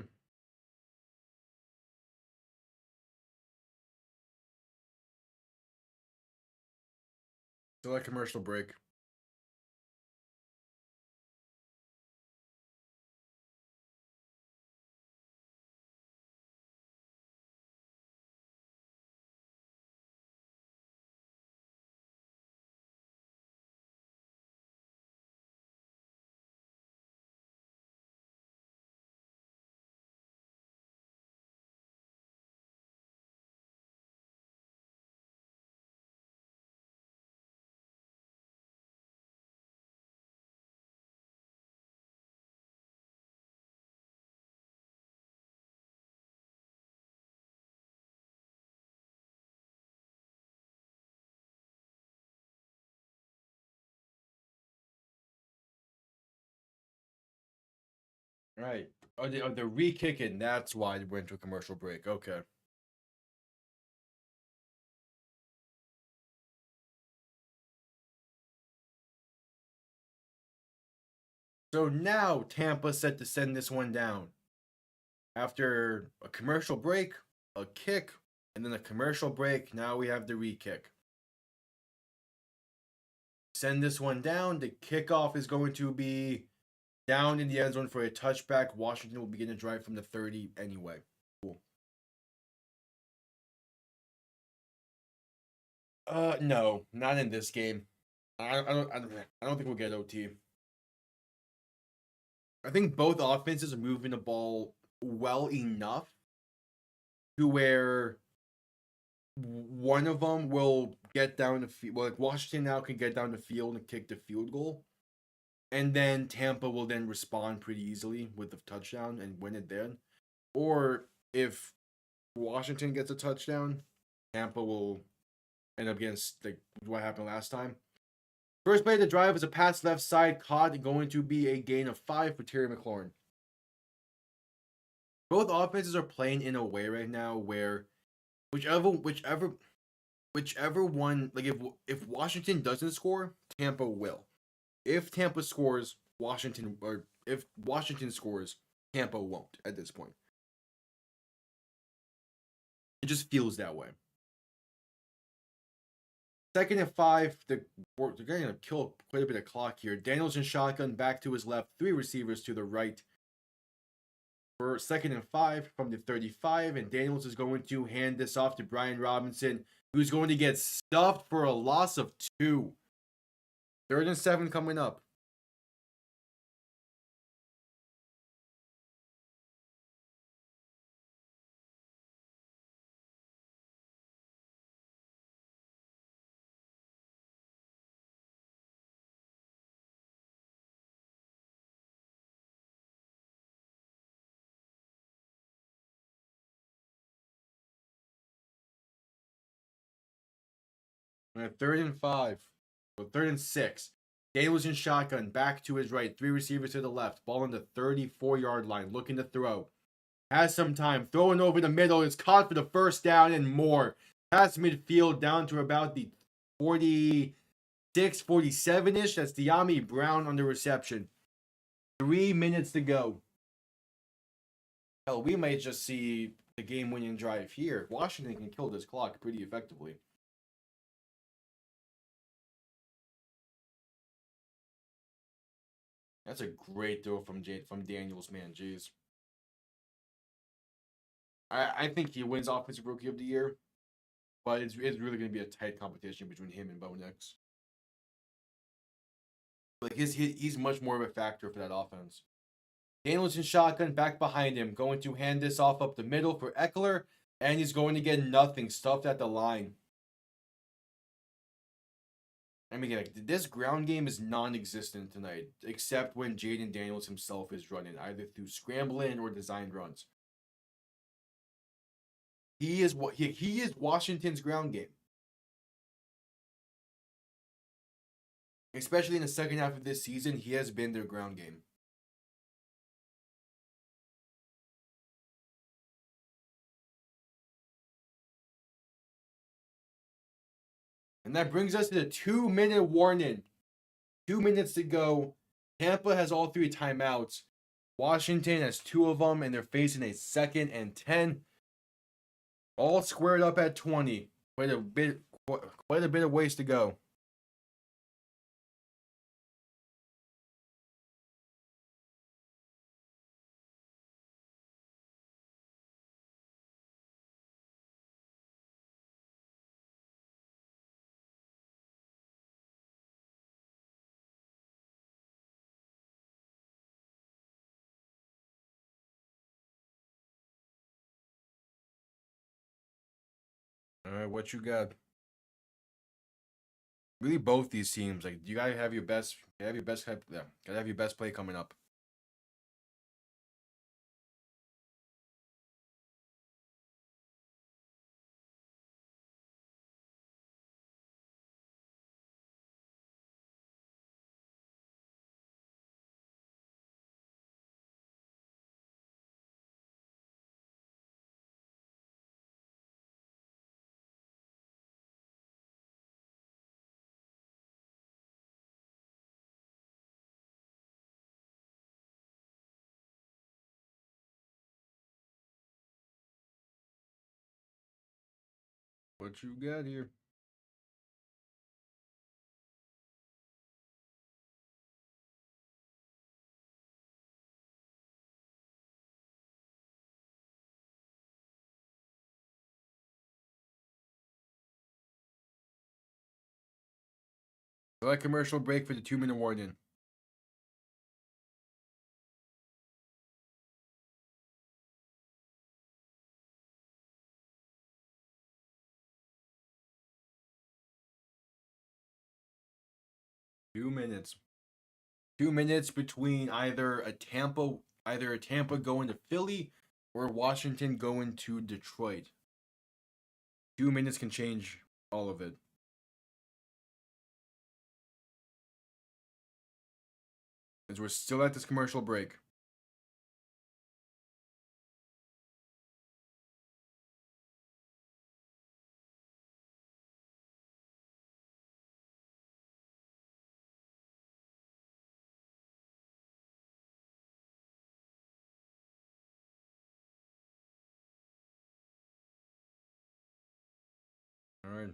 Still at commercial break. All right. Oh, they're re-kicking. That's why they went to a commercial break. Okay. So now Tampa set to send this one down. After a commercial break, a kick, and then a commercial break, now we have the re-kick. Send this one down. The kickoff is going to be down in the end zone for a touchback. Washington will begin to drive from the 30 anyway. Cool. No, not in this game. I don't think we'll get OT. I think both offenses are moving the ball well enough to where one of them will get down the field. Well, like Washington now can get down the field and kick the field goal, and then Tampa will then respond pretty easily with the touchdown and win it then. Or if Washington gets a touchdown, Tampa will end up getting like what happened last time. First play of the drive is a pass left side caught, going to be a gain of 5 for Terry McLaurin. Both offenses are playing in a way right now where whichever one, like if Washington doesn't score, Tampa will. If Tampa scores, Washington, or if Washington scores, Tampa won't at this point. It just feels that way. 2nd and 5, they're going to kill quite a bit of clock here. Daniels in shotgun, back to his left, 3 receivers to the right. For 2nd and 5 from the 35, and Daniels is going to hand this off to Brian Robinson, who's going to get stuffed for a loss of 2. 3rd and 7 coming up. And at 3rd and 5, or 3rd and 6, Daniels in shotgun, back to his right, 3 receivers to the left, ball on the 34-yard line, looking to throw. Has some time, throwing over the middle, is caught for the first down and more. Past midfield down to about the 46, 47-ish. That's De'Ami Brown on the reception. 3 minutes to go. Hell, we might just see the game-winning drive here. Washington can kill this clock pretty effectively. That's a great throw from Daniels, man. Jeez. I think he wins Offensive Rookie of the Year, but it's really going to be a tight competition between him and Bo Nix. Like he's much more of a factor for that offense. Daniels in shotgun, back behind him, going to hand this off up the middle for Eckler, and he's going to get nothing, stuffed at the line. I mean, like, this ground game is non-existent tonight, except when Jayden Daniels himself is running, either through scrambling or designed runs. He is Washington's ground game, especially in the second half of this season. He has been their ground game. And that brings us to the 2-minute warning. 2 minutes to go. Tampa has all 3 timeouts. Washington has 2 of them, and they're facing a 2nd and 10. All squared up at 20. Quite a bit of ways to go. All right, what you got? Really, both these teams, like, you gotta have your best. Gotta have your best play coming up. What you got here? Select commercial break for the 2-minute warning. Two minutes. 2 minutes between either a Tampa going to Philly or Washington going to Detroit. 2 minutes can change all of it. As we're still at this commercial break. All right.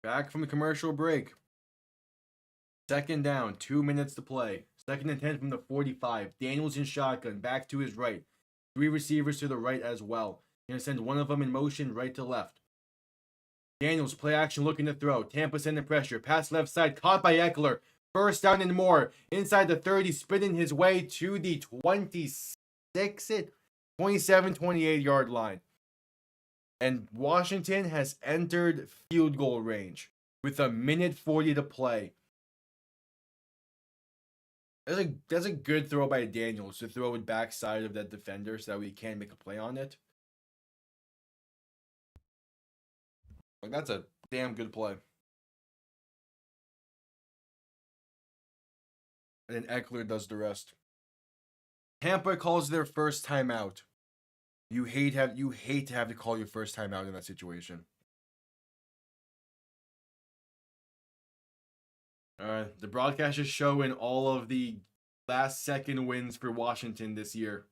Back from the commercial break. Second down, 2 minutes to play. Second and 10 from the 45. Daniels in shotgun, back to his right. 3 receivers to the right as well. Gonna send one of them in motion right to left. Daniels, play action, looking to throw. Tampa sending pressure. Pass left side, caught by Eckler. First down and more. Inside the 30, spinning his way to the 27, 28 yard line. And Washington has entered field goal range with a minute 40 to play. That's a good throw by Daniels to throw it backside of that defender so that we can make a play on it. Like, that's a damn good play. And then Eckler does the rest. Tampa calls their first timeout. You hate to have to call your first timeout in that situation. The broadcast is showing all of the last second wins for Washington this year.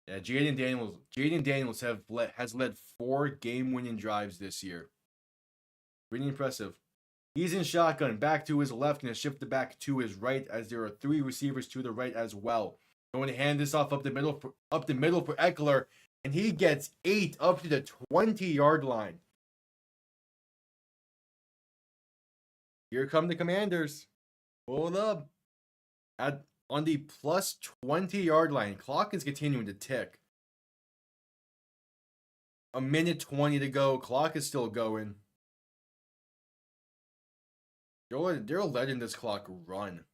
Yeah, Jayden Daniels has led 4 game-winning drives this year. Pretty impressive. He's in shotgun, back to his left, and shifted back to his right, as there are 3 receivers to the right as well. Going to hand this off up the middle for Eckler, and he gets 8 up to the 20-yard line. Here come the Commanders. Hold up. On the plus 20-yard line, clock is continuing to tick. A minute 20 to go. Clock is still going. They're letting this clock run.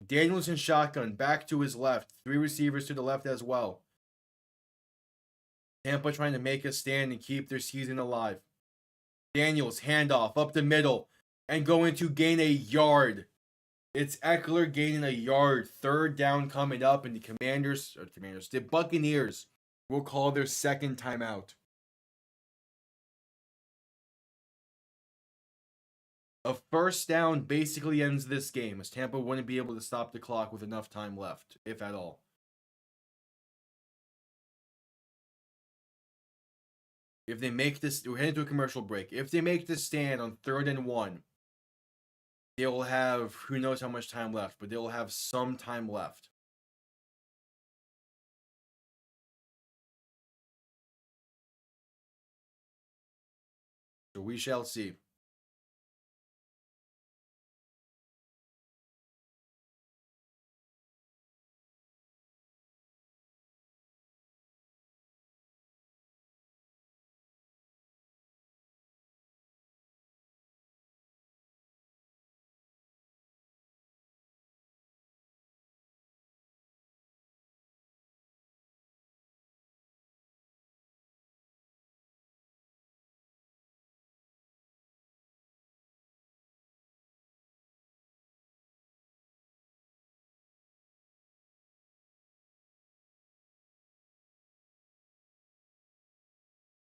Daniels in shotgun, back to his left. 3 receivers to the left as well. Tampa trying to make a stand and keep their season alive. Daniels, handoff up the middle and going to gain a yard. It's Eckler gaining a yard. 3rd down coming up, and the Buccaneers will call their second timeout. A first down basically ends this game, as Tampa wouldn't be able to stop the clock with enough time left, if at all. If they make this, we're heading to a commercial break. If they make this stand on 3rd and 1, they'll have who knows how much time left, but they'll have some time left. So we shall see.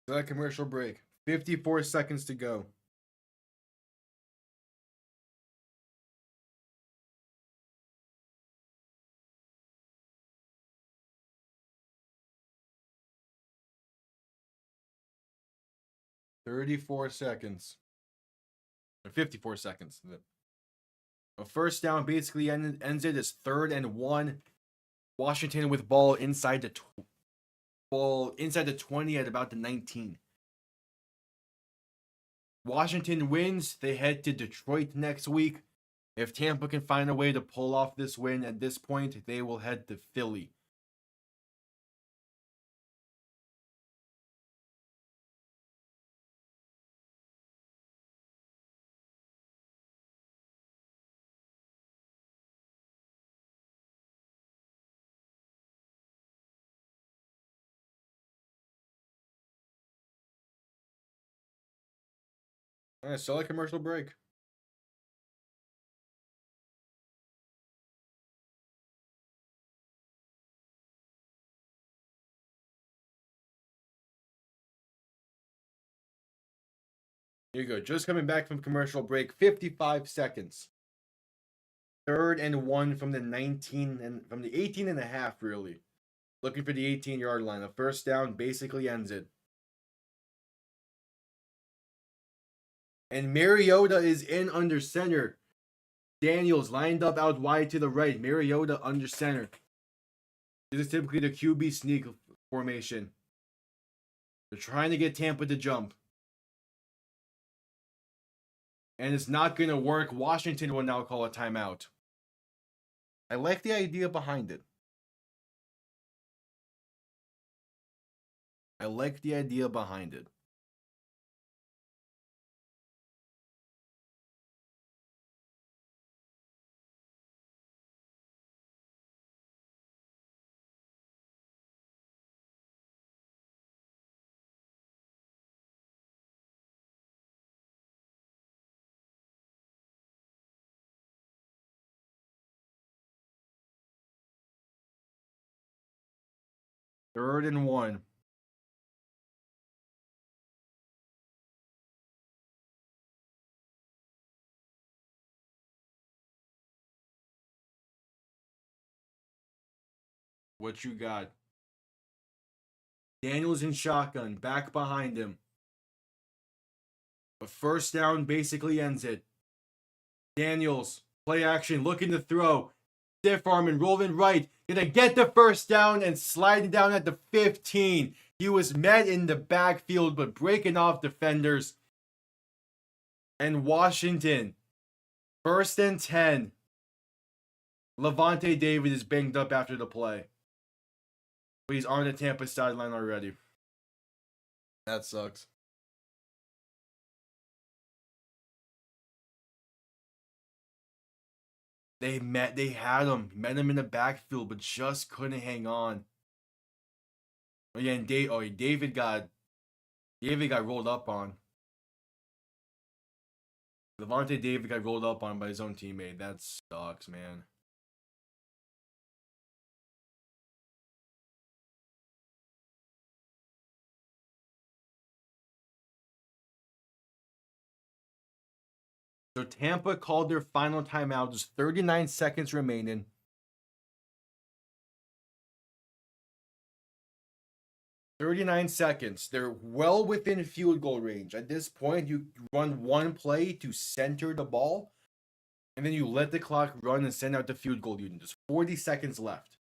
So that commercial break. 54 seconds to go. "34 seconds. 54 seconds. A first down basically ends it as 3rd and 1. Washington with ball inside the 20 at about the 19. Washington wins. They head to Detroit next week. If Tampa can find a way to pull off this win at this point, they will head to Philly. All right, sell a commercial break. Here you go. Just coming back from commercial break. 55 seconds. 3rd and 1 from the 19 and from the 18 and a half, really. Looking for the 18-yard line. A first down basically ends it. And Mariota is in under center. Daniels lined up out wide to the right. Mariota under center. This is typically the QB sneak formation. They're trying to get Tampa to jump. And it's not going to work. Washington will now call a timeout. I like the idea behind it. I like the idea behind it. Third and 1. What you got? Daniels in shotgun, back behind him. A first down basically ends it. Daniels, play action, looking to throw. Stiff arm and rolling right. Gonna get the first down and sliding down at the 15. He was met in the backfield, but breaking off defenders. And Washington, 1st and 10. Levante David is banged up after the play. But he's on the Tampa sideline already. That sucks. They had him in the backfield, but just couldn't hang on. Again, David got rolled up on. Levante David got rolled up on by his own teammate. That sucks, man. So Tampa called their final timeout. There's 39 seconds remaining. 39 seconds. They're well within field goal range. At this point, you run one play to center the ball, and then you let the clock run and send out the field goal unit. There's 40 seconds left.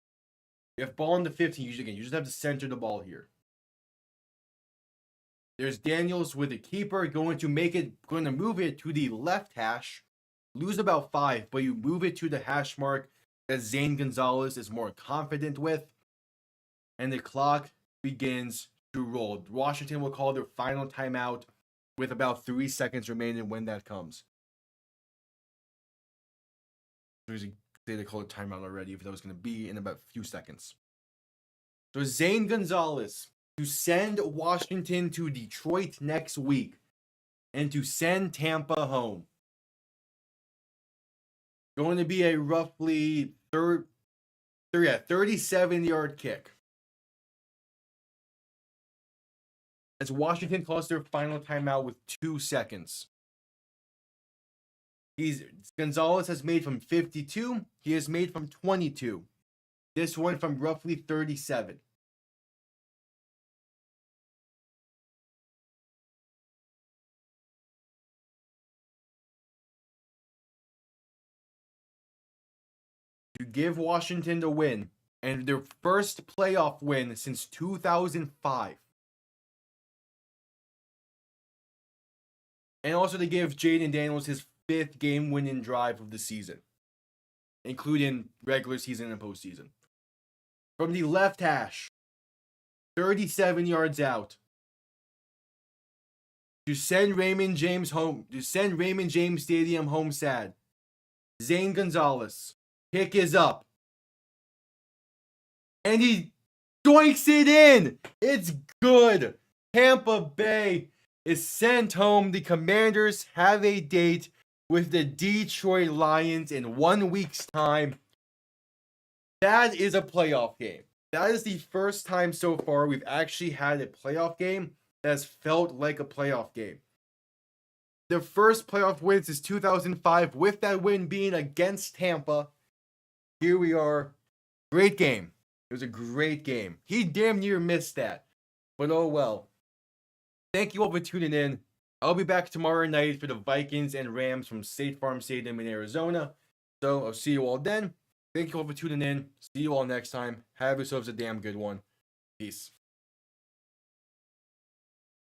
You have ball in the 15. You just have to center the ball here. There's Daniels with a keeper going to move it to the left hash. Lose about 5, but you move it to the hash mark that Zane Gonzalez is more confident with. And the clock begins to roll. Washington will call their final timeout with about 3 seconds remaining when that comes. They called a timeout already, if that was going to be in about a few seconds. So Zane Gonzalez to send Washington to Detroit next week and to send Tampa home. Going to be a roughly 37-yard kick. As Washington calls their final timeout with 2 seconds. Gonzalez has made from 52. He has made from 22. This one from roughly 37. to give Washington the win and their first playoff win since 2005. And also to give Jayden Daniels his 5th game-winning drive of the season, including regular season and postseason. From the left hash, 37 yards out, to send Raymond James Stadium home sad. Zane Gonzalez, kick is up. And he doinks it in. It's good. Tampa Bay is sent home. The Commanders have a date with the Detroit Lions in 1 week's time. That is a playoff game. That is the first time so far we've actually had a playoff game that has felt like a playoff game. The first playoff win since 2005, with that win being against Tampa. Here we are. Great game. It was a great game. He damn near missed that. But oh well. Thank you all for tuning in. I'll be back tomorrow night for the Vikings and Rams from State Farm Stadium in Arizona. So I'll see you all then. Thank you all for tuning in. See you all next time. Have yourselves a damn good one. Peace.